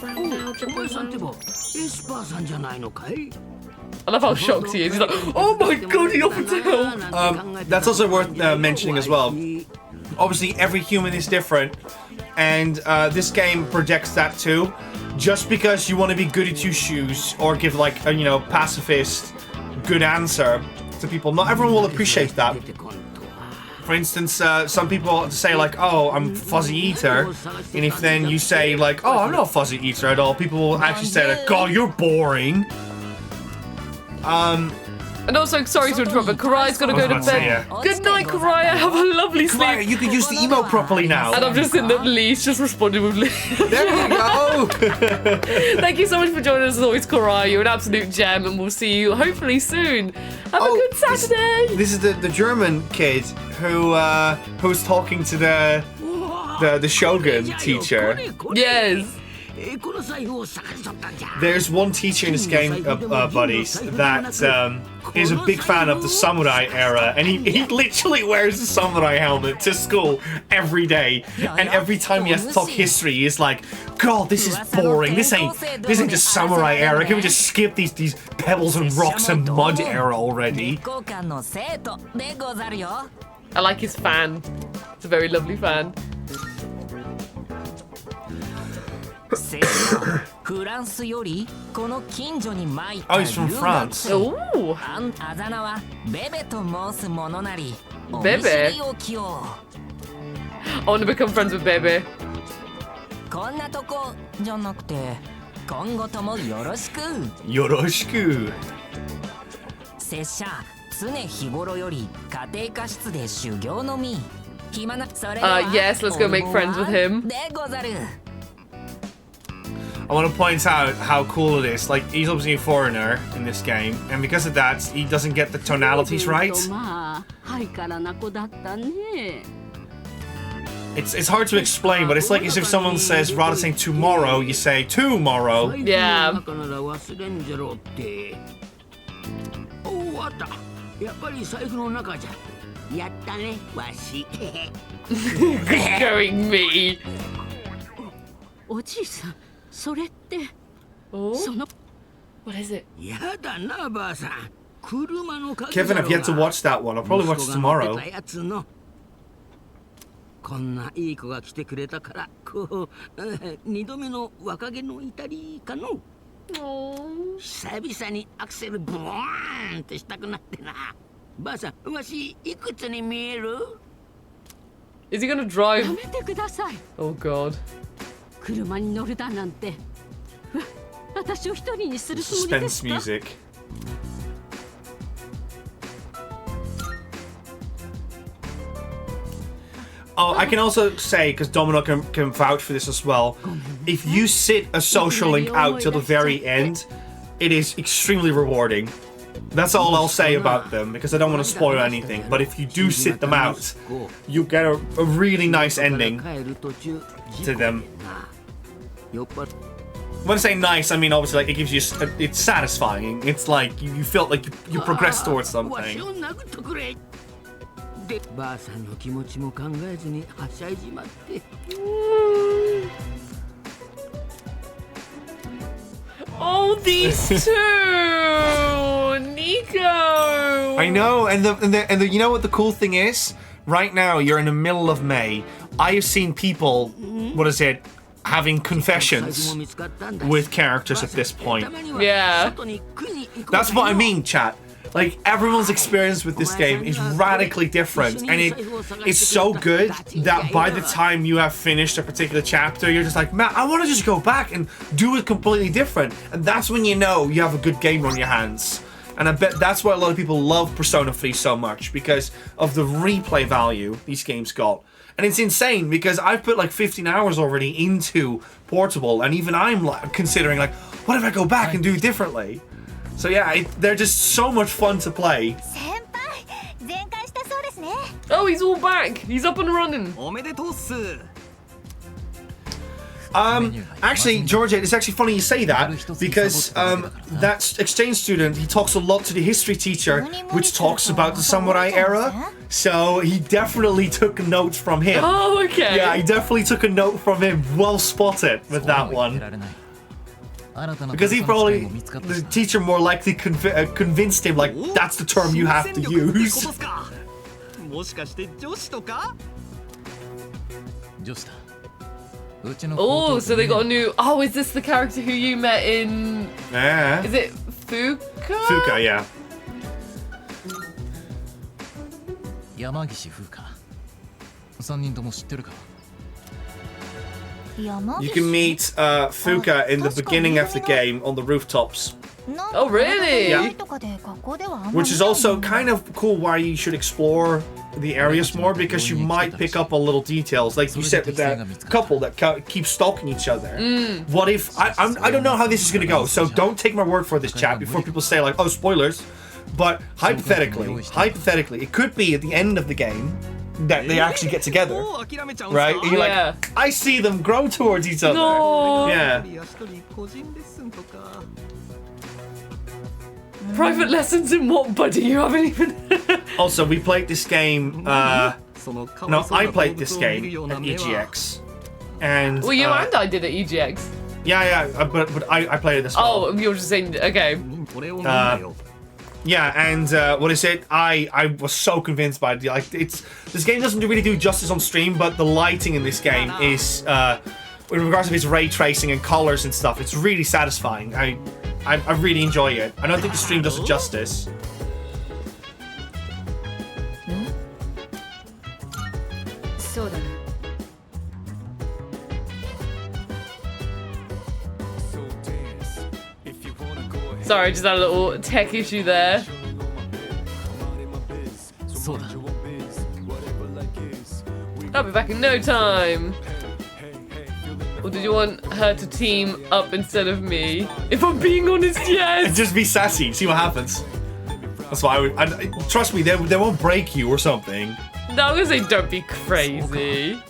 I love how shocked he is. He's like, oh my god, he offered to help. That's also worth mentioning as well. Obviously, every human is different, and this game projects that too. Just because you want to be goody two shoes or give like a pacifist good answer to people, not everyone will appreciate that. For instance, some people say like, "Oh, I'm fuzzy eater," and if then you say like, "Oh, I'm not a fuzzy eater at all," people will actually say like, "God, you're boring." And also, sorry to interrupt, but Karai's got to go to bed. Good night, Karai. Have a lovely sleep. Karai, you can use the emote properly now. And I'm just in the leash, just responding with leash. There you go. Thank you so much for joining us as always, Karai. You're an absolute gem, and we'll see you hopefully soon. Have a good Saturday. This is the German kid who was talking to the Shogun teacher. Yes. There's one teacher in this game, buddies, that is a big fan of the samurai era, and he literally wears a samurai helmet to school every day, and every time he has to talk history, he's like, God, this is boring. This ain't the samurai era. Can we just skip these pebbles and rocks and mud era already? I like his fan. It's a very lovely fan. Oh, he's from France. Ooh. Bebe. I want to become friends with Bebe. Yoroshiku. Yes, let's go make friends with him. I want to point out how cool it is. Like, he's obviously a foreigner in this game, and because of that, he doesn't get the tonalities right. It's hard to explain, but it's like as if someone says, rather than saying tomorrow, you say tomorrow. Yeah. Going me. Oh? What is it? Kevin, I've yet to watch that one. I'll probably watch it tomorrow. Is he gonna drive? Oh god. Suspense music. Oh, I can also say, because Domino can vouch for this as well, if you sit a social link out till the very end, it is extremely rewarding. That's all I'll say about them, because I don't want to spoil anything. But if you do sit them out, you get a really nice ending to them. When I say nice, I mean obviously like it gives you, it's satisfying. It's like you feel like you progress towards something. Oh, these two, Nico. I know, and the you know what the cool thing is? Right now, you're in the middle of May. I have seen people, what is it, having confessions with characters at this point. Yeah. That's what I mean, chat. Like, everyone's experience with this game is radically different, and it's so good that by the time you have finished a particular chapter, you're just like, man, I want to just go back and do it completely different. And that's when you know you have a good game on your hands. And I bet that's why a lot of people love Persona 3 so much, because of the replay value these games got. And it's insane because I've put like 15 hours already into Portable, and even I'm like, considering like, what if I go back and do it differently? So yeah, they're just so much fun to play. 先輩全開したそうですね Oh, he's all back. He's up and running. おめでとうっす Actually, Georgia, it's actually funny you say that because that exchange student, he talks a lot to the history teacher, which talks about the samurai era. So he definitely took notes from him. Oh, okay. Yeah, he definitely took a note from him. Well spotted with that one. Because he probably, the teacher more likely convinced him, like, that's the term you have to use. もしかして女子とか女子だ Oh, so they got a new... Oh, is this the character who you met in... Yeah. Is it Fuka? Fuka, yeah. 山岸風花3人とも知ってるか You can meet Fuka in the beginning of the game on the rooftops. Oh, really? Yeah. Which is also kind of cool why you should explore the areas more, because you might pick up on little details. Like you said with that couple that keep stalking each other. What if... I don't know how this is going to go, so don't take my word for this, chat, before people say like, oh, spoilers. But hypothetically, it could be at the end of the game that they actually get together. Right? And you're like, I see them grow towards each other. No. Yeah. Private lessons in what, buddy? You haven't even... Also, we played this game... no, I played this game at EGX. And... Well, you and I did at EGX. Yeah, but I played it as well. Oh, you were just saying... Okay. Yeah, and what is it? I was so convinced by it. Like, this game doesn't really do justice on stream, but the lighting in this game is... in regards to its ray tracing and colors and stuff, it's really satisfying. I really enjoy it. I don't think the stream does it justice. Sorry, I just had a little tech issue there. I'll be back in no time. Or did you want her to team up instead of me? If I'm being honest, yes. Just be sassy. See what happens. That's why I would. Trust me, they won't break you or something. No, I'm gonna say don't be crazy.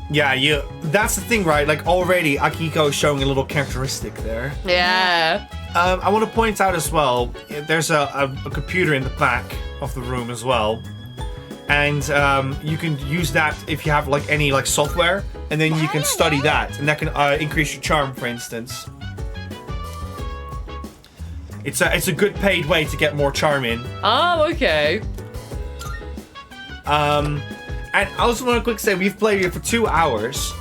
Yeah, that's the thing, right? Like, already Akiko is showing a little characteristic there. Yeah. I want to point out as well, there's a computer in the back of the room as well. And you can use that if you have like any like software, and then you can study that, and that can increase your charm, for instance. It's a good paid way to get more charm in. Oh, okay. And I also want to quick say we've played it for 2 hours,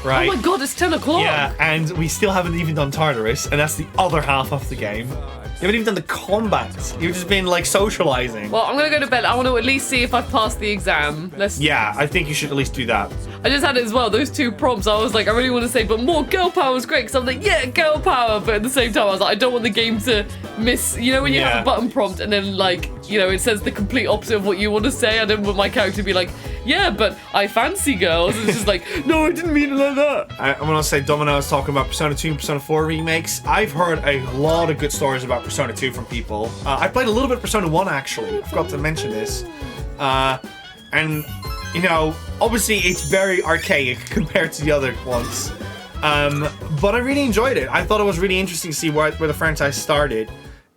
right? Oh my god, it's 10 o'clock. Yeah, and we still haven't even done Tartarus, and that's the other half of the game. You haven't even done the combat. You've just been like socializing. Well, I'm gonna go to bed. I want to at least see if I've passed the exam. Yeah, I think you should at least do that. I just had it as well. Those 2 prompts. I was like, I really want to say, but more girl power is great. Because I'm like, yeah, girl power. But at the same time, I was like, I don't want the game to miss. You know, when you have a button prompt and then like, you know, it says the complete opposite of what you want to say. I don't want my character to be like, yeah, but I fancy girls. It's just like, no, I didn't mean it like that. I want to say Domino is talking about Persona 2 and Persona 4 remakes. I've heard a lot of good stories about Persona 2 from people. I played a little bit of Persona 1 actually. I forgot to mention this. And, you know, obviously it's very archaic compared to the other ones. But I really enjoyed it. I thought it was really interesting to see where the franchise started.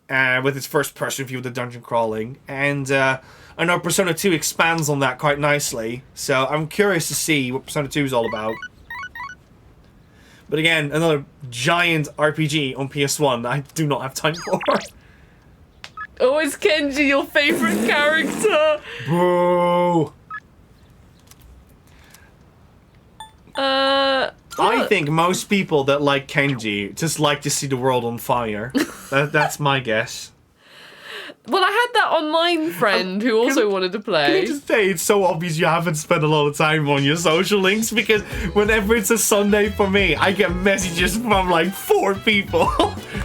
With its first person view of the dungeon crawling. And I know Persona 2 expands on that quite nicely. So I'm curious to see what Persona 2 is all about. But again, another giant RPG on PS1 that I do not have time for. Oh, it's Kenji, your favorite character. Boo! I think most people that like Kenji just like to see the world on fire. That's my guess. Well, I had that online friend who also wanted to play. Can I just say, it's so obvious you haven't spent a lot of time on your social links, because whenever it's a Sunday for me, I get messages from like 4 people.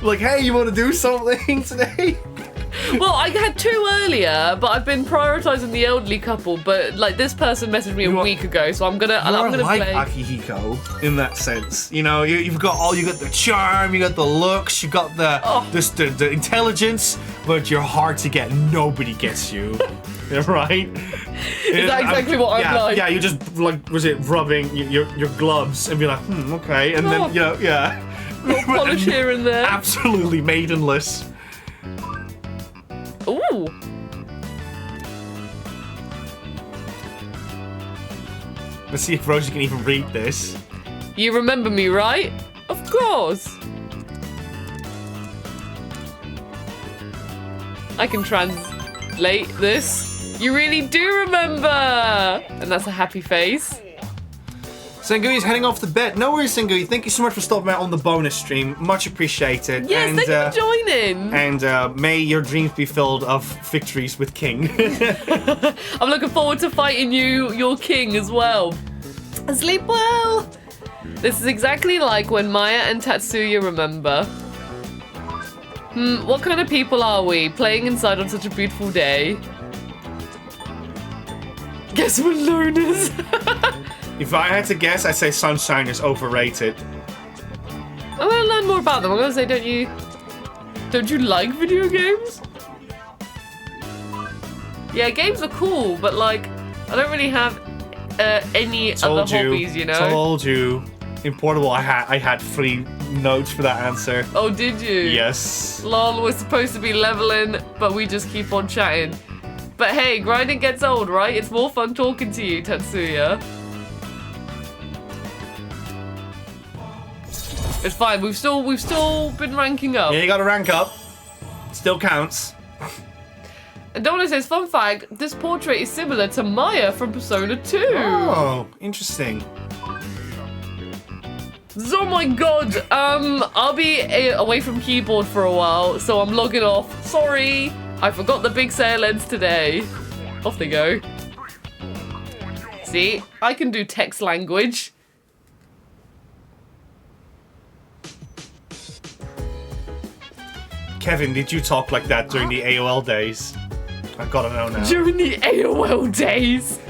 Like, hey, you want to do something today? Well, I had 2 earlier, but I've been prioritizing the elderly couple. But like this person messaged me a week ago, so I'm gonna like play. Akihiko in that sense. You know, you got the charm, you got the looks, you got the intelligence, but you're hard to get. Nobody gets you. Right? Is that exactly what I'm like? Yeah, you just rubbing your gloves and be like, okay, and then Little polish here and there. Absolutely maidenless. Ooh. Let's see if Rosie can even read this. You remember me, right? Of course. I can translate this. You really do remember! And that's a happy face. Sengui's heading off to bed. No worries, Sengui. Thank you so much for stopping out on the bonus stream. Much appreciated. Yes, and, thank you for joining. And may your dreams be filled of victories with King. I'm looking forward to fighting your king as well. Sleep well. This is exactly like when Maya and Tatsuya remember. What kind of people are we, playing inside on such a beautiful day? Guess we're loners. If I had to guess, I'd say Sunshine is overrated. I'm gonna learn more about them. I'm gonna say, don't you like video games? Yeah, games are cool, but like, I don't really have any other hobbies, you know? Told you. In Portable, I had 3 notes for that answer. Oh, did you? Yes. Lol, we're supposed to be leveling, but we just keep on chatting. But hey, grinding gets old, right? It's more fun talking to you, Tatsuya. It's fine. We've still been ranking up. Yeah, you gotta rank up. Still counts. And Donna says, fun fact, this portrait is similar to Maya from Persona 2. Oh, interesting. Oh my god. I'll be away from keyboard for a while, so I'm logging off. Sorry. I forgot the big sail ends today. Off they go. See, I can do text language. Kevin, did you talk like that during the AOL days? I've gotta know now. During the AOL days.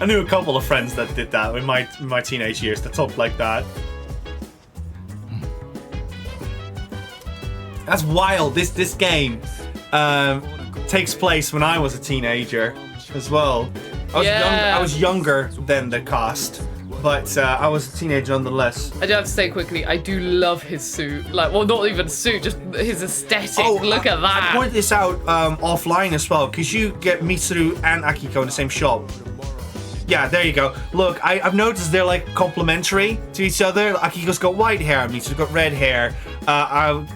I knew a couple of friends that did that in my teenage years that talked like that. That's wild. This game takes place when I was a teenager as well. I was younger than the cast, but I was a teenager nonetheless. I do have to say quickly, I do love his suit. Like, well, not even suit, just his aesthetic. Look at that. I pointed this out offline as well, because you get Mitsuru and Akiko in the same shop. Yeah, there you go. Look, I've noticed they're like complementary to each other. Akiko's got white hair, Mitsuru's got red hair.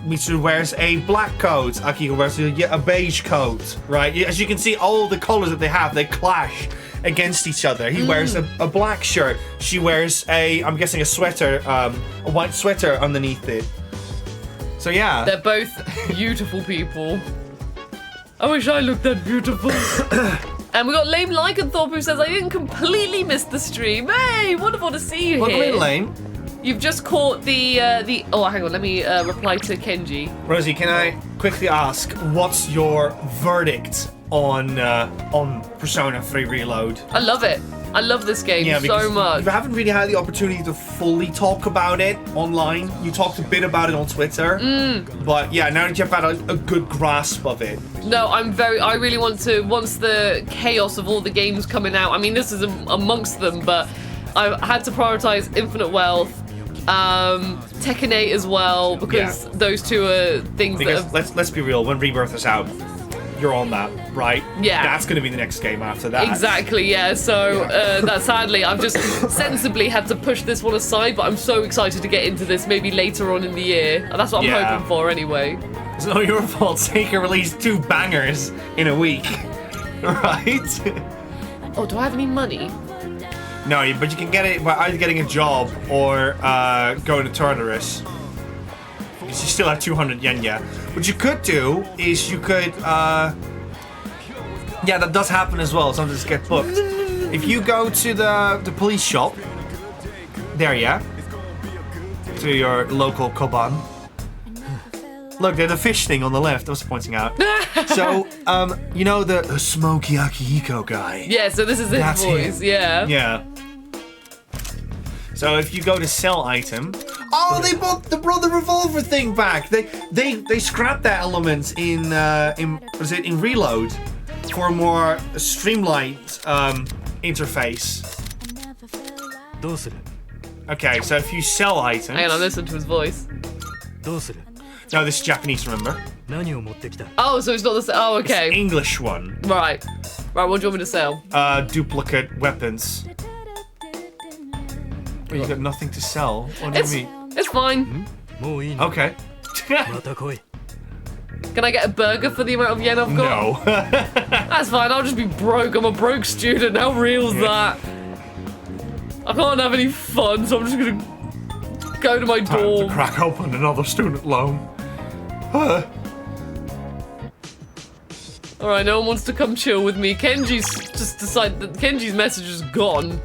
Mitsuru wears a black coat, Akiko wears a beige coat, right? As you can see, all the colors that they have, they clash against each other. He wears a black shirt. She wears I'm guessing a sweater, a white sweater underneath it. So yeah. They're both beautiful people. I wish I looked that beautiful. And we got Lame Lycanthorpe who says, I didn't completely miss the stream. Hey, wonderful to see you Welcome here. in, Lame. You've just caught the oh, hang on, let me reply to Kenji. Rosie, can I quickly ask, what's your verdict on Persona 3 Reload? I love it. I love this game so much. You haven't really had the opportunity to fully talk about it online. You talked a bit about it on Twitter. But yeah, now that you've had a good grasp of it. No, I really want to, once the chaos of all the games coming out, I mean, this is amongst them, but I had to prioritize Infinite Wealth, Tekken 8 as well, because those two are things because that let's be real, when Rebirth is out, you're on that, right? Yeah. That's going to be the next game after that. Exactly, yeah. So that sadly, I've just sensibly had to push this one aside, but I'm so excited to get into this maybe later on in the year. That's what I'm hoping for anyway. It's not your fault. Sega released 2 bangers in a week, right? Oh, do I have any money? No, but you can get it by either getting a job or going to Tartarus. Because you still have 200 yen, yeah. What you could do is you could, yeah, that does happen as well. Sometimes get booked. If you go to the police shop, there, yeah, to your local Koban, Look, there's a fish thing on the left. I was pointing out. So, you know the Smoky Akihiko guy? Yeah, so this is his That's voice, him. yeah. Yeah. So if you go to sell item, oh, they brought the revolver thing back. They scrapped that element in Reload for a more streamlined interface. Okay, so if you sell items. Hang on, listen to his voice. No, this is Japanese, remember? Oh, so it's not the same. Oh, okay. It's English one. Right. Right, what do you want me to sell? Duplicate weapons. But you got nothing to sell. What do you mean? It's fine. Okay. Can I get a burger for the amount of yen I've got? No. That's fine, I'll just be broke. I'm a broke student. How real's that? I can't have any fun, so I'm just gonna go to my Time dorm. to crack open another student loan. Alright, no one wants to come chill with me. Kenji's just decided that Kenji's message is gone.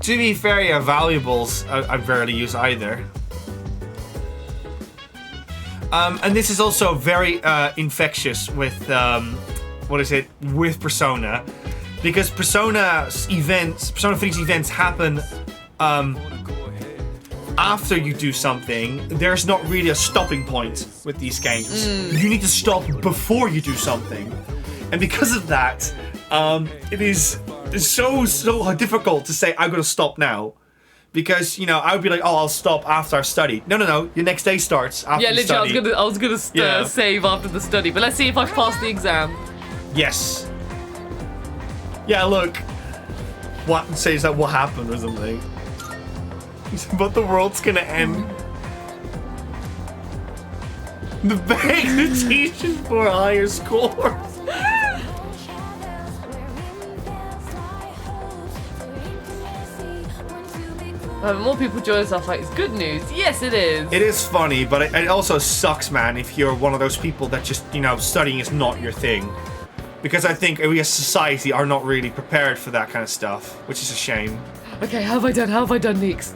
To be fair, yeah, valuables I rarely use either. And this is also very infectious with with Persona, because Persona 3's events happen after you do something. There's not really a stopping point with these games. You need to stop before you do something, and because of that, it's so difficult to say I'm gonna stop now, because you know I would be like, oh, I'll stop after I've studied. No, your next day starts after Yeah, you literally, study. I was gonna save after the study, but let's see if I pass the exam. Yes. Yeah, look. What says that will happen or something? But the world's gonna end. The beg the teachers for higher scores. More people join us off like it's good news. Yes, it is. It is funny, but it also sucks, man, if you're one of those people that just, you know, studying is not your thing. Because I think we as society are not really prepared for that kind of stuff, which is a shame. Okay, how have I done, Neeks?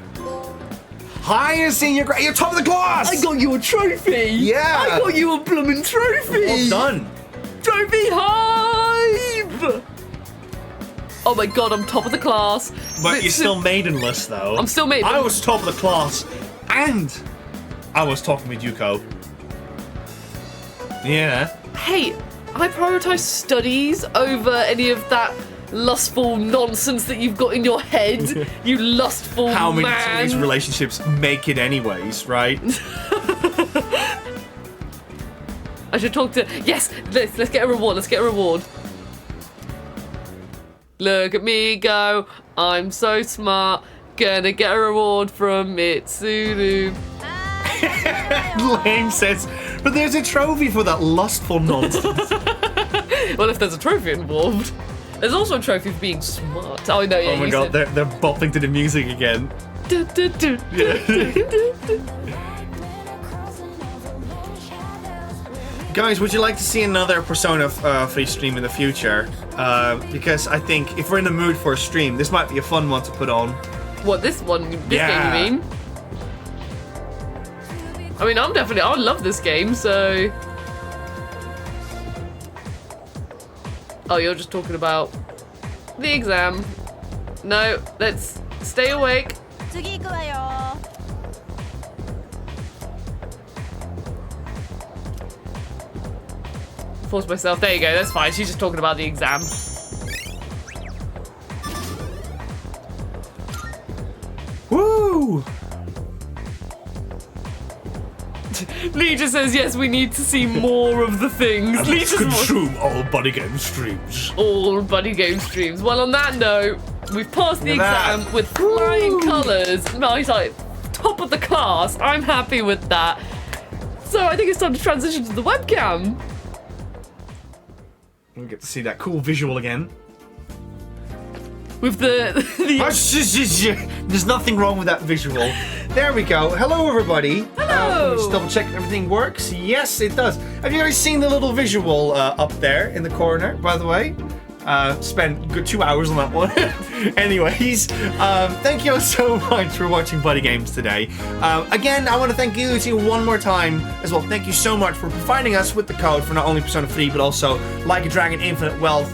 Higher senior grade, you're top of the class! I got you a trophy! Yeah! I got you a blooming trophy! Well done! Trophy hive! Oh my god, I'm top of the class. But you're still maidenless, though. I'm still maiden. I was top of the class, and I was talking with Yuko. Yeah. Hey, I prioritize studies over any of that lustful nonsense that you've got in your head. You lustful How many man. of these relationships make it anyways, right? I should talk to. Yes, let's get a reward. Let's get a reward. Look at me go. I'm so smart. Gonna get a reward from Mitsuru. Lame says, but there's a trophy for that lustful nonsense. Well, if there's a trophy involved. There's also a trophy for being smart. Oh, no, yeah. Oh my god, they're bopping to the music again. Guys, would you like to see another Persona 3 stream in the future? Because I think if we're in the mood for a stream, this might be a fun one to put on. What, this one? This Yeah. game, you mean? I mean, I love this game, so... Oh, you're just talking about the exam. No, let's stay awake. 次行くわよ Force myself. There you go, that's fine. She's just talking about the exam. Woo! Lee just says, yes, we need to see more of the things. Lee just wants consume all BuddyGames streams. all BuddyGame streams. Well, on that note, we've passed the Look at exam that. with flying colours. Nice, like, top of the class. I'm happy with that. So I think it's time to transition to the webcam. We get to see that cool visual again. With the There's nothing wrong with that visual. There we go. Hello, everybody. Hello. Just double check everything works. Yes, it does. Have you guys seen the little visual up there in the corner, by the way? spent good 2 hours on that one. Anyways, thank you all so much for watching BuddyGames today. Again, I want to thank Guillotine one more time as well. Thank you so much for providing us with the code for not only Persona 3, but also Like a Dragon Infinite Wealth.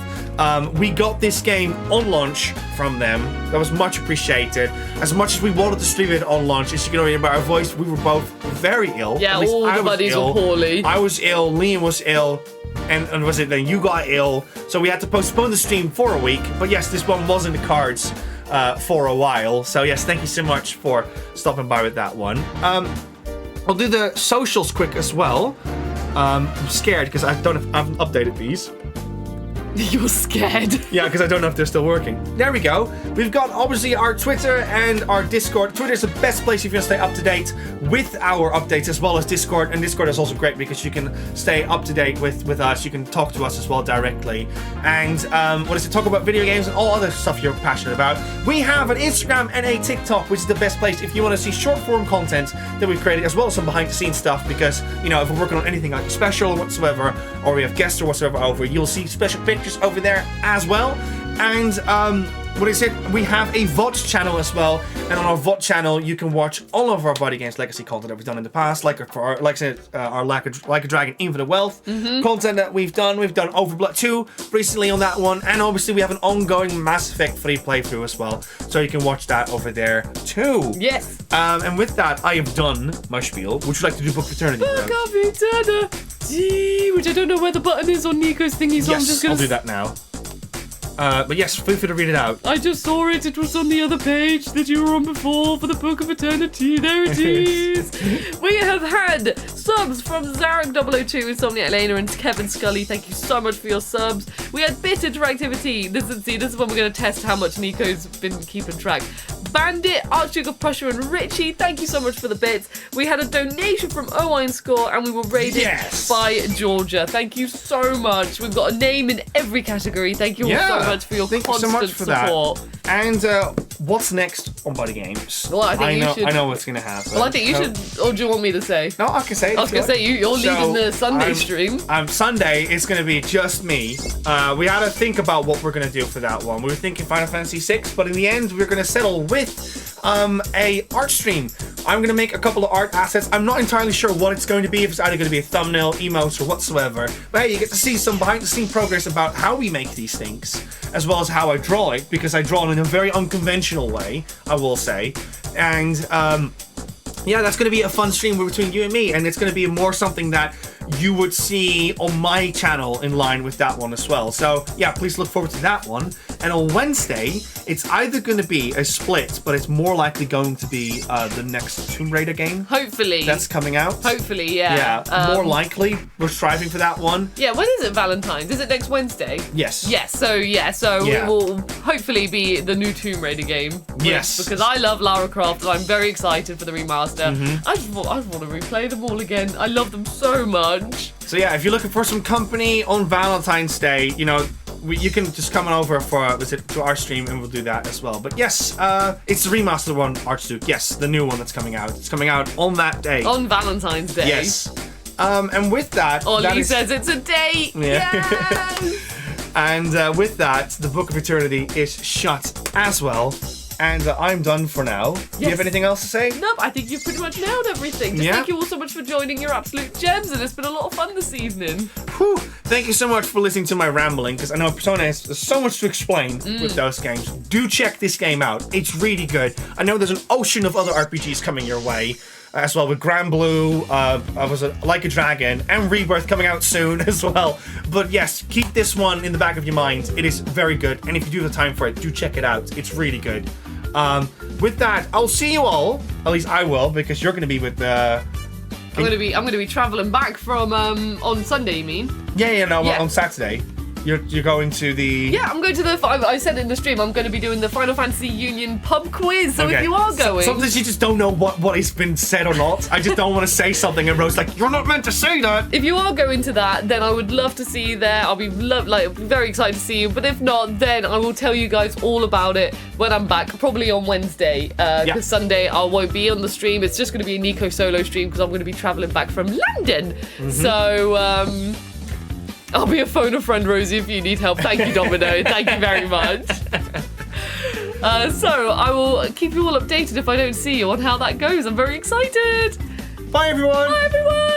We got this game on launch from them. That was much appreciated. As much as we wanted to stream it on launch, as you can hear by our voice, we were both very ill. Yeah, all the buddies were poorly. I was ill, Liam was ill, and was it then you got ill, so we had to postpone the stream for a week. But yes, this one was in the cards for a while. So yes, thank you so much for stopping by with that one. I'll do the socials quick as well. I'm scared because I haven't updated these. You're scared. Yeah, because I don't know if they're still working. There we go. We've got obviously our Twitter and our Discord. Twitter is the best place if you want to stay up to date with our updates, as well as Discord. And Discord is also great because you can stay up to date with us. You can talk to us as well directly. And talk about video games and all other stuff you're passionate about. We have an Instagram and a TikTok, which is the best place if you want to see short form content that we've created, as well as some behind the scenes stuff. Because, you know, if we're working on anything like special or whatsoever, or we have guests or whatsoever over, you'll see special pictures over there as well. And what I said, we have a VOD channel as well, and on our VOD channel you can watch all of our BuddyGames Legacy content that we've done in the past, like our Like a Dragon Infinite Wealth content that we've done. We've done Overblood 2 recently on that one, and obviously we have an ongoing Mass Effect 3 playthrough as well, so you can watch that over there too. Yes. And with that, I have done my spiel. Would you like to do Book of Eternity? Book of Eternityyy, which I don't know where the button is on Nico's thingy, so yes, I'm just gonna... I'll do that now. But yes, feel free to read it out. I just saw it. It was on the other page that you were on before for the Book of Eternityyy. There it is. We have had subs from Zarek002, Insomnia Elena, and Kevin Scully. Thank you so much for your subs. We had Bit Interactivity. This is when we're going to test how much Nico's been keeping track. Bandit, Archduke of Prussia, and Richie. Thank you so much for the bits. We had a donation from Owine Score, and we were rated by Georgia. Thank you so much. We've got a name in every category. Thank you all so much for your constant support. That. And what's next on BuddyGames? Well, I know what's gonna happen. Well, I think you should. Or do you want me to say? No, I can say it. I was gonna say you're leading the Sunday stream. Sunday is gonna be just me. We had to think about what we're gonna do for that one. We were thinking Final Fantasy VI, but in the end, we're gonna settle with a art stream. I'm gonna make a couple of art assets. I'm not entirely sure what it's going to be. If it's either gonna be a thumbnail, emotes, or whatsoever. But hey, you get to see some behind-the-scene progress about how we make these things, as well as how I draw it, because I draw it in a very unconventional way, I will say. And yeah, that's going to be a fun stream between you and me, and it's going to be more something that you would see on my channel in line with that one as well. So yeah, please look forward to that one. And on Wednesday, it's either going to be a split, but it's more likely going to be the next Tomb Raider game. Hopefully. That's coming out. Hopefully, yeah. Yeah, more likely. We're striving for that one. Yeah, when is it Valentine's? Is it next Wednesday? Yes. Yes, so it will hopefully be the new Tomb Raider game. Yes. Because I love Lara Croft and I'm very excited for the remaster. I just want to replay them all again. I love them so much. So yeah, if you're looking for some company on Valentine's Day, you know, you can just come on over to our stream and we'll do that as well. But yes, it's the remastered one, Archduke. Yes, the new one that's coming out. It's coming out on that day. On Valentine's Day. Yes. And with that... Ollie says it's a date! Yeah. Yes! And with that, the Book of Eternity is shut as well. And I'm done for now. Do you have anything else to say? Nope, I think you've pretty much nailed everything. Just thank you all so much for joining your absolute gems, and it's been a lot of fun this evening. Whew. Thank you so much for listening to my rambling, because I know Persona has so much to explain with those games. Do check this game out. It's really good. I know there's an ocean of other RPGs coming your way, as well, with Grand Blue, Like a Dragon, and Rebirth coming out soon as well. But yes, keep this one in the back of your mind. It is very good, and if you do have the time for it, do check it out. It's really good. With that, I'll see you all. At least I will, because you're going to be with I'm going to be traveling back from on Sunday. You mean? Yeah. On Saturday. You're going to the... Yeah, I'm going to the... I said in the stream, I'm going to be doing the Final Fantasy Union pub quiz, so if you are going... Sometimes you just don't know what has been said or not. I just don't want to say something and Rose's like, you're not meant to say that! If you are going to that, then I would love to see you there. I'll be very excited to see you, but if not, then I will tell you guys all about it when I'm back, probably on Wednesday, because Sunday I won't be on the stream. It's just going to be a Nico solo stream, because I'm going to be travelling back from London. So, I'll be a phone a friend, Rosie, if you need help. Thank you, Domino. Thank you very much. So I will keep you all updated if I don't see you on how that goes. I'm very excited. Bye, everyone. Bye, everyone.